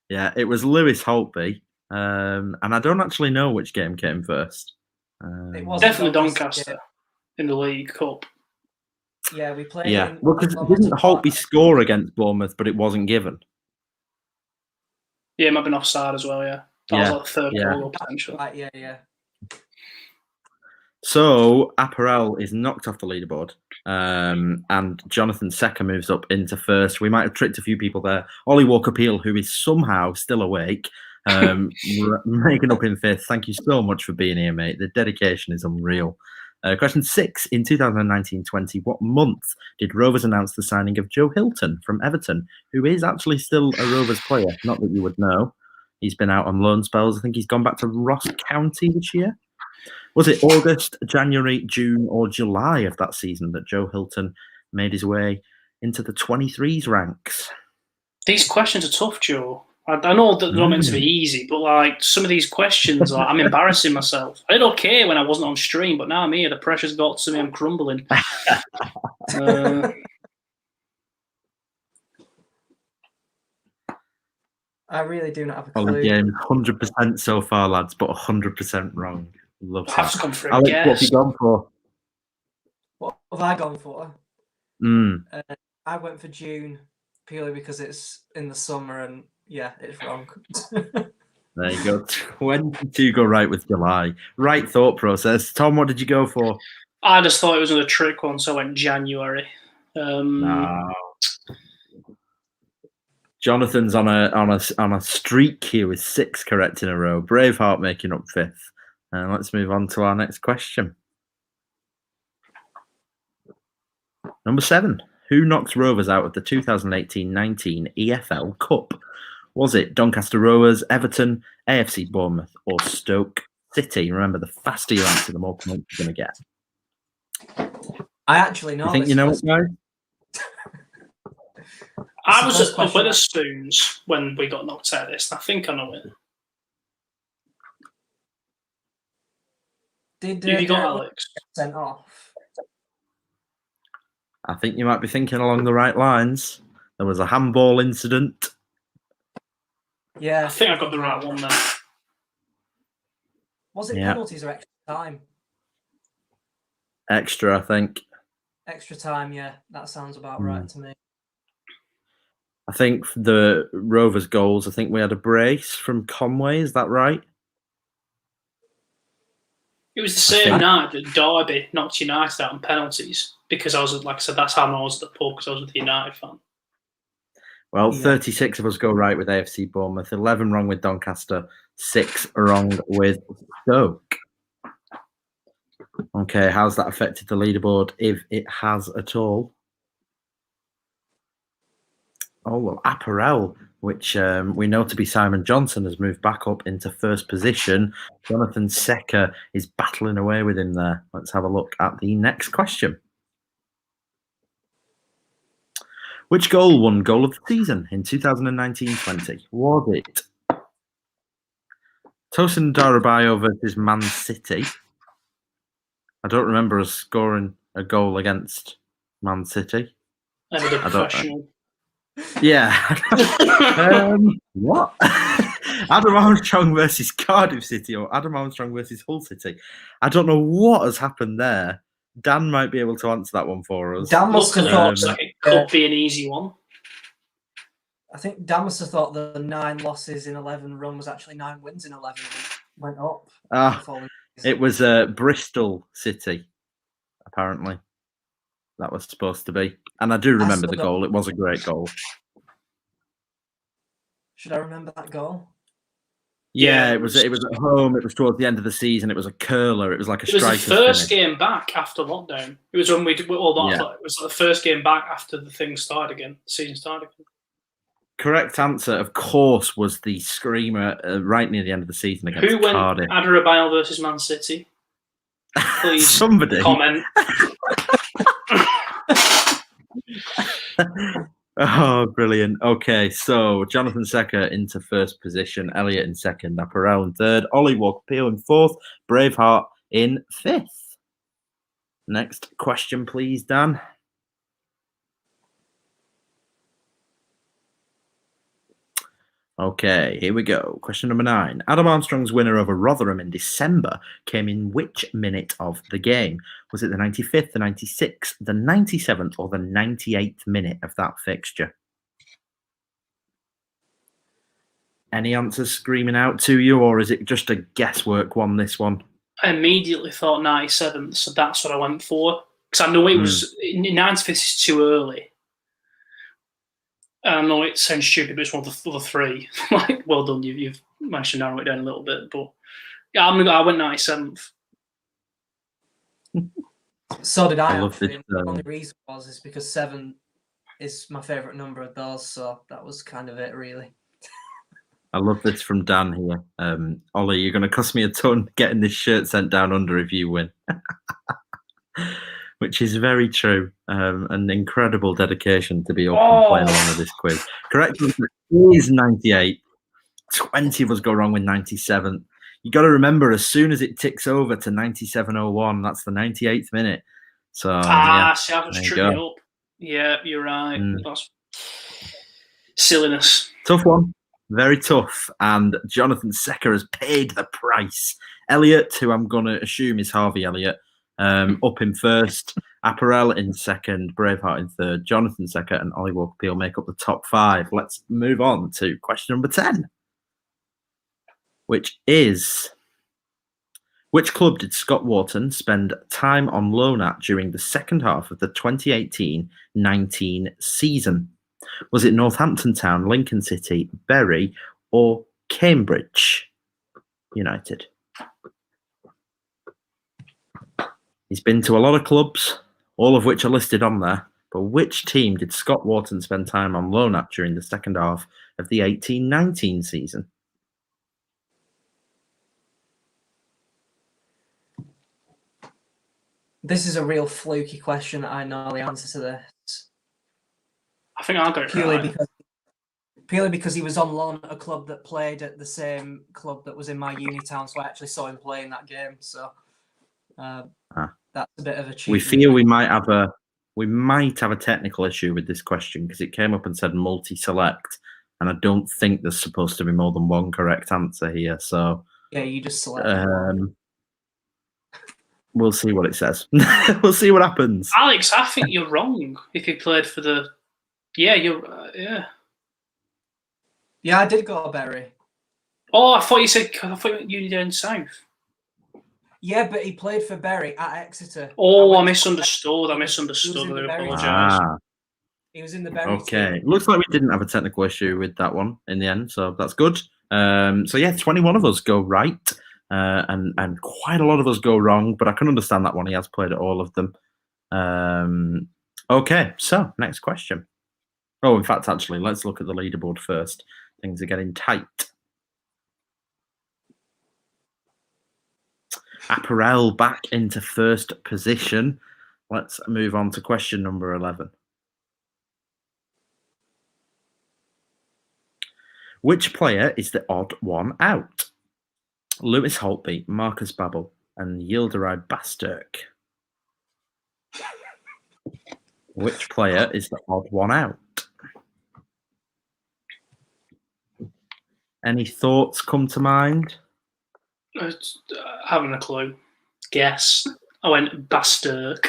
Yeah, it was Lewis Holtby, and I don't actually know which game came first. It was Definitely Doncaster in the League Cup. Yeah, we played. Yeah, well, because didn't Holtby score against Bournemouth, but it wasn't given? Yeah, it might have been offside as well. Yeah, that was like the third goal potential. Right, yeah. So Apparel is knocked off the leaderboard, and Jonathan Secker moves up into first. We might have tricked a few people there. Ollie Walker-Peel, who is somehow still awake, making up in fifth. Thank you so much for being here, mate. The dedication is unreal. Question 6. In 2019-20, what month did Rovers announce the signing of Joe Hilton from Everton, who is actually still a Rovers player? Not that you would know. He's been out on loan spells. I think he's gone back to Ross County this year. Was it August, January, June, or July of that season that Joe Hilton made his way into the 23s ranks? These questions are tough, Joe. I know that they're not meant to be easy, but like some of these questions, like, I'm embarrassing myself. I did okay when I wasn't on stream, but now I'm here. The pressure's got to me. I'm crumbling. I really do not have a clue. Ollie James, 100% so far, lads, but 100% wrong. Love I have to come for a Alex, guess. what have you gone for? What have I gone for? I went for June purely because it's in the summer, and yeah, it's wrong. There you go. 22 go right with July. Right thought process. Tom, what did you go for? I just thought it was another trick one, so I went January. No. Jonathan's on a streak here with 6 correct in a row. Braveheart making up 5th. And let's move on to our next question. Number 7. Who knocked Rovers out of the 2018-19 EFL Cup? Was it Doncaster Rovers, Everton, AFC Bournemouth, or Stoke City? Remember, the faster you answer, the more points you're going to get. I actually know. You think you know it, guys? I was at Wetherspoons when we got knocked out of this. I think I know it. Did you got Alex sent off? I think you might be thinking along the right lines. There was a handball incident. Yeah. I think I got the right one there. Was it penalties or extra time? Extra, I think. Extra time, yeah. That sounds about right to me. I think the Rovers goals, I think we had a brace from Conway. Is that right? It was the same night that Derby knocked United out on penalties because I was, like I said, that's how I was at the pub because I was with the United fan. Well, 36 of us go right with AFC Bournemouth, 11 wrong with Doncaster, 6 wrong with Stoke. Okay, how's that affected the leaderboard, if it has at all? Oh, well, Apparel, which we know to be Simon Johnson, has moved back up into first position. Jonathan Secker is battling away with him there. Let's have a look at the next question. Which goal won goal of the season in 2019-20? Was it Tosin Darabayo versus Man City? I don't remember us scoring a goal against Man City. Another professional. Yeah. What? Adam Armstrong versus Cardiff City or Adam Armstrong versus Hull City? I don't know what has happened there. Dan might be able to answer that one for us. Dan must have thought it could be an easy one. I think Dan must have thought the 9 losses in 11 run was actually 9 wins in 11. It went up. It was Bristol City, apparently. That was supposed to be. And I do remember the goal. It was a great goal. Should I remember that goal? Yeah, it was at home. It was towards the end of the season. It was a curler. It was like a striker. It was the first game back after lockdown. It was when it was like the first game back after the thing started again. The season started again. Correct answer, of course, was the screamer right near the end of the season against Who went Cardiff. Adebayo versus Man City? Please Somebody comment. Oh, brilliant. Okay, so Jonathan Secker into first position, Elliot in second, Apparel in third, Ollie Walker-Peel in fourth, Braveheart in fifth. Next question, please, Dan. Okay, here we go. Question number 9. Adam Armstrong's winner over Rotherham in December came in which minute of the game? Was it the 95th, the 96th, the 97th, or the 98th minute of that fixture? Any answers screaming out to you, or is it just a guesswork one, this one? I immediately thought 97th, so that's what I went for. Because I know it was 95th is too early. I know it sounds stupid, but it's one of the other three. Like, well done, you've managed to narrow it down a little bit. But yeah, I went 97th. So did I. I love Actually. this, The only reason is because 7 is my favourite number of those, so that was kind of it, really. I love this from Dan here. Ollie, you're going to cost me a ton getting this shirt sent down under if you win. Which is very true. An incredible dedication to be up and playing along with this quiz. Correct answer is 98. 20 of us go wrong with 97. You got to remember, as soon as it ticks over to 97:01, that's the 98th minute. So See, I was tripping me up. Yeah, you're right. That's silliness. Tough one. Very tough. And Jonathan Secker has paid the price. Elliot, who I'm going to assume is Harvey Elliott, up in first, Apparel in second, Braveheart in third, Jonathan Secker and Ollie Walker-Peel make up the top 5. Let's move on to question number 10, which is, which club did Scott Wharton spend time on loan at during the second half of the 2018-19 season? Was it Northampton Town, Lincoln City, Bury, or Cambridge United? He's been to a lot of clubs, all of which are listed on there. But which team did Scott Wharton spend time on loan at during the second half of the 18-19 season? This is a real fluky question. I know the answer to this. I think I'll go purely because he was on loan at a club that played at the same club that was in my uni town, so I actually saw him play in that game. So that's a bit of a cheat. We fear we might have a technical issue with this question because it came up and said multi-select, and I don't think there's supposed to be more than one correct answer here. So yeah, you just select. We'll see what it says. We'll see what happens. Alex, I think you're wrong. If he played for the, yeah. Yeah, I did go to Bury. Oh, I thought you went uni down south. Yeah, but he played for Bury at Exeter. Oh, I misunderstood. I apologise. He was in the Bury Okay, team. looks like we didn't have a technical issue with that one in the end, so that's good. So yeah, 21 of us go right. And quite a lot of us go wrong, but I can understand that one. He has played at all of them. Okay, so next question. Oh, in fact, actually, let's look at the leaderboard first. Things are getting tight. Apparel back into first position. Let's move on to question number 11. Which player is the odd one out? Lewis Holtby, Marcus Babbel, and Yildiray Basturk. Which player is the odd one out? Any thoughts come to mind? Having a clue. Guess. I went Basturk.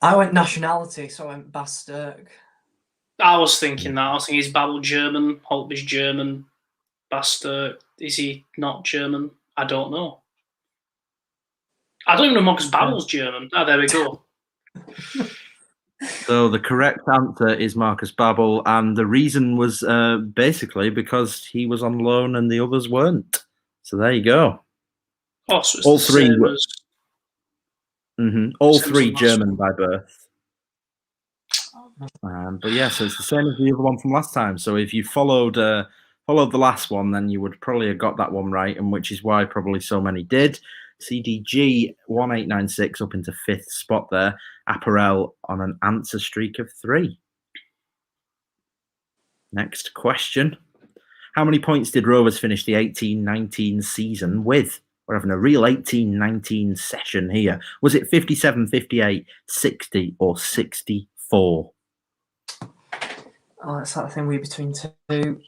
I went nationality, so I went Basturk. I was thinking that. I was thinking he's Babbel German, Holtby's German, Basturk. Is he not German? I don't know. I don't even know Marcus Babbel's German. Oh, there we go. So the correct answer is Marcus Babbel, and the reason was basically because he was on loan and the others weren't. So there you go. Oh, so it's all the three same were, all same three as German by birth. But yeah, so it's the same as the other one from last time. So if you followed the last one, then you would probably have got that one right, and which is why probably so many did. CDG 1896 up into 5th spot there. Apparel on an answer streak of 3. Next question. How many points did Rovers finish the 18-19 season with? We're having a real 18-19 session here. Was it 57, 58, 60, or 64? Oh, it's that thing we're between two.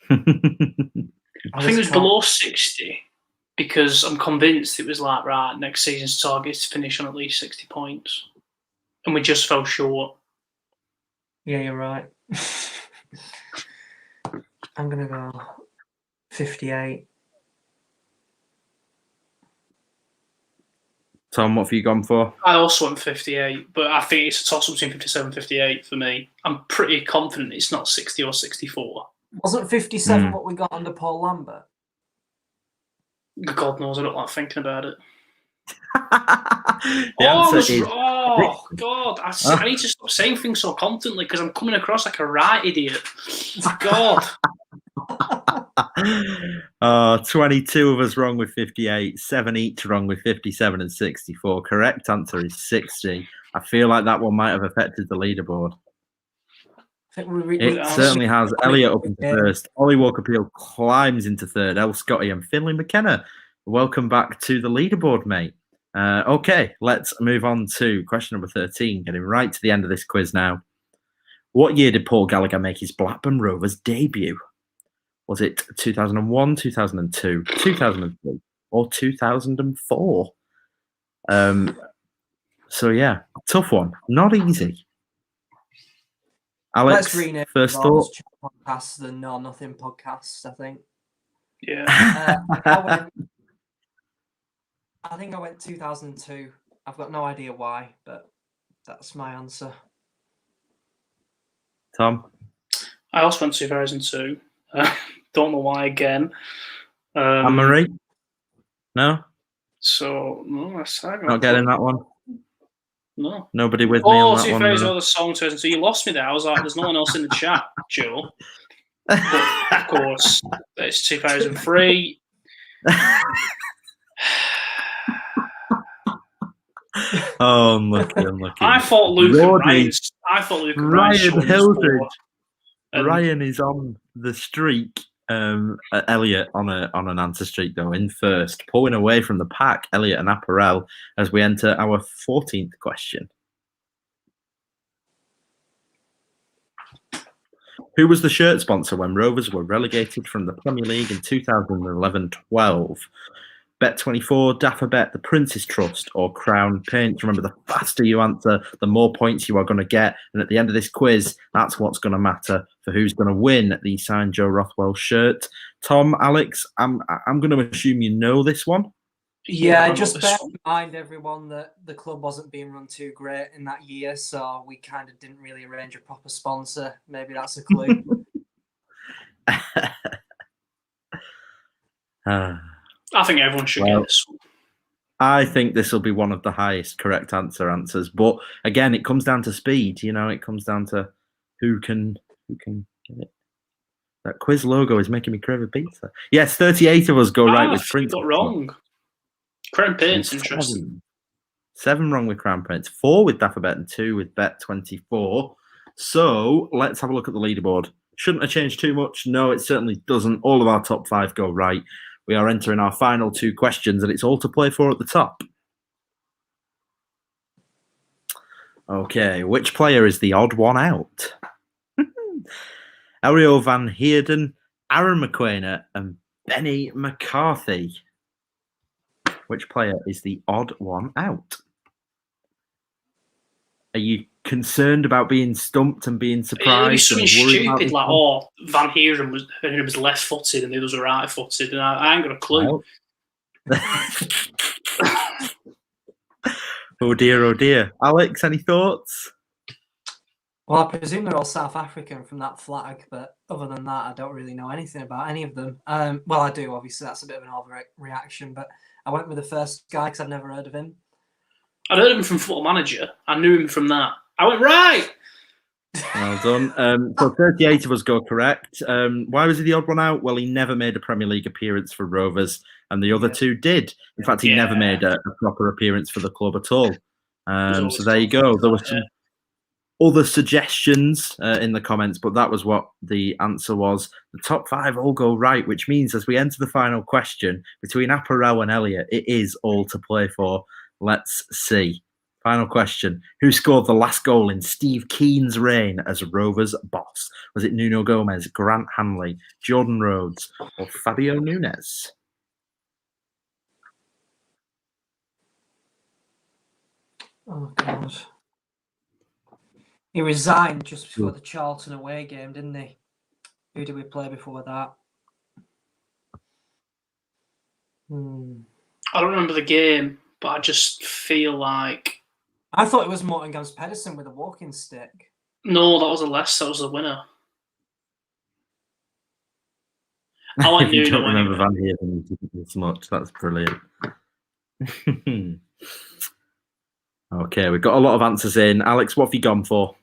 I think it was below 60 because I'm convinced it was like, right, next season's target is to finish on at least 60 points. And we just fell short. Yeah, you're right. I'm going to go 58. Tom, what have you gone for? I also went 58, but I think it's a toss-up between 57 and 58 for me. I'm pretty confident it's not 60 or 64. Wasn't 57 what we got under Paul Lambert? God knows, I don't like thinking about it. The God, I need to stop saying things so confidently because I'm coming across like a right idiot. God. 22 of us wrong with 58, 7 each wrong with 57 and 64. Correct answer is 60. I feel like that one might have affected the leaderboard. It certainly has. Elliot up into 1st. Ollie Walker-Peel climbs into 3rd. El Scotty and Finlay McKenna. Welcome back to the leaderboard, mate. Okay, let's move on to question number 13. Getting right to the end of this quiz now. What year did Paul Gallagher make his Blackburn Rovers debut? Was it 2001, 2002, 2003, or 2004? So yeah, tough one. Not easy. Alex, Let's rename first thought? Podcasts the No Nothing podcasts, I think. Yeah. I think I went 2002. I've got no idea why, but that's my answer. Tom? I also went 2002. Don't know why again. Anne-Marie? No? So, no, that's saga. Not getting that one? No. Nobody with me on that 2000, one? the song 2002. You lost me there. I was like, there's no one else in the chat, Joe. But, of course, it's 2003. Oh, unlucky. I thought Luke and Ryan Hildred. Ryan is on the streak. Elliot on an answer streak though in 1st, pulling away from the pack. Elliot and Apparel as we enter our 14th question. Who was the shirt sponsor when Rovers were relegated from the Premier League in 2011-12? Bet24, Daffabet, the Prince's Trust, or Crown Paints? Remember, the faster you answer, the more points you are going to get. And at the end of this quiz, that's what's going to matter for who's going to win the signed Joe Rothwell shirt. Tom, Alex, I'm going to assume you know this one. Yeah, just bear in mind, everyone, that the club wasn't being run too great in that year, so we kind of didn't really arrange a proper sponsor. Maybe that's a clue. I think everyone should get this one. I think this will be one of the highest correct answers. But again, it comes down to speed. You know, it comes down to who can get it. That quiz logo is making me crave a pizza. Yes, 38 of us go right with Prince. Got wrong. Crown Paint's interesting. 7 wrong with Crown Paints, 4 with Daffabet, and 2 with Bet24. So let's have a look at the leaderboard. Shouldn't have changed too much. No, it certainly doesn't. All of our top 5 go right. We are entering our final 2 questions, and it's all to play for at the top. Okay, which player is the odd one out? Elio Van Heerden, Aaron McQuainer, and Benny McCarthy. Which player is the odd one out? Are you concerned about being stumped and being surprised? It was something stupid like, one? Van Heeren was left-footed and the others were right-footed, and I ain't got a clue. Oh dear. Alex, any thoughts? Well, I presume they're all South African from that flag, but other than that, I don't really know anything about any of them. Well, I do, obviously. That's a bit of an overreaction, but I went with the first guy because I'd never heard of him. I'd heard him from Football Manager. I knew him from that. I went, right! Well done. So 38 of us go correct. Why was he the odd one out? Well, he never made a Premier League appearance for Rovers, and the other two did. In fact, he never made a proper appearance for the club at all. So there you go. There were some other suggestions in the comments, but that was what the answer was. The top 5 all go right, which means as we enter the final question between Apparel and Elliot, it is all to play for. Let's see. Final question. Who scored the last goal in Steve Keane's reign as Rovers boss? Was it Nuno Gomez, Grant Hanley, Jordan Rhodes, or Fabio Nunes? Oh, God. He resigned just before the Charlton away game, didn't he? Who did we play before that? I don't remember the game, but I just feel like... I thought it was Morton Gams Pedersen with a walking stick. No, that was a less. That was the winner. I like You Nuno don't remember anyway. Van Heerden as much. That's brilliant. Okay, we've got a lot of answers in. Alex, what have you gone for?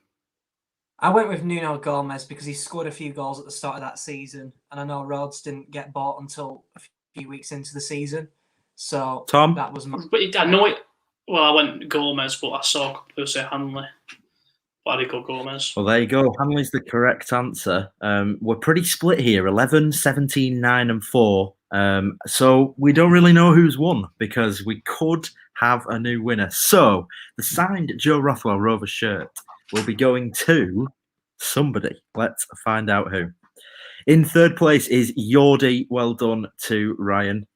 I went with Nuno Gomez because he scored a few goals at the start of that season, and I know Rhodes didn't get bought until a few weeks into the season. So Tom? that was my... But I know it. Well, I went Gomez, but I saw a couple people say Hanley. But I did go Gomez. Well, there you go. Hanley's the correct answer. We're pretty split here, 11, 17, 9 and 4. So we don't really know who's won because we could have a new winner. So the signed Joe Rothwell Rovers shirt will be going to somebody. Let's find out who. In third place is Yordi. Well done to Ryan.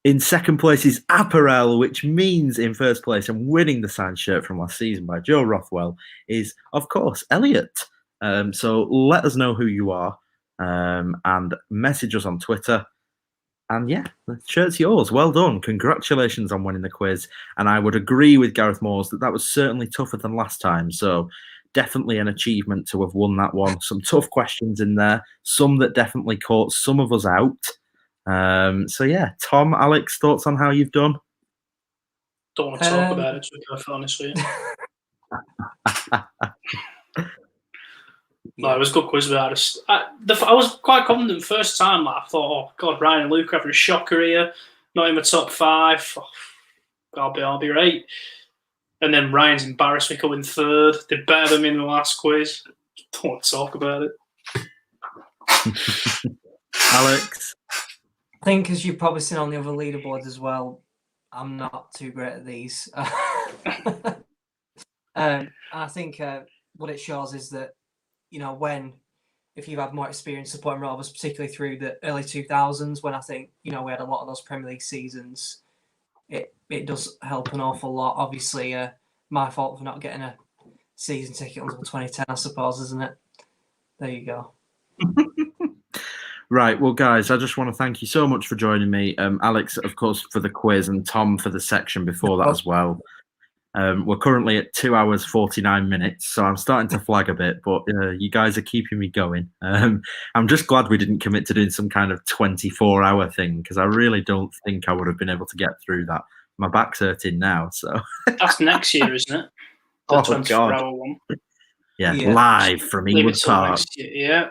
In second place is Apparel, which means in first place and winning the signed shirt from last season by Joe Rothwell is, of course, Elliot. So let us know who you are and message us on Twitter. And yeah, the shirt's yours. Well done. Congratulations on winning the quiz. And I would agree with Gareth Moores that was certainly tougher than last time. So definitely an achievement to have won that one. Some tough questions in there, some that definitely caught some of us out. So yeah, Tom, Alex, thoughts on how you've done? Don't want to talk about it, to be perfectly honest with you. No, it was a good quiz, but I was quite confident the first time. Like, I thought, oh God, Ryan and Luke having a shocker here, not in the top 5. Oh, I'll be right. And then Ryan's embarrassed me coming third. Did better than me in the last quiz. Don't want to talk about it. Alex? I think, as you've probably seen on the other leaderboards as well, I'm not too great at these. I think what it shows is that, you know, if you've had more experience supporting Rovers, particularly through the early 2000s, when I think, you know, we had a lot of those Premier League seasons, it does help an awful lot. Obviously, my fault for not getting a season ticket until 2010, I suppose, isn't it? There you go. Right, well, guys, I just want to thank you so much for joining me. Alex, of course, for the quiz, and Tom for the section before that as well. We're currently at 2 hours, 49 minutes, so I'm starting to flag a bit, but you guys are keeping me going. I'm just glad we didn't commit to doing some kind of 24-hour thing, because I really don't think I would have been able to get through that. My back's hurting now, so... That's next year, isn't it? The 24-hour one. Yeah, live from Ingwood Park. Yeah.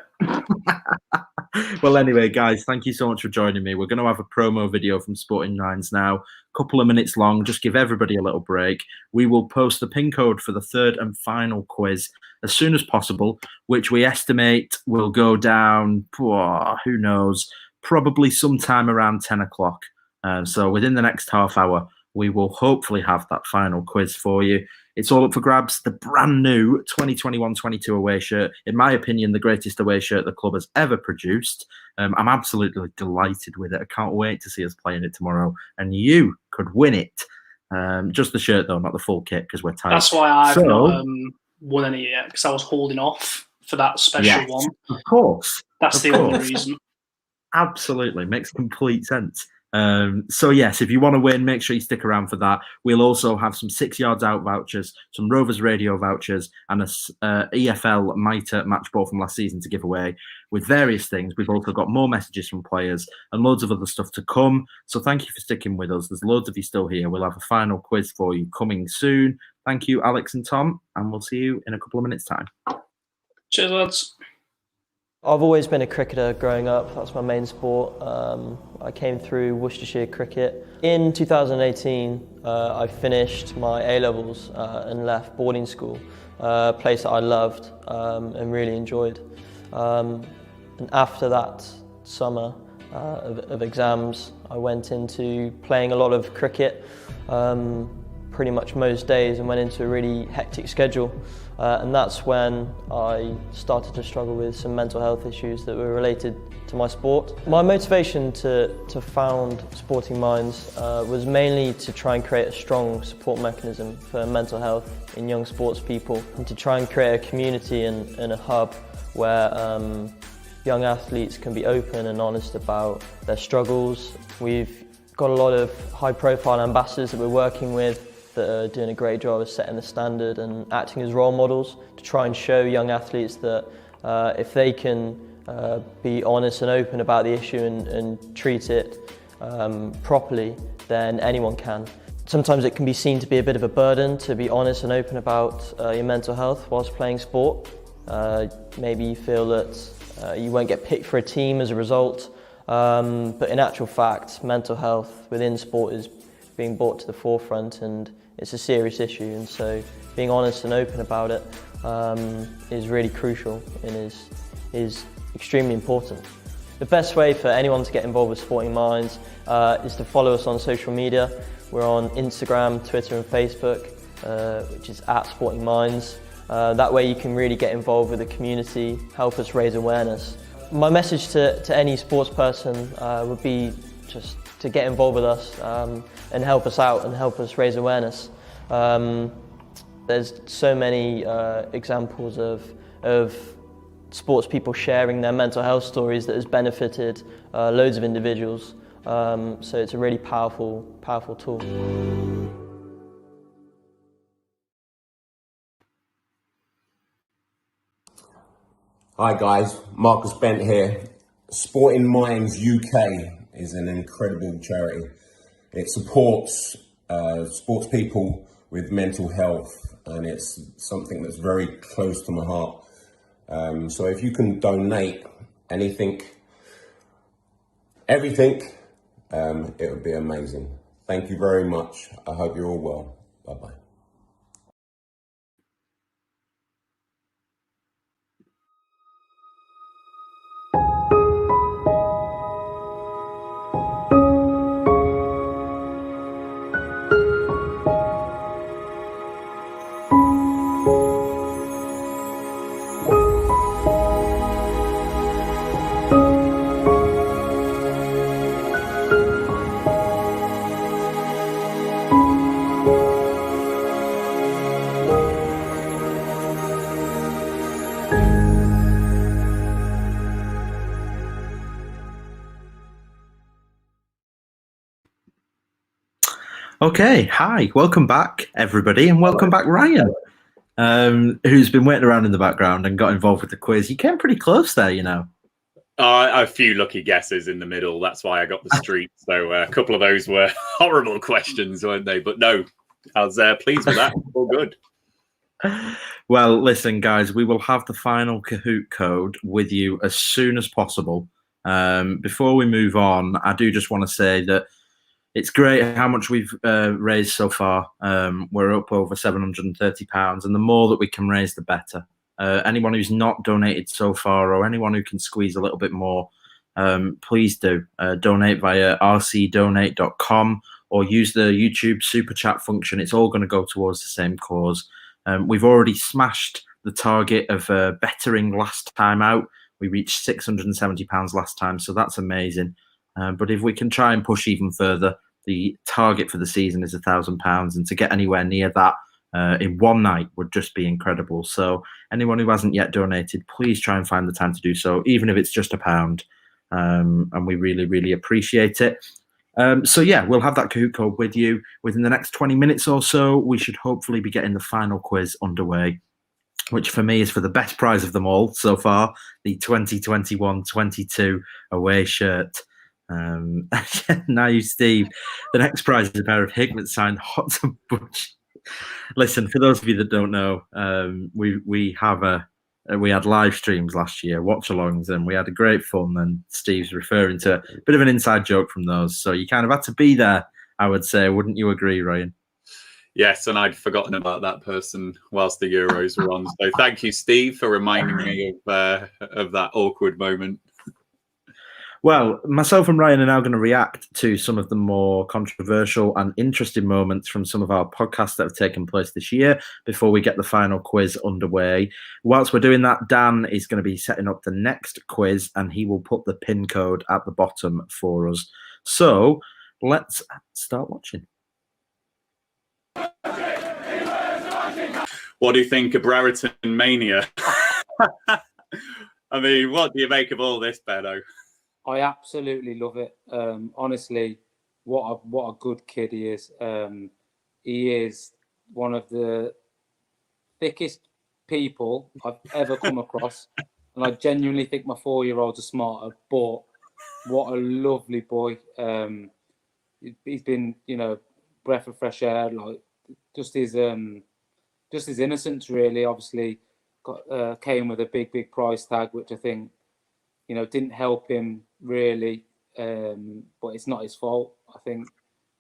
Well, anyway, guys, thank you so much for joining me. We're going to have a promo video from Sporting Nines now, a couple of minutes long. Just give everybody a little break. We will post the pin code for the third and final quiz as soon as possible, which we estimate will go down, who knows, probably sometime around 10 o'clock. So within the next half hour, we will hopefully have that final quiz for you. It's all up for grabs. The brand new 2021-22 away shirt. In my opinion, the greatest away shirt the club has ever produced. I'm absolutely delighted with it. I can't wait to see us playing it tomorrow. And you could win it. Just the shirt, though, not the full kit, because we're tight. That's why I've not won any yet, because I was holding off for that special one. Of course. That's the only reason. Absolutely. Makes complete sense. So yes, if you want to win, make sure you stick around for that. We'll also have some 6 yards out vouchers, some Rovers radio vouchers, and a EFL Mitre match ball from last season to give away with various things. We've also got more messages from players and loads of other stuff to come. So thank you for sticking with us. There's loads of you still here. We'll have a final quiz for you coming soon. Thank you, Alex and Tom, and we'll see you in a couple of minutes' time. Cheers, lads. I've always been a cricketer growing up. That's my main sport. I came through Worcestershire cricket. In 2018, I finished my A-levels and left boarding school, a place that I loved and really enjoyed. And after that summer of exams, I went into playing a lot of cricket, pretty much most days, and went into a really hectic schedule. And that's when I started to struggle with some mental health issues that were related to my sport. My motivation to found Sporting Minds was mainly to try and create a strong support mechanism for mental health in young sports people, and to try and create a community and a hub where young athletes can be open and honest about their struggles. We've got a lot of high-profile ambassadors that we're working with that are doing a great job of setting the standard and acting as role models to try and show young athletes that if they can be honest and open about the issue and treat it properly, then anyone can. Sometimes it can be seen to be a bit of a burden to be honest and open about your mental health whilst playing sport. Maybe you feel that you won't get picked for a team as a result, but in actual fact, mental health within sport is being brought to the forefront, and it's a serious issue, and so being honest and open about it is really crucial and is extremely important. The best way for anyone to get involved with Sporting Minds is to follow us on social media. We're on Instagram, Twitter and Facebook, which is @Sporting Minds. That way you can really get involved with the community, help us raise awareness. My message to any sports person would be just to get involved with us and help us out and help us raise awareness. There's so many examples of sports people sharing their mental health stories that has benefited loads of individuals. So it's a really powerful tool. Hi guys, Marcus Bent here. Sporting Minds UK is an incredible charity. It supports sports people with mental health, and it's something that's very close to my heart. So if you can donate anything, everything, it would be amazing. Thank you very much. I hope you're all well. Bye-bye. Okay, hi, welcome back, everybody, and welcome back, Ryan, who's been waiting around in the background and got involved with the quiz. You came pretty close there, you know. A few lucky guesses in the middle. That's why I got the street. So a couple of those were horrible questions, weren't they? But no, I was pleased with that. All good. Well, listen, guys, we will have the final Kahoot code with you as soon as possible. Before we move on, I do just want to say that it's great how much we've raised so far. We're up over £730, and the more that we can raise, the better. Anyone who's not donated so far, or anyone who can squeeze a little bit more, please do donate via rcdonate.com or use the YouTube super chat function. It's all going to go towards the same cause. We've already smashed the target of bettering last time out. We reached £670 last time, so that's amazing. But if we can try and push even further, the target for the season is £1,000, and to get anywhere near that in one night would just be incredible. So anyone who hasn't yet donated, please try and find the time to do so, even if it's just £1. And we really, really appreciate it. So yeah, we'll have that Kahoot code with you within the next 20 minutes or so. We should hopefully be getting the final quiz underway, which for me is for the best prize of them all so far, the 2021-22 away shirt. Now you, Steve, the next prize is a pair of Hickman signed Hot Tub Butch. Listen, for those of you that don't know, we have a we had live streams last year, watch-alongs, and we had a great fun. And Steve's referring to a bit of an inside joke from those. So you kind of had to be there, I would say. Wouldn't you agree, Ryan? Yes, and I'd forgotten about that person whilst the Euros were on. So thank you, Steve, for reminding me of that awkward moment. Well, myself and Ryan are now going to react to some of the more controversial and interesting moments from some of our podcasts that have taken place this year before we get the final quiz underway. Whilst we're doing that, Dan is going to be setting up the next quiz, and he will put the pin code at the bottom for us. So let's start watching. What do you think of Brereton Mania? I mean, what do you make of all this, Benno? I absolutely love it. Honestly, what a good kid he is. He is one of the thickest people I've ever come across, and I genuinely think my 4-year-olds are smarter. But what a lovely boy. He's been, breath of fresh air. Like just his innocence, really. Obviously, came with a big price tag, which I think, didn't help him really, but it's not his fault. I think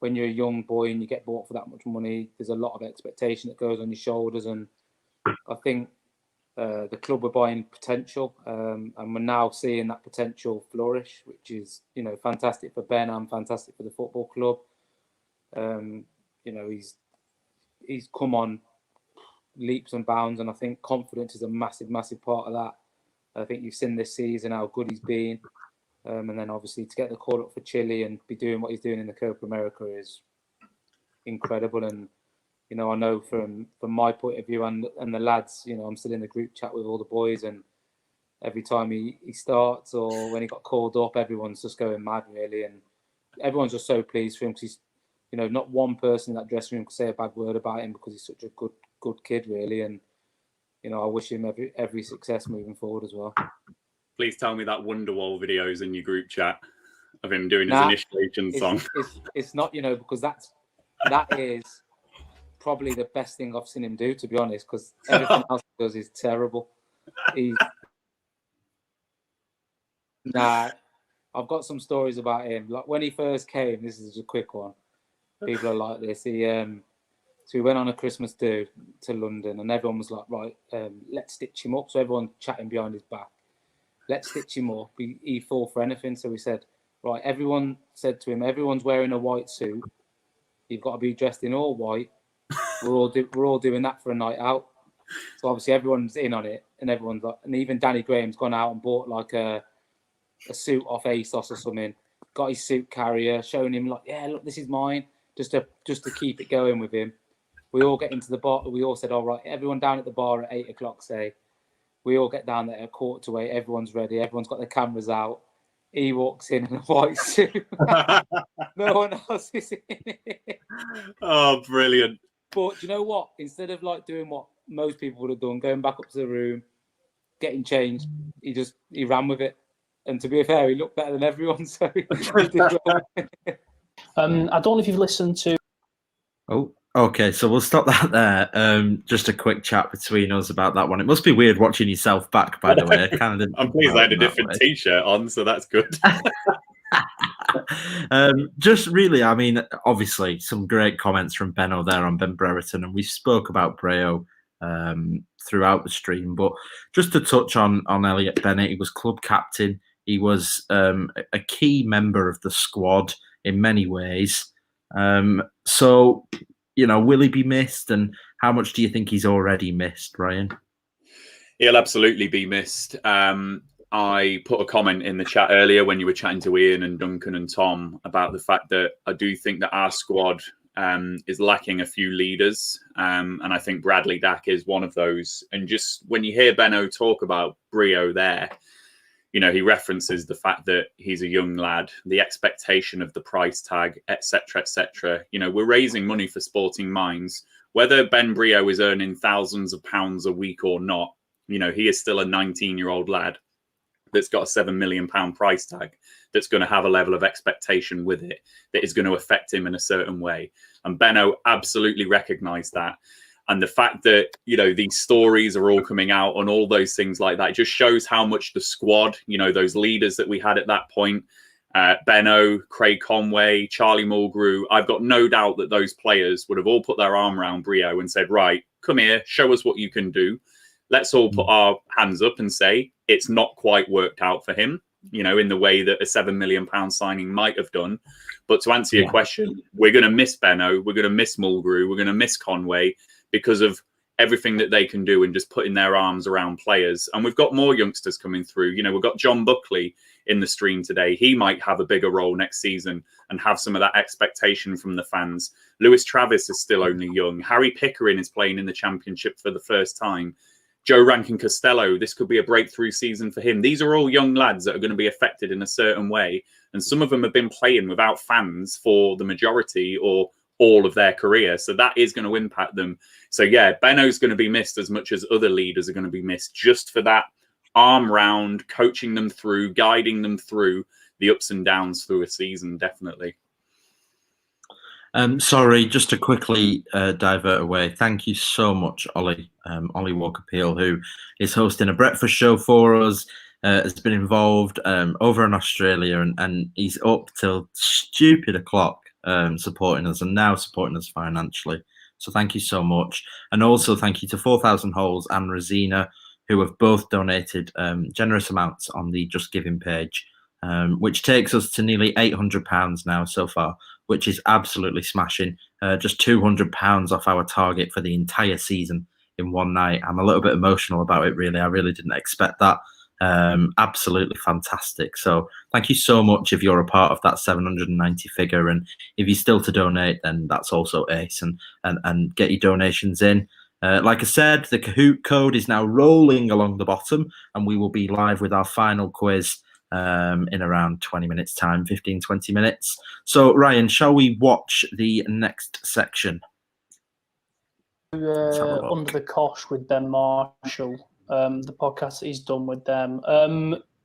when you're a young boy and you get bought for that much money, there's a lot of expectation that goes on your shoulders, and I think the club were buying potential, and we're now seeing that potential flourish, which is, fantastic for Ben and fantastic for the football club. He's come on leaps and bounds, and I think confidence is a massive part of that. I think you've seen this season how good he's been, and then obviously to get the call up for Chile and be doing what he's doing in the Copa America is incredible. And I know from my point of view and the lads, I'm still in the group chat with all the boys, and every time he starts or when he got called up, everyone's just going mad, really, and everyone's just so pleased for him because he's, not one person in that dressing room could say a bad word about him because he's such a good kid, really, and I wish him every success moving forward as well. Please tell me that Wonderwall video's in your group chat of him doing his initiation song. It's not, because that is probably the best thing I've seen him do, to be honest, because everything else he does is terrible. I've got some stories about him. Like when he first came, this is a quick one. People are like this. So we went on a Christmas do to London, and everyone was like, right, let's stitch him up. So everyone chatting behind his back. Let's stitch him up. He fall for anything. So we said, right, everyone said to him, everyone's wearing a white suit. You've got to be dressed in all white. We're all doing that for a night out. So obviously everyone's in on it, and everyone's like, and even Danny Graham's gone out and bought like a suit off ASOS or something. Got his suit carrier, showing him like, yeah, look, this is mine, just to keep it going with him. We all get into the bar. We all said, all right, everyone down at the bar at 8 o'clock, say. We all get down there at 7:45. Everyone's ready. Everyone's got their cameras out. He walks in a white suit. No one else is in it. Oh, brilliant. But do you know what? Instead of like doing what most people would have done, going back up to the room, getting changed, he ran with it. And to be fair, he looked better than everyone. So he did well. I don't know if you've listened to... Oh, okay. So we'll stop that there. Just a quick chat between us about that one. It must be weird watching yourself back, by the way. I kind of didn't. I'm pleased I had a different T-shirt on, so that's good. Just really, I mean, obviously, some great comments from Benno there on Ben Brereton, and we spoke about Breo throughout the stream. But just to touch on Elliot Bennett, he was club captain. He was a key member of the squad in many ways. So, will he be missed, and how much do you think he's already missed, Ryan? He'll absolutely be missed. I put a comment in the chat earlier when you were chatting to Ian and Duncan and Tom about the fact that I do think that our squad is lacking a few leaders. And I think Bradley Dack is one of those. And just when you hear Benno talk about Brio there, he references the fact that he's a young lad, the expectation of the price tag, etc., etc. We're raising money for Sporting Minds. Whether Ben Brio is earning thousands of pounds a week or not, he is still a 19-year-old lad that's got a £7 million price tag that's going to have a level of expectation with it that is going to affect him in a certain way. And Benno absolutely recognised that. And the fact that, you know, these stories are all coming out on all those things like that, just shows how much the squad, you know, those leaders that we had at that point, Benno, Craig Conway, Charlie Mulgrew, I've got no doubt that those players would have all put their arm around Brio and said, right, come here, show us what you can do. Let's all put our hands up and say it's not quite worked out for him, you know, in the way that a £7 million signing might have done. But to answer your question, we're going to miss Benno, we're going to miss Mulgrew, we're going to miss Conway because of everything that they can do and just putting their arms around players. And we've got more youngsters coming through. You know, we've got John Buckley in the stream today. He might have a bigger role next season and have some of that expectation from the fans. Lewis Travis is still only young. Harry Pickering is playing in the Championship for the first time. Joe Rankin Costello, this could be a breakthrough season for him. These are all young lads that are going to be affected in a certain way. And some of them have been playing without fans for the majority or all of their career. So that is going to impact them. So yeah, Benno's going to be missed as much as other leaders are going to be missed, just for that arm round, coaching them through, guiding them through the ups and downs through a season, definitely. Sorry, just to quickly divert away. Thank you so much, Ollie. Ollie Walker-Peel, who is hosting a breakfast show for us, has been involved over in Australia, and he's up till stupid o'clock supporting us, and now supporting us financially. So thank you so much. And also thank you to 4,000 Holes and Rosina, who have both donated generous amounts on the Just Giving page, which takes us to nearly £800 now so far, which is absolutely smashing. Just £200 off our target for the entire season in one night. I'm a little bit emotional about it, really. I really didn't expect that. Absolutely fantastic. So thank you so much if you're a part of that 790 figure. And if you're still to donate, then that's also ace. And get your donations in. Like I said, the Kahoot code is now rolling along the bottom, and we will be live with our final quiz in around 20 minutes time, 15, 20 minutes. So Ryan, shall we watch the next section? Under the Cosh with Ben Marshall, the podcast that he's done with them.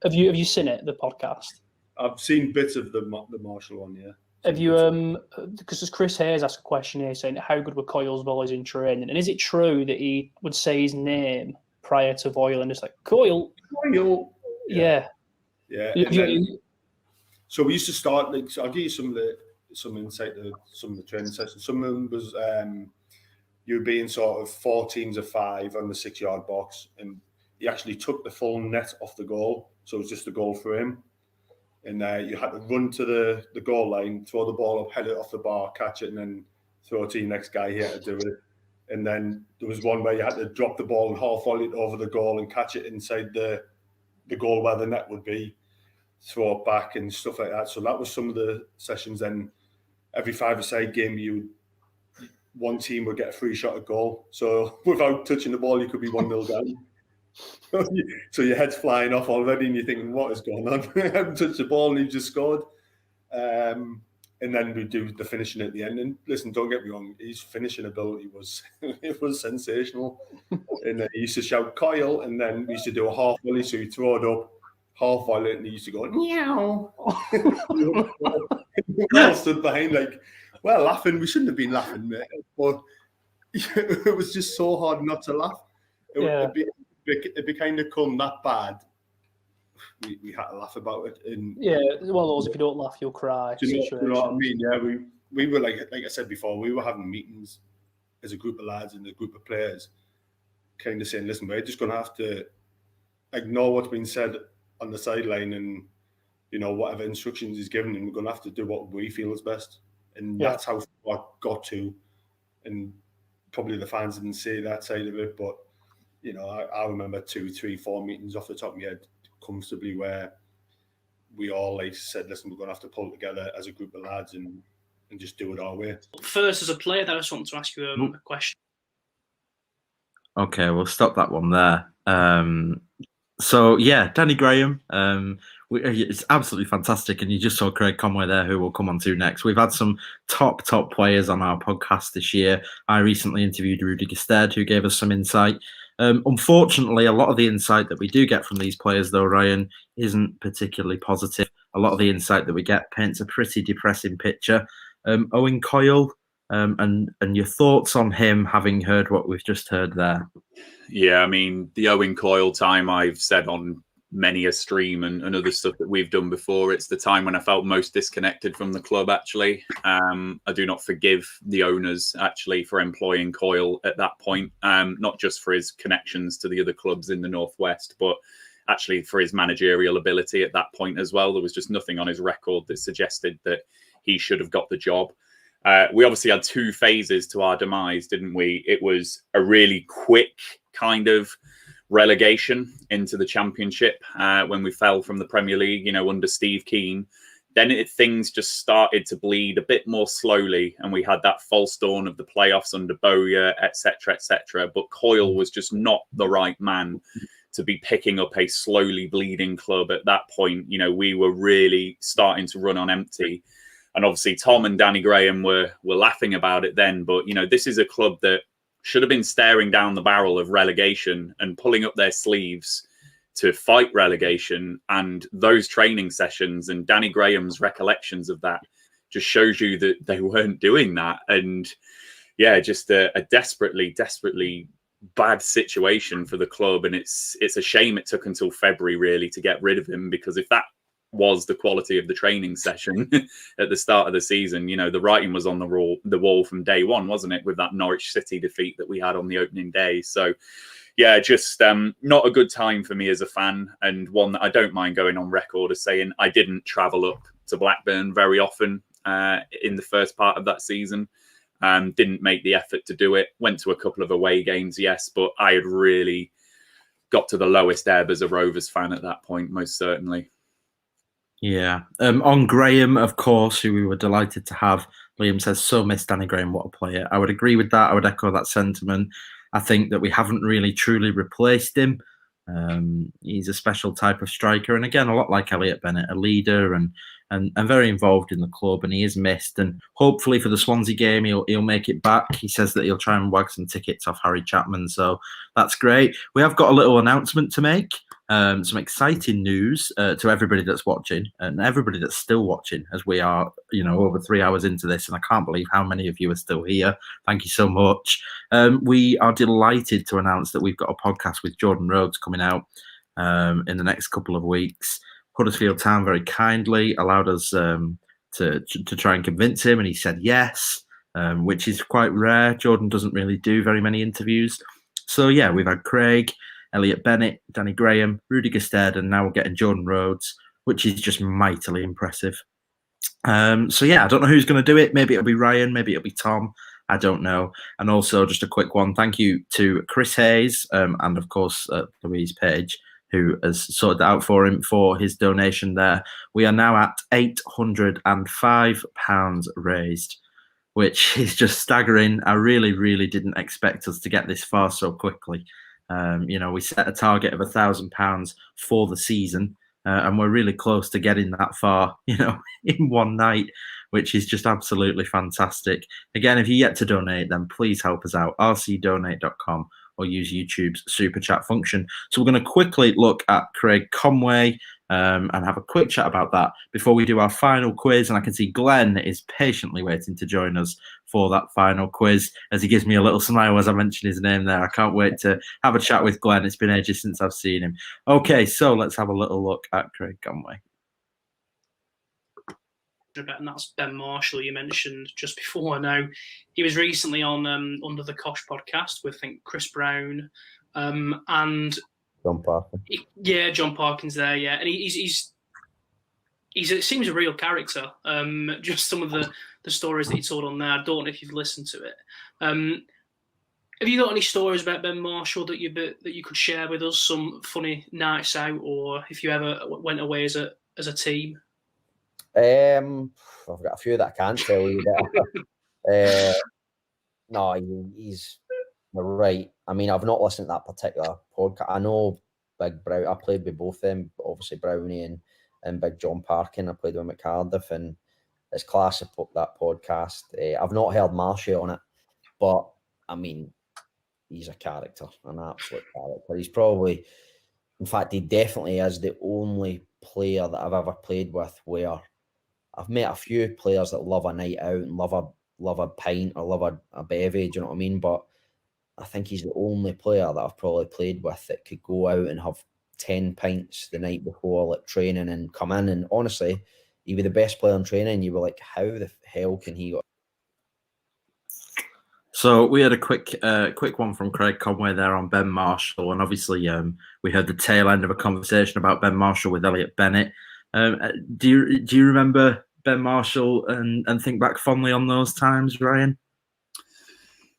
Have you seen it, the podcast? I've seen bits of the Marshall one, yeah. Have you, because Chris Hayes asked a question here saying, how good were Coyle's volleys in training? And is it true that he would say his name prior to volley and just like, Coyle? Coyle. Yeah. Yeah. Then, so we used to start, like, so I'll give you some insight to some of the training sessions. Some of them was you would be in sort of 4 teams of 5 on the 6-yard box, and he actually took the full net off the goal. So it was just a goal for him. And you had to run to the goal line, throw the ball up, head it off the bar, catch it, and then throw it to your next guy here to do it. And then there was one where you had to drop the ball and half volley it over the goal and catch it inside the goal where the net would be, throw it back and stuff like that. So that was some of the sessions. Then every 5-a-side game, one team would get a free shot at goal. So without touching the ball, you could be 1-0 down. So your head's flying off already, and you're thinking, "What is going on?" I haven't touched the ball, and you've just scored. And then we do the finishing at the end. And listen, don't get me wrong, his finishing ability was sensational. And he used to shout "Coyle," and then we used to do a half volley, so he'd throw it up, half volley, and he used to go meow. We all stood behind, like, well, laughing. We shouldn't have been laughing, mate, but it was just so hard not to laugh. It became to come that bad. We had to laugh about it. And well, those, if you don't laugh, you'll cry. Do you know what I mean? Yeah, we were like I said before, we were having meetings as a group of lads and a group of players, kind of saying, "Listen, we're just going to have to ignore what's been said on the sideline, and whatever instructions he's given, and we're going to have to do what we feel is best." And that's how I got to. And probably the fans didn't see that side of it, but. I remember 2, 3, 4 meetings off the top of my head comfortably where we all said, listen, we're going to have to pull together as a group of lads and just do it our way. First, as a player, I just want to ask you a question. Okay, we'll stop that one there. So, yeah, Danny Graham, it's absolutely fantastic. And you just saw Craig Conway there, who we'll come on to next. We've had some top players on our podcast this year. I recently interviewed Rudy Gestead, who gave us some insight. Unfortunately, a lot of the insight that we do get from these players, though, Ryan, isn't particularly positive. A lot of the insight that we get paints a pretty depressing picture. Owen Coyle, and your thoughts on him, having heard what we've just heard there. Yeah, I mean, the Owen Coyle time I've said on many a stream and other stuff that we've done before. It's the time when I felt most disconnected from the club, actually. I do not forgive the owners, actually, for employing Coyle at that point, not just for his connections to the other clubs in the Northwest, but actually for his managerial ability at that point as well. There was just nothing on his record that suggested that he should have got the job. We obviously had two phases to our demise, didn't we? It was a really quick kind of relegation into the Championship when we fell from the Premier League, under Steve Keane. Then things just started to bleed a bit more slowly, and we had that false dawn of the playoffs under Bowyer, etc., etc. But Coyle was just not the right man to be picking up a slowly bleeding club at that point. We were really starting to run on empty. And obviously Tom and Danny Graham were laughing about it then. But, this is a club that should have been staring down the barrel of relegation and pulling up their sleeves to fight relegation. And those training sessions and Danny Graham's recollections of that just shows you that they weren't doing that. And yeah, just a desperately bad situation for the club. And it's a shame it took until February really to get rid of him, because if that was the quality of the training session at the start of the season, the writing was on the wall from day one, wasn't it, with that Norwich City defeat that we had on the opening day. So yeah, just not a good time for me as a fan, and one that I don't mind going on record as saying I didn't travel up to Blackburn very often in the first part of that season. Didn't make the effort to do it. Went to a couple of away games, yes, but I had really got to the lowest ebb as a Rovers fan at that point, most certainly. Yeah. On Graham, of course, who we were delighted to have, Liam says, so miss Danny Graham, what a player. I would agree with that. I would echo that sentiment. I think that we haven't really truly replaced him. He's a special type of striker. And again, a lot like Elliot Bennett, a leader and very involved in the club, and he is missed. And hopefully for the Swansea game, he'll make it back. He says that he'll try and wag some tickets off Harry Chapman. So that's great. We have got a little announcement to make. Some exciting news to everybody that's watching and everybody that's still watching, as we are, over 3 hours into this, and I can't believe how many of you are still here. Thank you so much. We are delighted to announce that we've got a podcast with Jordan Rhodes coming out in the next couple of weeks. Huddersfield Town very kindly allowed us to try and convince him, and he said yes, which is quite rare. Jordan doesn't really do very many interviews. So yeah, we've had Craig, Elliot Bennett, Danny Graham, Rudy Gestede, and now we're getting Jordan Rhodes, which is just mightily impressive. So yeah, I don't know who's going to do it. Maybe it'll be Ryan, maybe it'll be Tom. I don't know. And also just a quick one. Thank you to Chris Hayes and of course Louise Page, who has sorted that out for him for his donation there. We are now at £805 raised, which is just staggering. I really, really didn't expect us to get this far so quickly. We set a target of £1,000 for the season, and we're really close to getting that far, in one night, which is just absolutely fantastic. Again, if you yet to donate, then please help us out, rcdonate.com, or use YouTube's super chat function. So we're going to quickly look at Craig Conway and have a quick chat about that before we do our final quiz. And I can see Glenn is patiently waiting to join us for that final quiz, as he gives me a little smile as I mention his name there. I can't wait to have a chat with Glenn. It's been ages since I've seen him. Okay, so let's have a little look at Craig Conway. And that's Ben Marshall you mentioned just before. Now, he was recently on Under the Kosh podcast with, I think, Chris Brown and John Parkin. John Parkin's there, yeah. And he's it seems a real character. Just some of the stories that he told on there. I don't know if you've listened to it. Have you got any stories about Ben Marshall that you could share with us? Some funny nights out, or if you ever went away as a team? I've got a few that I can't tell you. No, he's right. I mean, I've not listened to that particular podcast. I know Big Brown. I played with both them, obviously Brownie and Big John Parkin. I played with him at Cardiff, and it's class to put that podcast. I've not heard Marshall on it, but I mean, he's a character, an absolute character. He's probably, in fact, he definitely is the only player that I've ever played with where I've met a few players that love a night out and love love a pint or love a bevy, do you know what I mean? But I think he's the only player that I've probably played with that could go out and have 10 pints the night before like training and come in, and honestly, he was the best player in training. You were like, how the hell can he go? So we had a quick one from Craig Conway there on Ben Marshall, and obviously we heard the tail end of a conversation about Ben Marshall with Elliot Bennett. Do you remember Ben Marshall and think back fondly on those times, Ryan?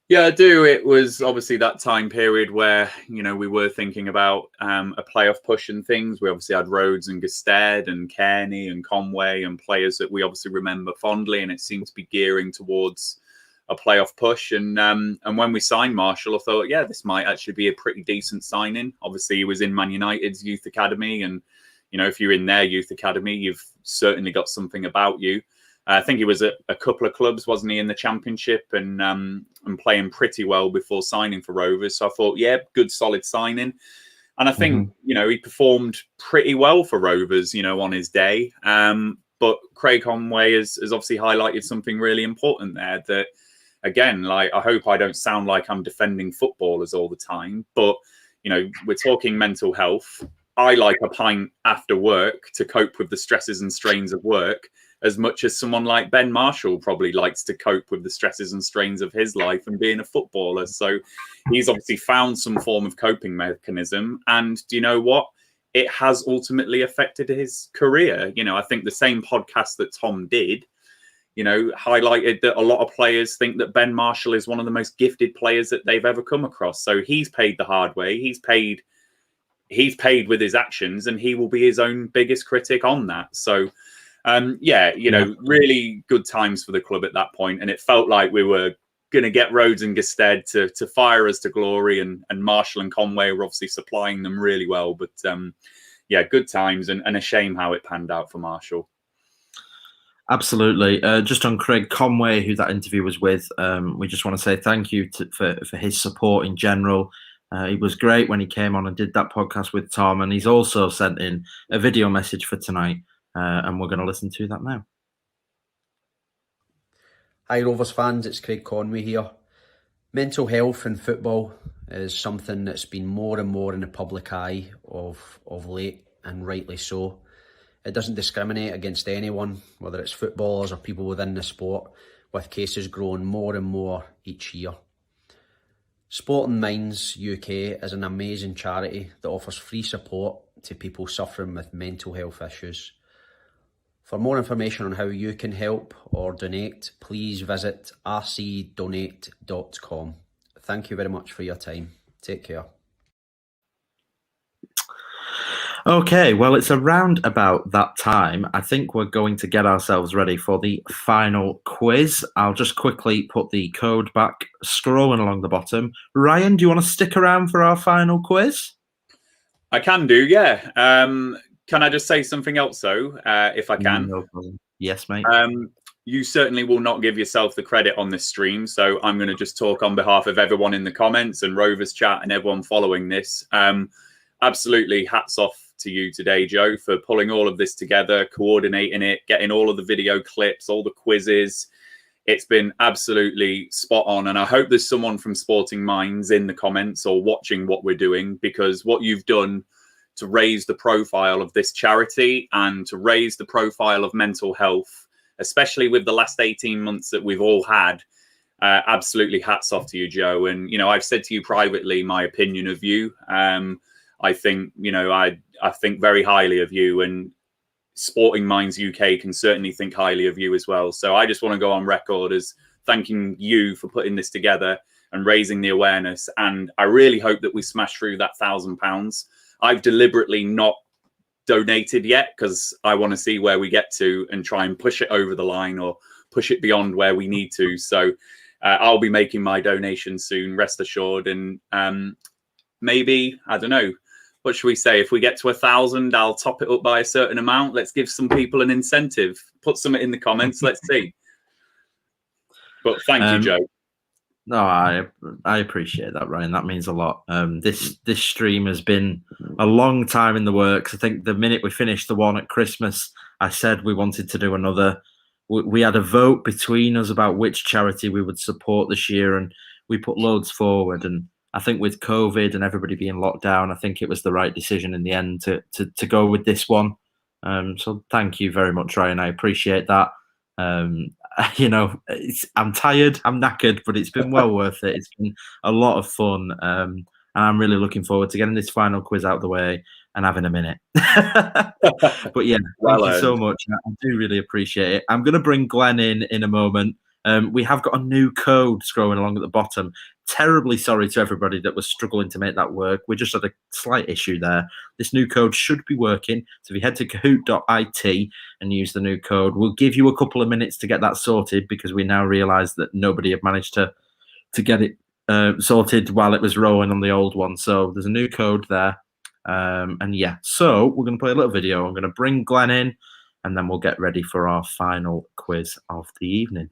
Yeah, I do. It was obviously that time period where, you know, we were thinking about a playoff push and things. We obviously had Rhodes and Gusted and Kearney and Conway and players that we obviously remember fondly, and it seemed to be gearing towards a playoff push. And when we signed Marshall, I thought, yeah, this might actually be a pretty decent signing. Obviously, he was in Man United's youth academy, and you know, if you're in their youth academy, you've certainly got something about you. I think he was at a couple of clubs, wasn't he, in the Championship, and playing pretty well before signing for Rovers. So I thought, yeah, good, solid signing. And I think, you know, he performed pretty well for Rovers, you know, on his day. But Craig Conway has obviously highlighted something really important there that, again, like, I hope I don't sound like I'm defending footballers all the time, but, you know, we're talking mental health. I like a pint after work to cope with the stresses and strains of work as much as someone like Ben Marshall probably likes to cope with the stresses and strains of his life and being a footballer. So he's obviously found some form of coping mechanism. And do you know what? It has ultimately affected his career. You know, I think the same podcast that Tom did, you know, highlighted that a lot of players think that Ben Marshall is one of the most gifted players that they've ever come across. So he's paid the hard way. He's paid with his actions, and he will be his own biggest critic on that. So, yeah, you know, really good times for the club at that point. And it felt like we were going to get Rhodes and Gusted to fire us to glory, and Marshall and Conway were obviously supplying them really well. But yeah, good times, and a shame how it panned out for Marshall. Absolutely. Just on Craig Conway, who that interview was with, we just want to say thank you for his support in general. He was great when he came on and did that podcast with Tom, and he's also sent in a video message for tonight, and we're going to listen to that now. Hi Rovers fans, it's Craig Conway here. Mental health in football is something that's been more and more in the public eye of late, and rightly so. It doesn't discriminate against anyone, whether it's footballers or people within the sport, with cases growing more and more each year. Sporting Minds UK is an amazing charity that offers free support to people suffering with mental health issues. For more information on how you can help or donate, please visit rcdonate.com. Thank you very much for your time. Take care. Okay, well, it's around about that time. I think we're going to get ourselves ready for the final quiz. I'll just quickly put the code back, scrolling along the bottom. Ryan, do you want to stick around for our final quiz? I can do, yeah. Can I just say something else, though, if I can? No problem. Yes, mate. You certainly will not give yourself the credit on this stream, so I'm going to just talk on behalf of everyone in the comments and Rovers Chat and everyone following this. Absolutely hats off to you today, Joe, for pulling all of this together, coordinating it, getting all of the video clips, all the quizzes. It's been absolutely spot on. And I hope there's someone from Sporting Minds in the comments or watching what we're doing, because what you've done to raise the profile of this charity and to raise the profile of mental health, especially with the last 18 months that we've all had, absolutely hats off to you, Joe. And, you know, I've said to you privately my opinion of you. I think, you know, I think very highly of you, and Sporting Minds UK can certainly think highly of you as well. So I just want to go on record as thanking you for putting this together and raising the awareness. And I really hope that we smash through that £1,000. I've deliberately not donated yet because I want to see where we get to and try and push it over the line or push it beyond where we need to. So I'll be making my donation soon, rest assured. And maybe, I don't know, what should we say? If we get to 1,000, I'll top it up by a certain amount. Let's give some people an incentive. Put something in the comments. Let's see. But thank you, Joe. No, I appreciate that, Ryan. That means a lot. This stream has been a long time in the works. I think the minute we finished the one at Christmas, I said we wanted to do another. we had a vote between us about which charity we would support this year, and we put loads forward. And I think with COVID and everybody being locked down, I think it was the right decision in the end to go with this one. So thank you very much, Ryan. I appreciate that. You know, I'm tired, I'm knackered, but it's been well worth it. It's been a lot of fun. And I'm really looking forward to getting this final quiz out of the way and having a minute. But yeah, thank you so much. I do really appreciate it. I'm going to bring Glenn in a moment. We have got a new code scrolling along at the bottom. Terribly sorry to everybody that was struggling to make that work. We just had a slight issue there. This new code should be working. So if you head to kahoot.it and use the new code, we'll give you a couple of minutes to get that sorted, because we now realise that nobody had managed to get it sorted while it was rolling on the old one. So there's a new code there. And yeah, so we're going to play a little video. I'm going to bring Glenn in, and then we'll get ready for our final quiz of the evening.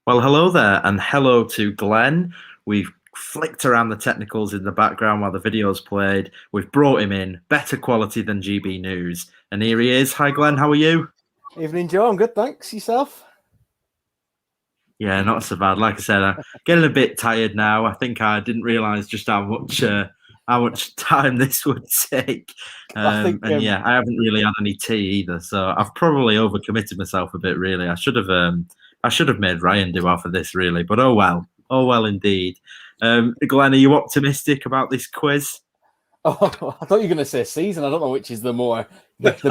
Well, hello there, and hello to Glenn. We've flicked around the technicals in the background while the video's played. We've brought him in, better quality than GB News. And here he is. Hi, Glenn, how are you? Evening, Joe. I'm good, thanks. Yourself? Yeah, not so bad. Like I said, I'm getting a bit tired now. I think I didn't realise just how much time this would take. And yeah, I haven't really had any tea either, so I've probably overcommitted myself a bit, really. I should have made Ryan do half of this, really, but oh well indeed. Glenn, are you optimistic about this quiz? Oh, I thought you were going to say season. I don't know which is the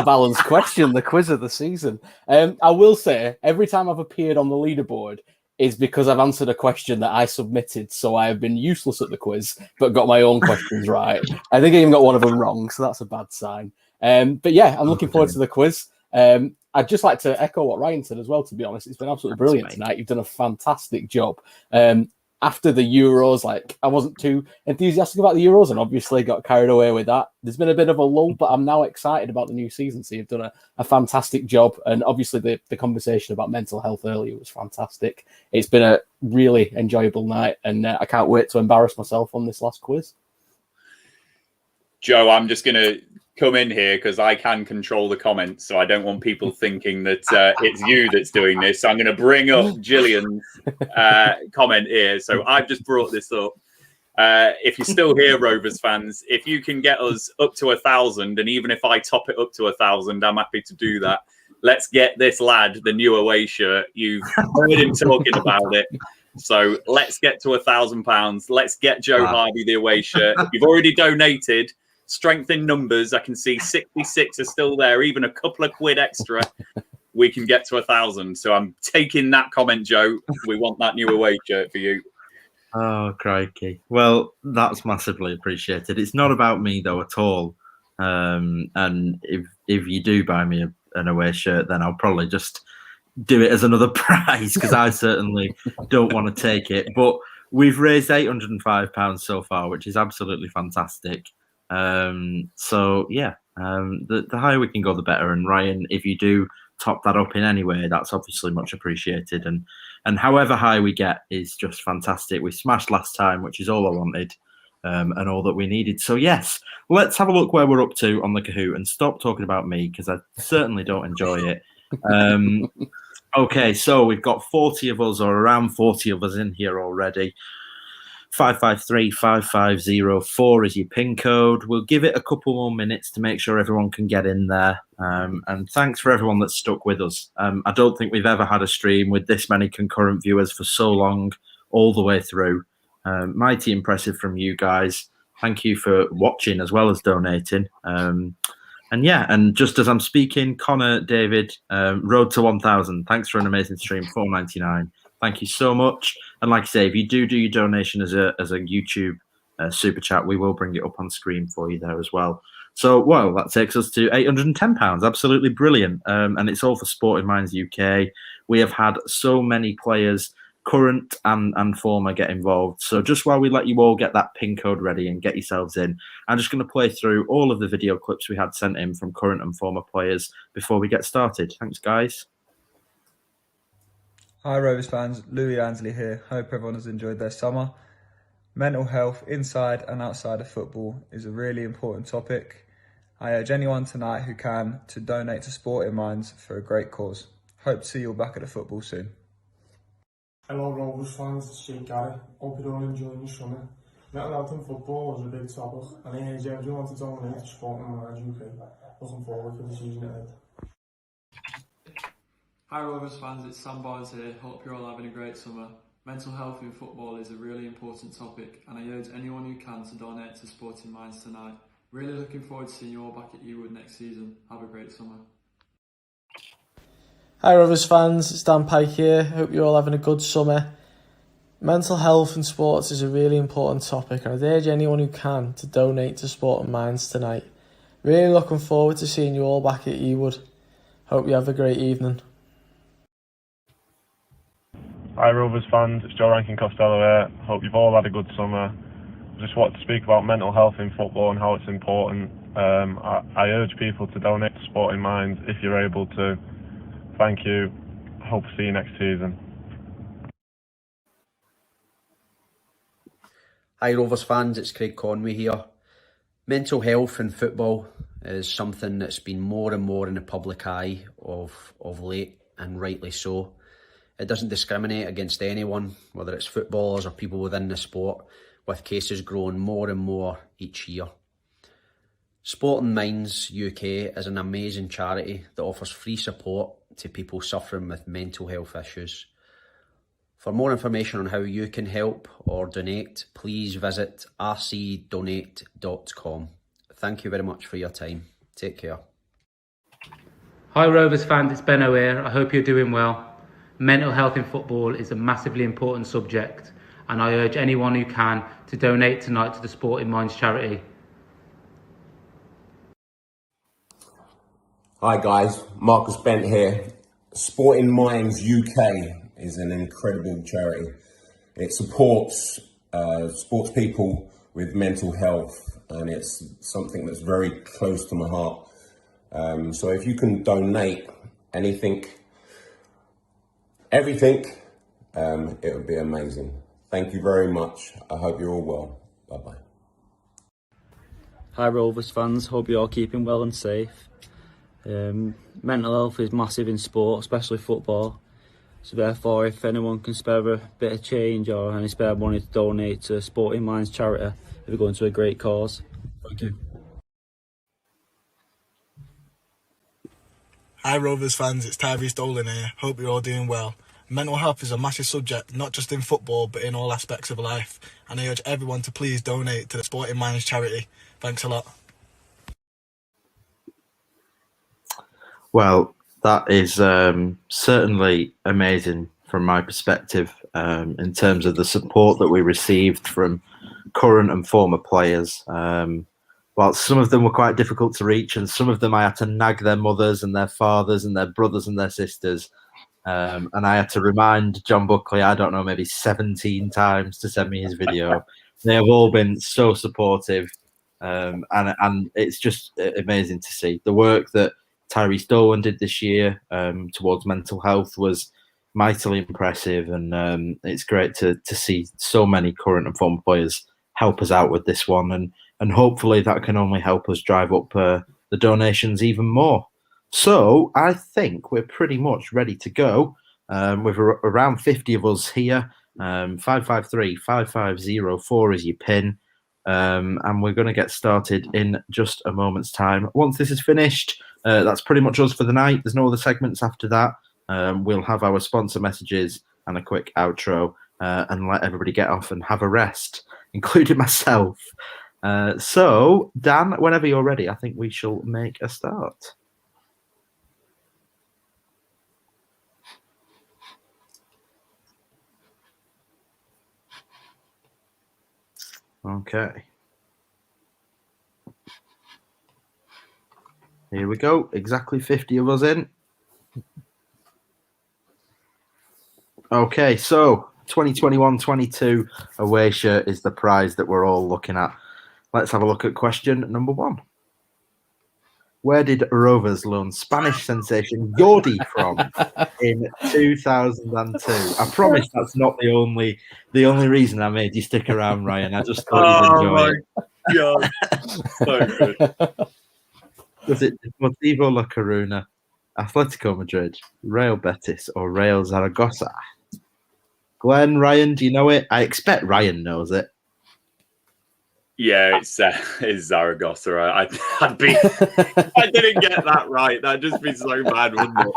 balanced question, the quiz of the season. I will say, every time I've appeared on the leaderboard is because I've answered a question that I submitted, so I have been useless at the quiz, but got my own questions right. I think I even got one of them wrong, so that's a bad sign. But yeah, I'm looking forward to the quiz. I'd just like to echo what Ryan said as well, to be honest. It's been absolutely brilliant tonight. You've done a fantastic job. After the Euros, I wasn't too enthusiastic about the Euros and obviously got carried away with that. There's been a bit of a lull, but I'm now excited about the new season. So you've done a fantastic job. And obviously the conversation about mental health earlier was fantastic. It's been a really enjoyable night, and I can't wait to embarrass myself on this last quiz. Joe, I'm just going to come in here because I can control the comments, so I don't want people thinking that it's you that's doing this. So I'm going to bring up Gillian's comment here. So I've just brought this up. If you're still here, Rovers fans, if you can get us up to 1,000, and even if I top it up to 1,000, I'm happy to do that. Let's get this lad the new away shirt. You've heard him talking about it. So let's get to £1,000. Let's get Joe Hardy the away shirt. If you've already donated, strength in numbers, I can see 66 are still there, even a couple of quid extra, we can get to 1,000. So I'm taking that comment, Joe. We want that new away shirt for you. Oh, crikey. Well, that's massively appreciated. It's not about me, though, at all. And if you do buy me an away shirt, then I'll probably just do it as another prize, because I certainly don't want to take it. But we've raised £805 so far, which is absolutely fantastic. So yeah, the higher we can go, the better. And Ryan, if you do top that up in any way, that's obviously much appreciated. And however high we get is just fantastic. We smashed last time, which is all I wanted, and all that we needed. So yes, let's have a look where we're up to on the Kahoot and stop talking about me, because I certainly don't enjoy it. Okay, so we've got 40 of us, or around 40 of us in here already. 553550 is your PIN code. We'll give it a couple more minutes to make sure everyone can get in there. And thanks for everyone that's stuck with us. I don't think we've ever had a stream with this many concurrent viewers for so long, all the way through. Mighty impressive from you guys. Thank you for watching as well as donating. And yeah, and just as I'm speaking, Connor, David, road to 1,000. Thanks for an amazing stream, $4.99. Thank you so much. And like I say, if you do your donation as a YouTube super chat, we will bring it up on screen for you there as well. So, well, that takes us to £810. Absolutely brilliant. And it's all for Sporting Minds UK. We have had so many players, current and former, get involved. So just while we let you all get that PIN code ready and get yourselves in, I'm just going to play through all of the video clips we had sent in from current and former players before we get started. Thanks, guys. Hi Rovers fans, Louis Ansley here. Hope everyone has enjoyed their summer. Mental health inside and outside of football is a really important topic. I urge anyone tonight who can to donate to Sporting Minds for a great cause. Hope to see you all back at the football soon. Hello Rovers fans, it's Jake Gary. Hope you're all enjoying your summer. Mental health in football is a big topic and I urge everyone to donate to Sporting Minds UK. Looking forward to the season ahead. Hi Rovers fans, it's Sam Barnes here. Hope you're all having a great summer. Mental health in football is a really important topic and I urge anyone who can to donate to Sporting Minds tonight. Really looking forward to seeing you all back at Ewood next season. Have a great summer. Hi Rovers fans, it's Dan Pike here. Hope you're all having a good summer. Mental health in sports is a really important topic and I'd urge anyone who can to donate to Sporting Minds tonight. Really looking forward to seeing you all back at Ewood. Hope you have a great evening. Hi Rovers fans, it's Joe Rankin Costello here. Hope you've all had a good summer. Just want to speak about mental health in football and how it's important. I urge people to donate to Sporting Minds if you're able to. Thank you. Hope to see you next season. Hi Rovers fans, it's Craig Conway here. Mental health in football is something that's been more and more in the public eye of late, and rightly so. It doesn't discriminate against anyone, whether it's footballers or people within the sport, with cases growing more and more each year. Sporting Minds UK is an amazing charity that offers free support to people suffering with mental health issues. For more information on how you can help or donate, please visit rcdonate.com. Thank you very much for your time. Take care. Hi Rovers fans, it's Benno here. I hope you're doing well. Mental health in football is a massively important subject and I urge anyone who can to donate tonight to the Sporting Minds charity. Hi guys, Marcus Bent here. Sporting Minds UK is an incredible charity. It supports sports people with mental health and it's something that's very close to my heart. So if you can donate anything, everything, it would be amazing. Thank you very much. I hope you're all well. Bye-bye. Hi Rovers fans, hope you're all keeping well and safe. Mental health is massive in sport, especially football. So therefore, if anyone can spare a bit of change or any spare money to donate to Sporting Minds charity, it'll be going to a great cause. Thank you. Hi Rovers fans, it's Tyrese Dolan here. Hope you're all doing well. Mental health is a massive subject, not just in football, but in all aspects of life. And I urge everyone to please donate to the Sporting Minds charity. Thanks a lot. Well, that is certainly amazing from my perspective in terms of the support that we received from current and former players. While some of them were quite difficult to reach and some of them I had to nag their mothers and their fathers and their brothers and their sisters. And I had to remind John Buckley, I don't know, maybe 17 times to send me his video. They have all been so supportive. And it's just amazing to see. The work that Tyrese Dolan did this year towards mental health was mightily impressive. And it's great to see so many current and former players help us out with this one. And hopefully that can only help us drive up the donations even more. So I think we're pretty much ready to go. With around 50 of us here. 553-5504 is your PIN. And we're going to get started in just a moment's time. Once this is finished, that's pretty much us for the night. There's no other segments after that. We'll have our sponsor messages and a quick outro and let everybody get off and have a rest, including myself. So, Dan, whenever you're ready, I think we shall make a start. Okay. Here we go. Exactly 50 of us in. Okay, so 2021-22 away shirt is the prize that we're all looking at. Let's have a look at question number 1. Where did Rovers loan Spanish sensation Jordi from in 2002? I promise that's not the only reason I made you stick around, Ryan. I just thought you'd enjoy it. God. So good. Was it Deportivo La Coruna, Atletico Madrid, Real Betis, or Real Zaragoza? Glenn, Ryan, do you know it? I expect Ryan knows it. Yeah, it's Zaragoza. I'd be. If I didn't get that right, that'd just be so bad, wouldn't it?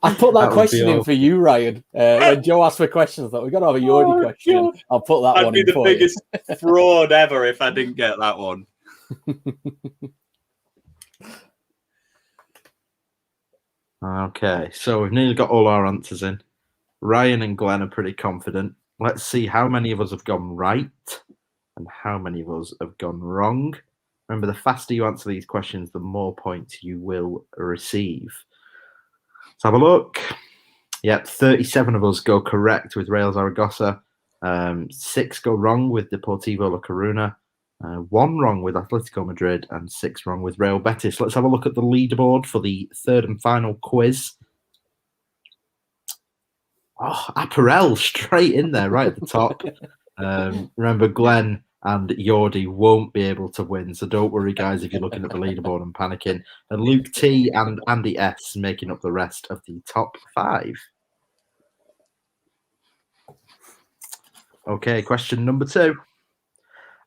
I put that question in for you, Ryan. When Joe asked for questions, I thought we've got to have a Jordi question. God. I'll put that I'd one be in the for biggest you. fraud ever if I didn't get that one. Okay, so we've nearly got all our answers in. Ryan and Glenn are pretty confident. Let's see how many of us have gone right and how many of us have gone wrong. Remember, the faster you answer these questions, the more points you will receive. Let's have a look. Yep, 37 of us go correct with Real Zaragoza. 6 go wrong with Deportivo La Coruna. 1 wrong with Atletico Madrid and 6 wrong with Real Betis. Let's have a look at the leaderboard for the third and final quiz. Oh, Apparel straight in there, right at the top. Remember, Glenn and Jordi won't be able to win, so don't worry, guys, if you're looking at the leaderboard and panicking. And Luke T and Andy S making up the rest of the top 5. Okay, question number 2.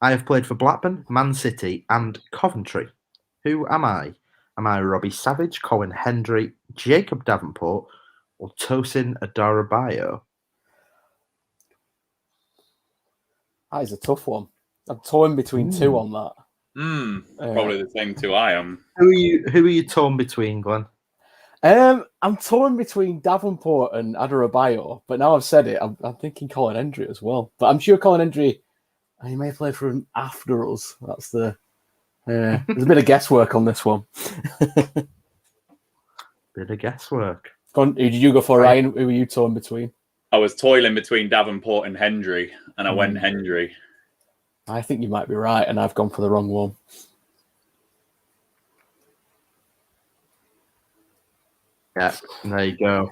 I have played for Blackburn, Man City, and Coventry. Who am I? Am I Robbie Savage, Colin Hendry, Jacob Davenport, or Tosin Adarabayo? That is a tough one. I'm torn between 2 on that. Probably the same 2 I am. Who are you torn between, Glenn? I'm torn between Davenport and Adarabayo, but now I've said it, I'm thinking Colin Hendry as well. But I'm sure Colin Hendry, he may have played for him after us. That's the. There's a bit of guesswork on this one. Bit of guesswork. Who did you go for, Ryan? Who were you torn between? I was toiling between Davenport and Hendry, and I went Hendry. I think you might be right, and I've gone for the wrong one. Yeah, there you go.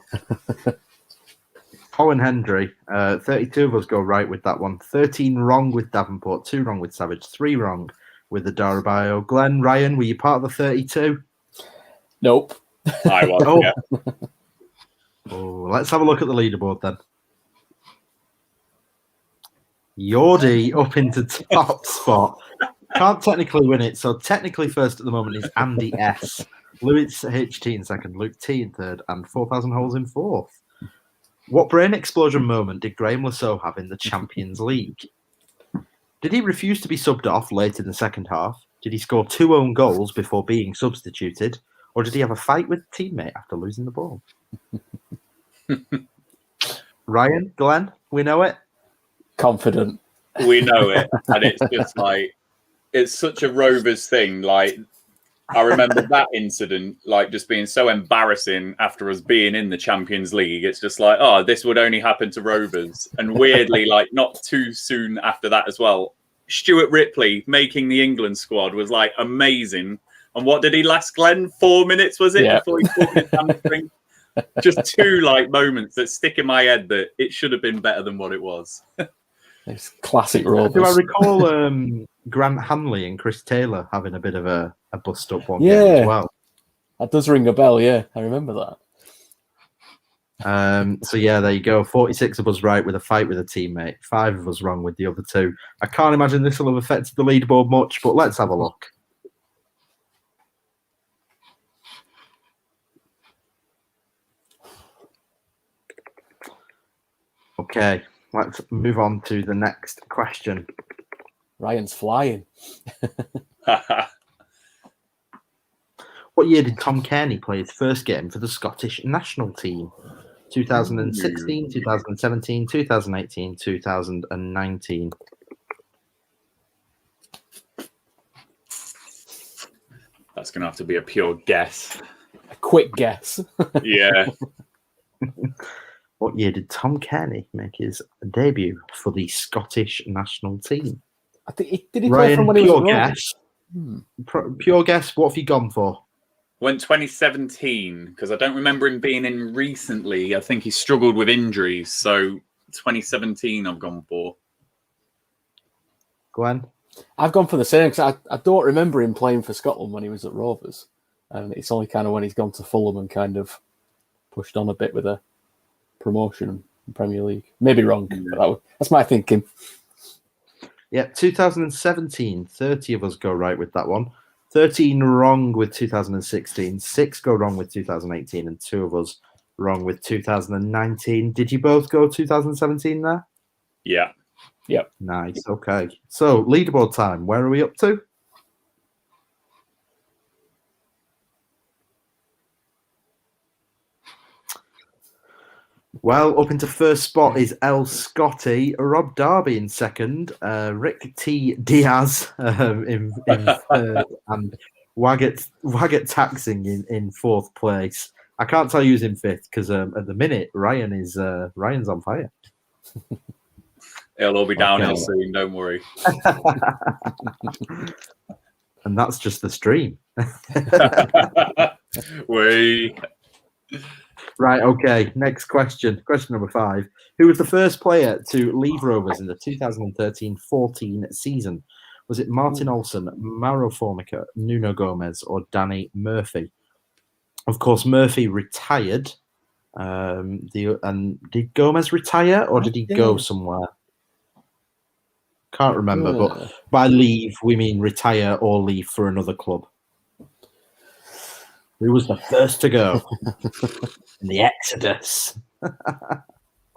Colin Hendry, 32 of us go right with that one. 13 wrong with Davenport, 2 wrong with Savage, 3 wrong with the Adarabayo. Glenn, Ryan, were you part of the 32? Nope. I was, yeah. Oh, let's have a look at the leaderboard then. Yordi up into top spot. Can't technically win it, so technically first at the moment is Andy S. Lewis HT in second, Luke T in third, and 4,000 holes in fourth. What brain explosion moment did Graham Lasso have in the Champions League? Did he refuse to be subbed off late in the second half? Did he score 2 own goals before being substituted? Or did he have a fight with a teammate after losing the ball? Ryan, Glenn, we know it? Confident. We know it. And it's just like, it's such a Rovers thing. Like, I remember that incident, like, just being so embarrassing after us being in the Champions League. It's just like, oh, this would only happen to Rovers. And weirdly, like, not too soon after that as well, Stuart Ripley making the England squad was, like, amazing. And what did he last, Glenn? 4 minutes, was it? Yeah. Before he caught his hamstring? Just 2, like, moments that stick in my head that it should have been better than what it was. It's classic Rovers. Do I recall Grant Hanley and Chris Taylor having a bit of a bust-up one game as well? That does ring a bell, yeah. I remember that. So, yeah, there you go. 46 of us right with a fight with a teammate. 5 of us wrong with the other 2. I can't imagine this will have affected the leaderboard much, but let's have a look. Okay, let's move on to the next question. Ryan's flying. What year did Tom Kearney play his first game for the Scottish national team? 2016, 2017, 2018, 2019. That's going to have to be a pure guess. A quick guess. Yeah. What year did Tom Kearney make his debut for the Scottish national team? I think did he Ryan, play from when he was pure at guess. Pure guess. What have you gone for? Went 2017 because I don't remember him being in recently. I think he struggled with injuries. So 2017 I've gone for. Glenn? I've gone for the same because I don't remember him playing for Scotland when he was at Rovers. And it's only kind of when he's gone to Fulham and kind of pushed on a bit with a promotion in Premier League. Maybe wrong, but that's my thinking. Yeah, 2017. 30 of us go right with that one. 13 wrong with 2016. 6 go wrong with 2018. And 2 of us wrong with 2019. Did you both go 2017 there? Yeah. Yep. Nice. Okay. So, leaderboard time. Where are we up to? Well, up into first spot is El Scotty, Rob Darby in second, Rick T. Diaz in third, and Waggett Taxing in fourth place. I can't tell you who's in fifth because at the minute Ryan's on fire. It'll all be downhill soon. Don't worry. And that's just the stream. Right, okay. Next question. Question number 5. Who was the first player to leave Rovers in the 2013-14 season? Was it Martin Olsen, Mauro Formica, Nuno Gomez, or Danny Murphy? Of course, Murphy retired. And did Gomez retire or did he go somewhere? Can't remember, but by leave, we mean retire or leave for another club. Who was the first to go in the Exodus?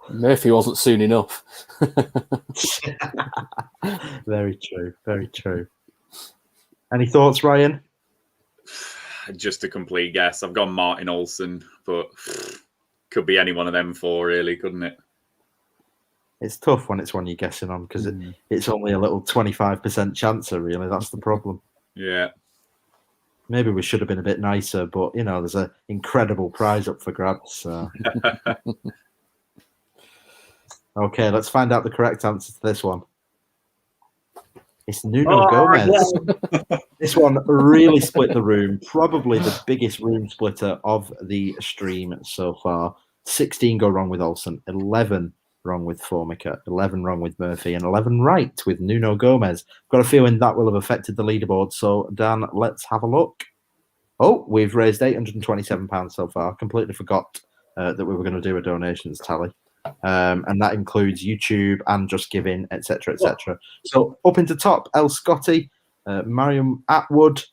Murphy wasn't soon enough. Very true. Very true. Any thoughts, Ryan? Just a complete guess. I've gone Martin Olsen, but could be any one of them 4, really, couldn't it? It's tough when it's one you're guessing on because it's only a little 25% chancer, really. That's the problem. Yeah. Maybe we should have been a bit nicer, but, you know, there's an incredible prize up for grabs. So. Okay, let's find out the correct answer to this one. It's Nuno Gomez. Yeah. This one really split the room. Probably the biggest room splitter of the stream so far. 16 go wrong with Olsen, 11 wrong with Formica, 11 wrong with Murphy, and 11 right with Nuno Gomez. Got a feeling that will have affected the leaderboard. So, Dan, let's have a look. Oh, we've raised £827 so far. Completely forgot that we were going to do a donations tally. And that includes YouTube and Just Giving, etc., etc. So up into top, El Scotty, Mariam Atwood,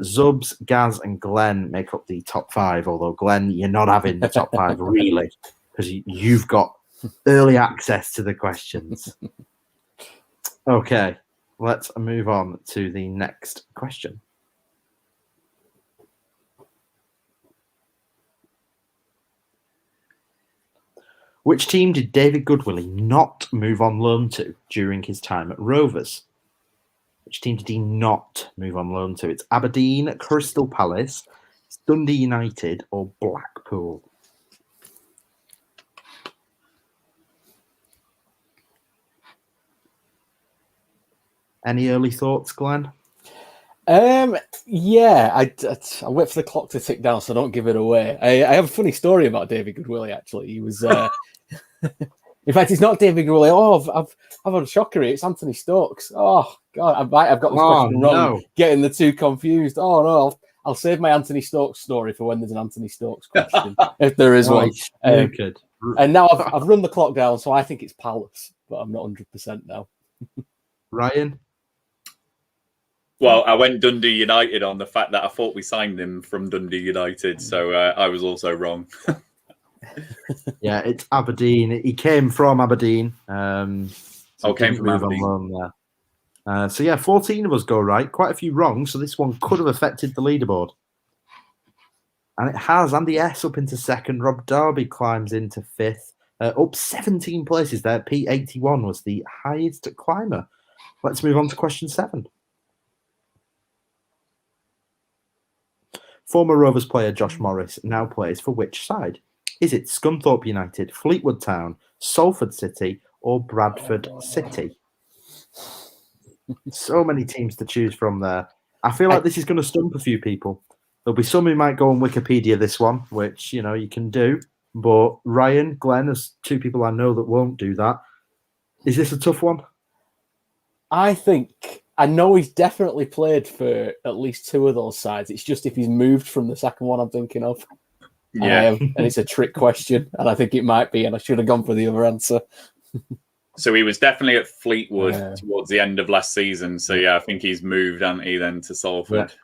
Zubs, Gaz, and Glenn make up the top 5. Although Glenn, you're not having the top 5 really, because you've got early access to the questions. Okay, let's move on to the next question. Which team did David Goodwillie not move on loan to during his time at Rovers? Which team did he not move on loan to? It's Aberdeen, Crystal Palace, Dundee United, or Blackpool. Any early thoughts, Glenn? Yeah, I wait for the clock to tick down, so don't give it away. I have a funny story about David Goodwillie. Actually, he was. In fact, it's not David Goodwillie. Oh, I've had a shocker. It's Anthony Stokes. Oh God, I've got this question wrong. No. Getting the two confused. Oh no, I'll save my Anthony Stokes story for when there's an Anthony Stokes question, if there is one. And now I've run the clock down, so I think it's Palace, but I'm not 100% now. Ryan. Well, I went Dundee United on the fact that I thought we signed him from Dundee United, so I was also wrong. Yeah, it's Aberdeen. He came from Aberdeen. Came from Aberdeen. So yeah, 14 of us go right. Quite a few wrong, so this one could have affected the leaderboard. And it has. Andy S up into second. Rob Darby climbs into fifth. Up 17 places there. P81 was the highest climber. Let's move on to question 7. Former Rovers player Josh Morris now plays for which side? Is it Scunthorpe United, Fleetwood Town, Salford City, or Bradford City? So many teams to choose from there. I feel like this is going to stump a few people. There'll be some who might go on Wikipedia this one, which, you know, you can do. But Ryan, Glenn, as two people I know that won't do that. Is this a tough one? I know he's definitely played for at least two of those sides. It's just if he's moved from the second one I'm thinking of. Yeah. And it's a trick question, and I think it might be, and I should have gone for the other answer. So he was definitely at Fleetwood towards the end of last season. So yeah, I think he's moved, hasn't he, then to Salford. Yeah.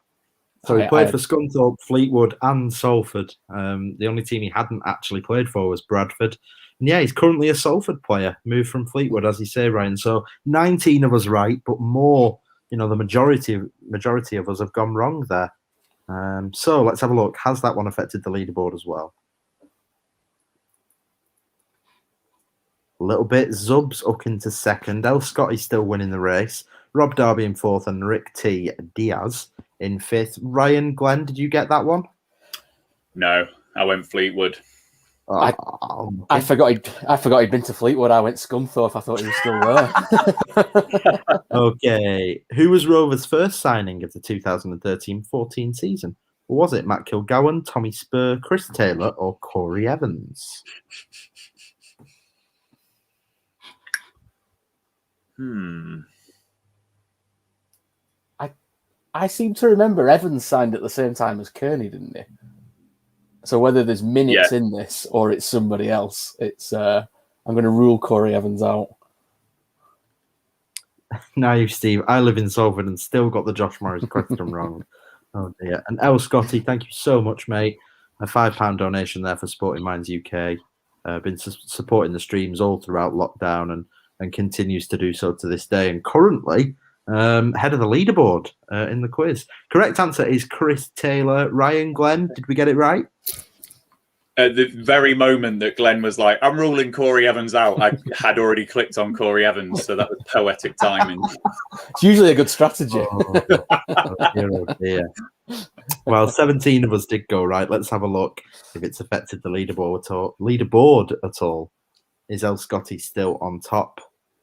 So he played for Scunthorpe, Fleetwood, and Salford. The only team he hadn't actually played for was Bradford. And yeah, he's currently a Salford player, moved from Fleetwood, as you say, Ryan. So 19 of us right, but more, you know, the majority of us have gone wrong there. So let's have a look. Has that one affected the leaderboard as well? A little bit. Zub's up into second. El Scotty's still winning the race. Rob Darby in fourth and Rick T. Diaz in fifth. Ryan, Glenn, did you get that one? No, I went Fleetwood. I forgot he'd been to Fleetwood. I went Scunthorpe. I thought he was still there. Okay. Who was Rovers' first signing of the 2013-14 season? Was it Matt Kilgowan, Tommy Spur, Chris Taylor, or Corey Evans? I seem to remember Evans signed at the same time as Kearney, didn't he? So whether there's minutes in this or it's somebody else, it's I'm going to rule Corey Evans out. No, Steve. I live in Salford and still got the Josh Morris question wrong. Oh dear. And El Scotty, thank you so much, mate. A £5 donation there for Sporting Minds UK. Been supporting the streams all throughout lockdown and continues to do so to this day. And currently head of the leaderboard in the quiz. Correct answer is Chris Taylor. Ryan, Glenn, did we get it right? At the very moment that Glenn was like, I'm ruling Corey Evans out, I had already clicked on Corey Evans, so that was poetic timing. It's usually a good strategy. Oh dear. Well, 17 of us did go right. Let's have a look if it's affected the leaderboard at all. Is El Scotty still on top?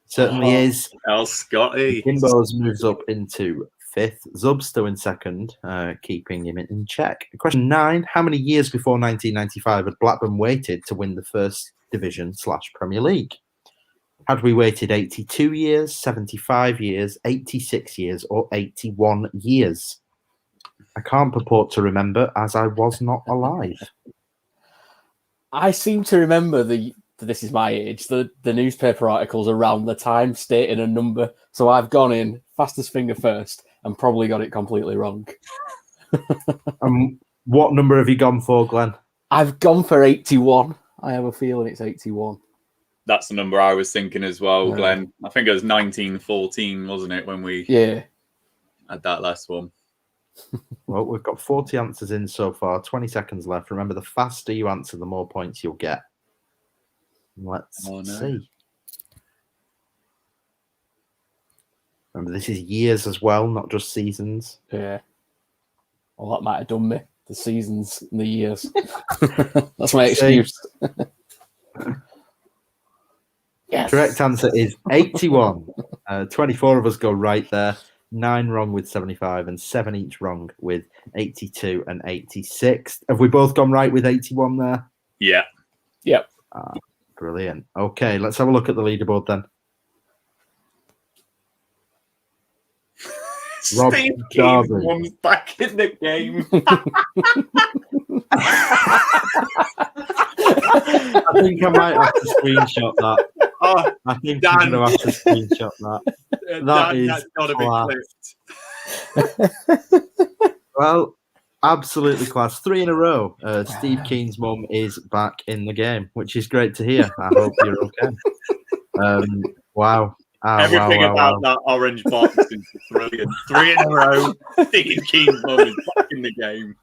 Certainly is. El Scotty. Kimbo's moves up into fifth. Zub's still in second, keeping him in check. Question 9. How many years before 1995 had Blackburn waited to win the First Division / Premier League? Had we waited 82 years, 75 years, 86 years, or 81 years? I can't purport to remember, as I was not alive. I seem to remember this is my age, the newspaper articles around the time stating a number. So I've gone in fastest finger first and probably got it completely wrong. What number have you gone for, Glenn? I've gone for 81. I have a feeling it's 81. That's the number I was thinking as well, Glenn. I think it was 1914, wasn't it, when we had that last one? Well, we've got 40 answers in so far, 20 seconds left. Remember, the faster you answer, the more points you'll get. Let's see. Remember, this is years as well, not just seasons. Yeah. Well, that might have done me. The seasons and the years. That's my excuse. Yes. Correct answer is 81. 24 of us go right there. 9 wrong with 75 and 7 each wrong with 82 and 86. Have we both gone right with 81 there? Yeah. Yep. Brilliant. Okay, let's have a look at the leaderboard then. Rob Steve Darby. Keane's back in the game. I think I might have to screenshot that. I think I'm going to have to screenshot that. That's got to be clipped. Well, absolutely class. 3 in a row. Steve Keane's mum is back in the game, which is great to hear. I hope you're okay. Wow. Everything about that orange box is brilliant. 3 in a row. Steve Keane's mum is back in the game.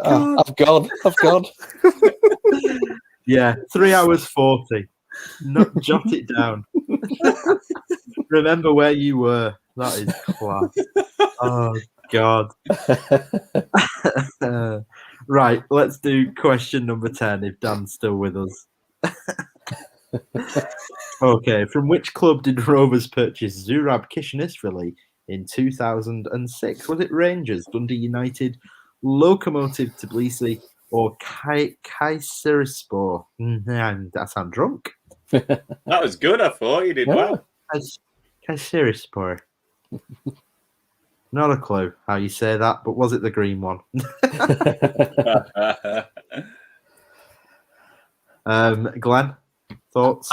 I've gone. Yeah, 3 hours 40. Jot it down. Remember where you were. That is class. Oh God. Right, let's do question number 10 if Dan's still with us. Okay, from which club did Rovers purchase Zurab Kishinishvili in 2006? Was it Rangers, Dundee United, Lokomotiv Tbilisi, or Kayserispor? I sound drunk. That was good. I thought you did well. Kayserispor. Not a clue how you say that, but was it the green one? Glenn, thoughts?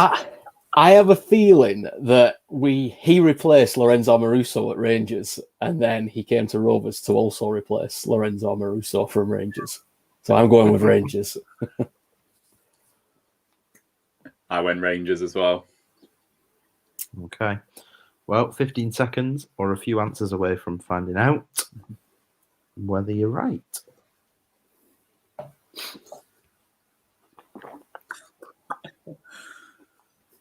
I have a feeling that he replaced Lorenzo Maruso at Rangers, and then he came to Rovers to also replace Lorenzo Maruso from Rangers. So I'm going with Rangers. I went Rangers as well. Okay. Well, 15 seconds or a few answers away from finding out whether you're right.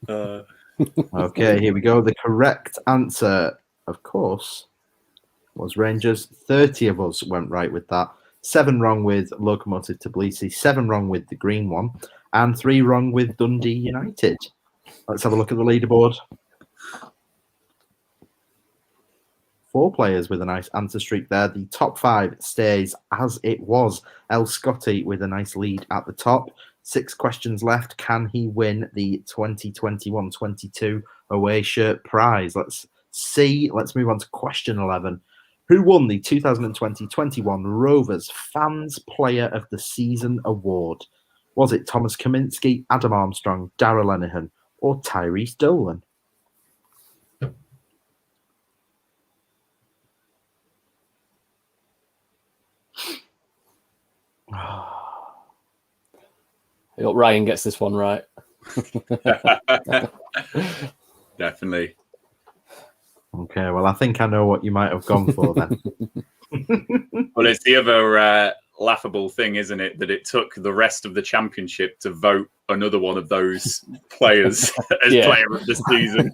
Okay, here we go. The correct answer, of course, was Rangers. 30 of us went right with that. 7 wrong with Lokomotiv Tbilisi, 7 wrong with the green one, and 3 wrong with Dundee United. Let's have a look at the leaderboard. 4 players with a nice answer streak there. The top 5 stays as it was. El Scotti with a nice lead at the top. 6 questions left. Can he win the 2021-22 away shirt prize? Let's see. Let's move on to question 11. Who won the 2020-21 Rovers Fans Player of the Season award? Was it Thomas Kaminski, Adam Armstrong, Darragh Lenihan, or Tyrese Dolan? I hope Ryan gets this one right. Definitely. Okay, well, I think I know what you might have gone for then. Well, it's the other laughable thing, isn't it? That it took the rest of the championship to vote another one of those players as player of the season.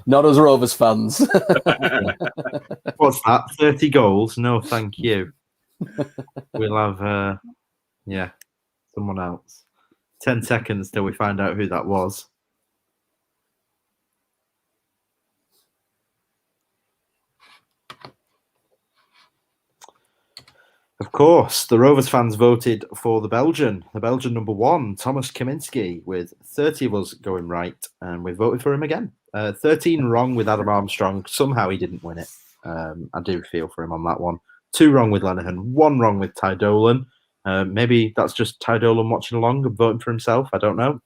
Not as Rovers fans. What's that? 30 goals? No, thank you. We'll have, someone else. 10 seconds till we find out who that was. Of course, the Rovers fans voted for the Belgian number 1, Thomas Kaminski, with 30 of us going right, and we voted for him again. 13 wrong with Adam Armstrong. Somehow he didn't win it. I do feel for him on that one. 2 wrong with Lenihan, 1 wrong with Ty Dolan. Maybe that's just Ty Dolan watching along and voting for himself. I don't know.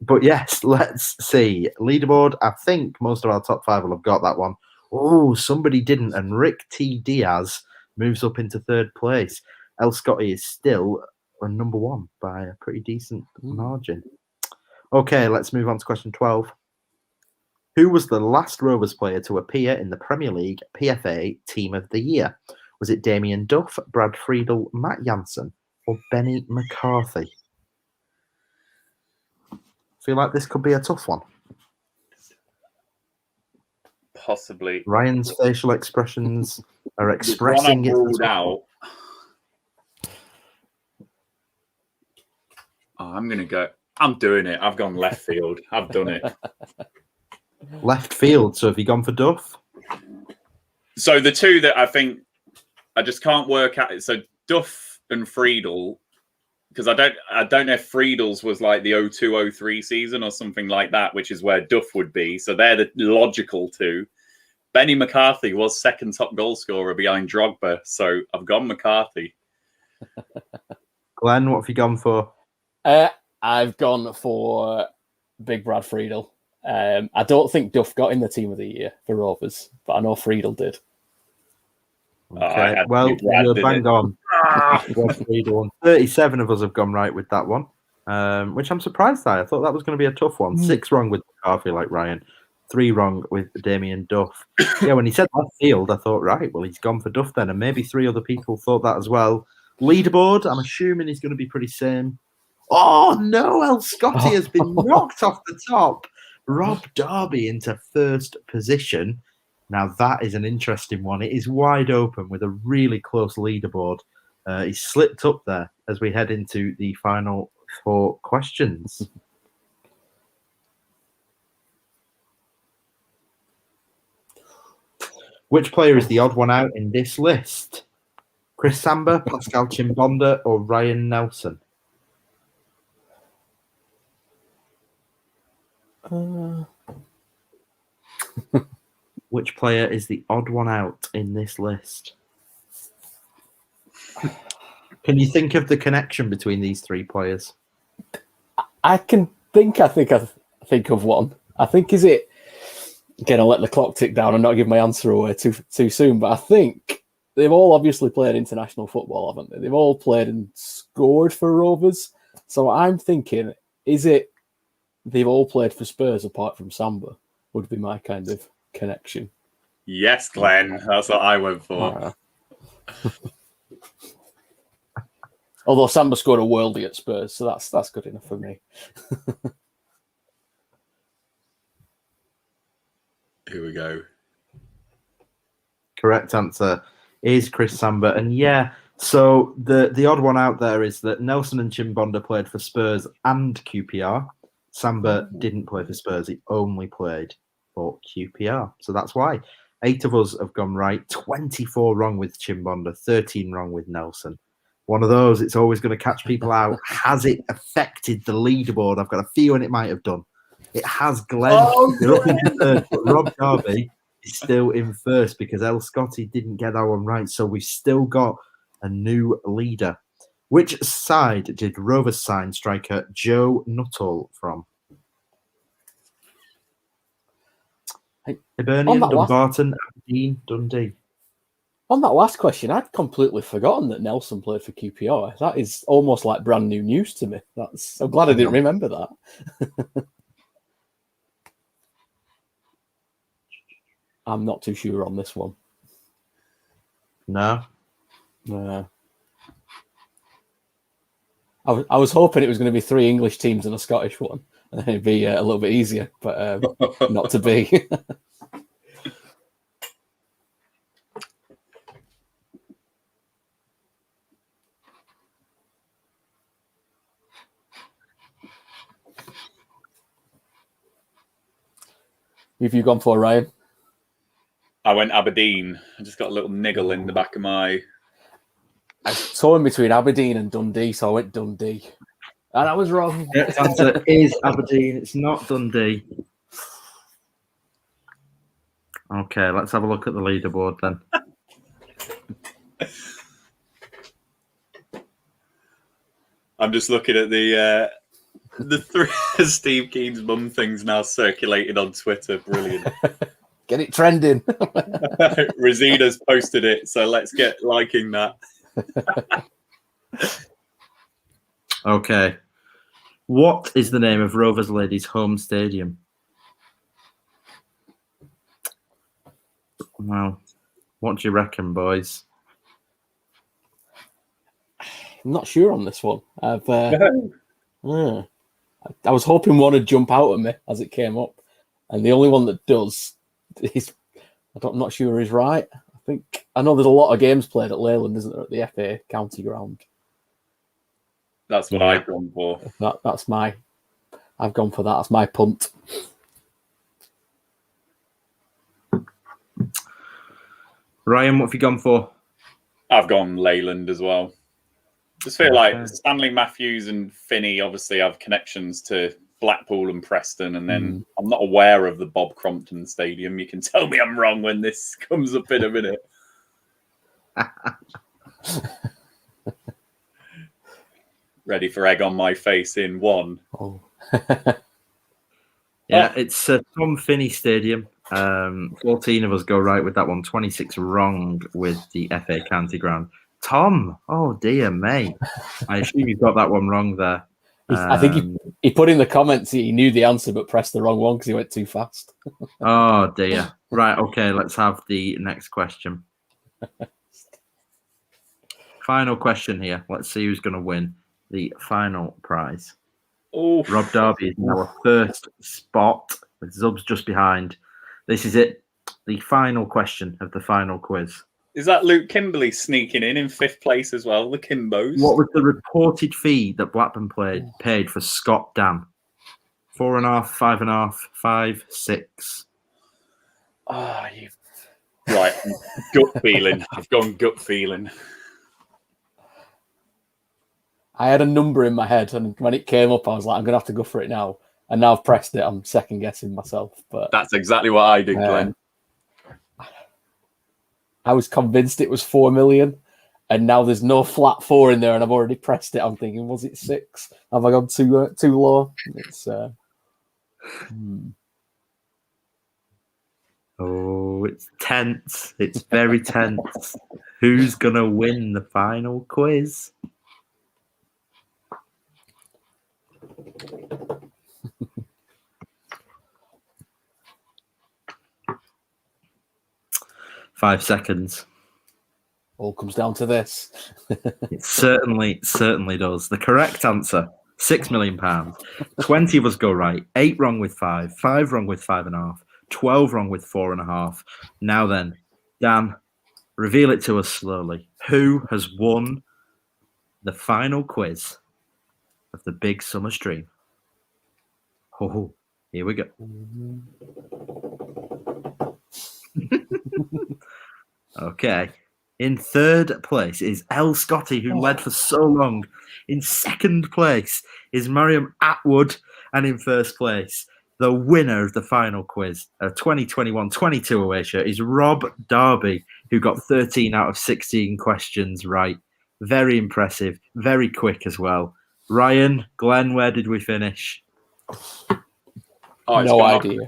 But yes, let's see. Leaderboard, I think most of our top 5 will have got that one. Oh, somebody didn't, and Rick T. Diaz moves up into 3rd place. El Scotti is still number 1 by a pretty decent margin. Okay, let's move on to question 12. Who was the last Rovers player to appear in the Premier League PFA Team of the Year? Was it Damien Duff, Brad Friedel, Matt Jansen, or Benny McCarthy? Feel like this could be a tough one. Possibly. Ryan's facial expressions are expressing it. Out. Oh, I'm going to go. I'm doing it. I've gone left field. I've done it. Left field. So have you gone for Duff? So the 2 that I think I just can't work out. So Duff and Friedel, because I don't know if Friedel's was like the 02-03 season or something like that, which is where Duff would be. So they're the logical 2. Benny McCarthy was 2nd top goal scorer behind Drogba, so I've gone McCarthy. Glenn, what have you gone for? I've gone for Big Brad Friedel. I don't think Duff got in the Team of the Year for Rovers, but I know Friedel did. Okay, well, you're bang on. 37 of us have gone right with that one, which I'm surprised at. I thought that was going to be a tough one. 6 wrong with McCarthy, like Ryan. 3 wrong with Damien Duff. Yeah, when he said left field, I thought, right, well, he's gone for Duff then, and maybe 3 other people thought that as well. Leaderboard, I'm assuming he's going to be pretty same. Oh, no, El Scotti has been knocked off the top. Rob Darby into 1st position. Now, that is an interesting one. It is wide open with a really close leaderboard. He's slipped up there as we head into the final 4 questions. Which player is the odd one out in this list? Chris Samba, Pascal Chimbonda, or Ryan Nelson? Which player is the odd one out in this list? Can you think of the connection between these 3 players? I think of one. I think, is it... Again, I'll let the clock tick down and not give my answer away too soon, but I think they've all obviously played international football, haven't they? They've all played and scored for Rovers. So I'm thinking, is it they've all played for Spurs apart from Samba? Would be my kind of connection. Yes, Glenn. That's what I went for. Although Samba scored a worldie at Spurs, so that's good enough for me. Here we go. Correct answer is Chris Samba. And yeah, so the odd one out there is that Nelson and Chimbonda played for Spurs and QPR. Samba didn't play for Spurs. He only played for QPR. So that's why 8 of us have gone right. 24 wrong with Chimbonda, 13 wrong with Nelson. One of those, it's always going to catch people out. Has it affected the leaderboard? I've got a feeling it might have done. It has, Glenn. You're up in third, but Rob Darby is still in first because El Scotti didn't get that one right. So we've still got a new leader. Which side did Rovers sign striker Joe Nuttall from? Hibernian, Dumbarton, Aberdeen, Dundee. On that last question, I'd completely forgotten that Nelson played for QPR. That is almost like brand new news to me. I'm glad I didn't remember that. I'm not too sure on this one. No. I was hoping it was going to be 3 English teams and a Scottish one, and then it'd be a little bit easier, but not to be. Who have you gone for, Ryan? I went Aberdeen. I just got a little niggle in the back of my... I was torn between Aberdeen and Dundee, so I went Dundee. And I was wrong. The answer is Aberdeen. It's not Dundee. Okay, let's have a look at the leaderboard then. I'm just looking at the 3 Steve Keen's mum things now circulated on Twitter. Brilliant. Get it trending. Rosina's posted it, so let's get liking that. Okay. What is the name of Rovers Ladies' home stadium? Well, what do you reckon, boys? I'm not sure on this one. I was hoping one would jump out at me as it came up, and the only one that does is I'm not sure is right. I know there's a lot of games played at Leyland, isn't there, at the FA County Ground? That's what I've gone for. I've gone for that. That's my punt. Ryan, what have you gone for? I've gone Leyland as well. Just feel like Stanley Matthews and Finney obviously have connections to Blackpool and Preston, and then I'm not aware of the Bob Crompton Stadium. You can tell me I'm wrong when this comes up in a minute. Ready for egg on my face in 1. Oh. Yeah, it's Tom Finney Stadium. 14 of us go right with that one. 26 wrong with the FA County Ground. Tom, oh dear me. I assume you've got that one wrong there. I think he put in the comments he knew the answer but pressed the wrong one because he went too fast. Oh dear. Right, okay, let's have the next question. Final question here. Let's see who's going to win the final prize. Oof. Rob Darby is now a first spot with Zubs just behind. This is it. the final question of the final quiz. Is that Luke Kimberley sneaking in 5th place as well? The Kimbos. What was the reported fee that Blackburn paid for Scott Dan? 4.5, 5.5, 5, 6. Ah, you. Right, gut feeling. I've gone gut feeling. I had a number in my head, and when it came up, I was like, I'm going to have to go for it now. And now I've pressed it. I'm second guessing myself. But that's exactly what I did, Glenn. I was convinced it was 4 million, and now there's no flat 4 in there, and I've already pressed it. I'm thinking, was it 6? Have I gone too low? It's Oh, it's tense. It's very tense. Who's gonna win the final quiz? Five seconds. All comes down to this. It certainly does. The correct answer, £6 million. 20 of us go right. 8 wrong with 5. 5 wrong with 5.5. 12 wrong with 4.5. Now then, Dan, reveal it to us slowly. Who has won the final quiz of the Big Summer Stream? Oh, here we go. Okay. In third place is El Scotty, who led for so long. In second place is Mariam Atwood. And in first place, the winner of the final quiz, a 2021-22 away shirt, is Rob Darby, who got 13 out of 16 questions right. Very impressive. Very quick as well. Ryan, Glenn, where did we finish? Oh, no idea.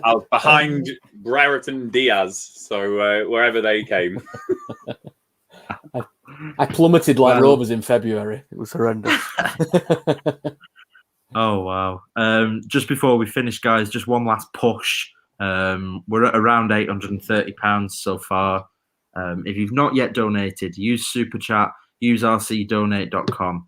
I was behind Brereton Diaz, so wherever they came. I plummeted like Rovers in February. It was horrendous. Oh, wow. Just before we finish, guys, just one last push. We're at around £830 so far. If you've not yet donated, use Super Chat, use rcdonate.com.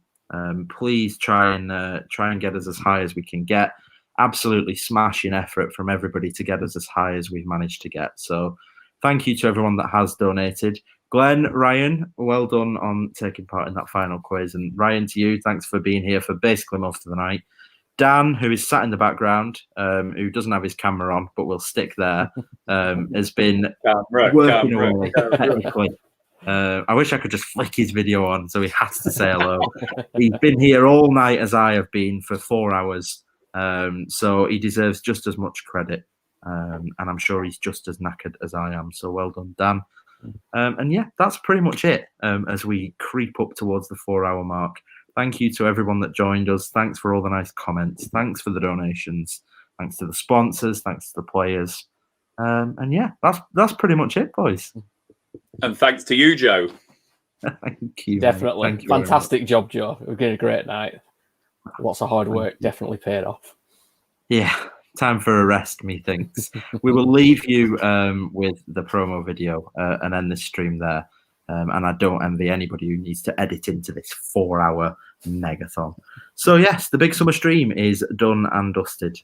Please try and get us as high as we can get. Absolutely smashing effort from everybody to get us as high as we've managed to get. So thank you to everyone that has donated. Glenn, Ryan, well done on taking part in that final quiz. And Ryan, to you, thanks for being here for basically most of the night. Dan, who is sat in the background, who doesn't have his camera on, but will stick there, has been working away technically. I wish I could just flick his video on so he has to say hello. He's been here all night as I have been for 4 hours. So he deserves just as much credit. And I'm sure he's just as knackered as I am. So well done, Dan. And yeah, that's pretty much it as we creep up towards the 4-hour mark. Thank you to everyone that joined us. Thanks for all the nice comments. Thanks for the donations. Thanks to the sponsors. Thanks to the players. And yeah, that's pretty much it, boys. And thanks to you, Joe. Thank you. Definitely. Thank you Fantastic job, Joe. We've got a great night. Lots of hard work. Definitely paid off. Yeah. Time for a rest, methinks. We will leave you with the promo video and end this stream there. And I don't envy anybody who needs to edit into this 4-hour megathon. So yes, the Big Summer Stream is done and dusted.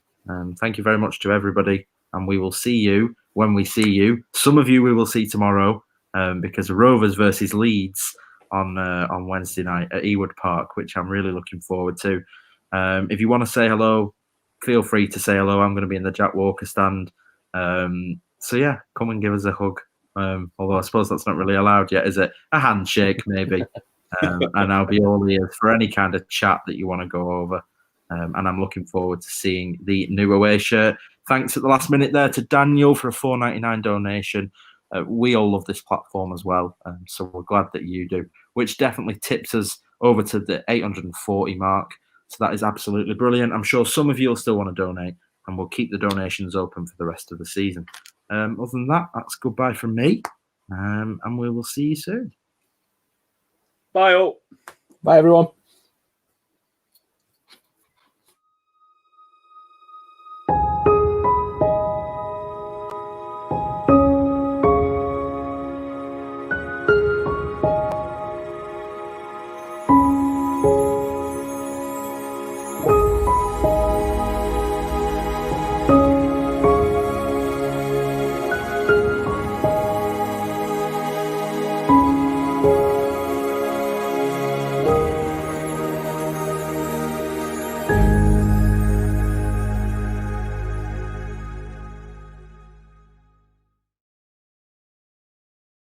Thank you very much to everybody. And we will see you when we see you. Some of you we will see tomorrow because Rovers versus Leeds on Wednesday night at Ewood Park, which I'm really looking forward to. If you want to say hello, feel free to say hello. I'm going to be in the Jack Walker stand. So yeah, come and give us a hug. Although I suppose that's not really allowed yet, is it? A handshake, maybe. And I'll be all ears for any kind of chat that you want to go over. And I'm looking forward to seeing the new away shirt. Thanks at the last minute there to Daniel for a $4.99 donation. We all love this platform as well. So we're glad that you do, which definitely tips us over to the 840 mark. So that is absolutely brilliant. I'm sure some of you will still want to donate, and we'll keep the donations open for the rest of the season. Other than that, that's goodbye from me, and we will see you soon. Bye all. Bye, everyone.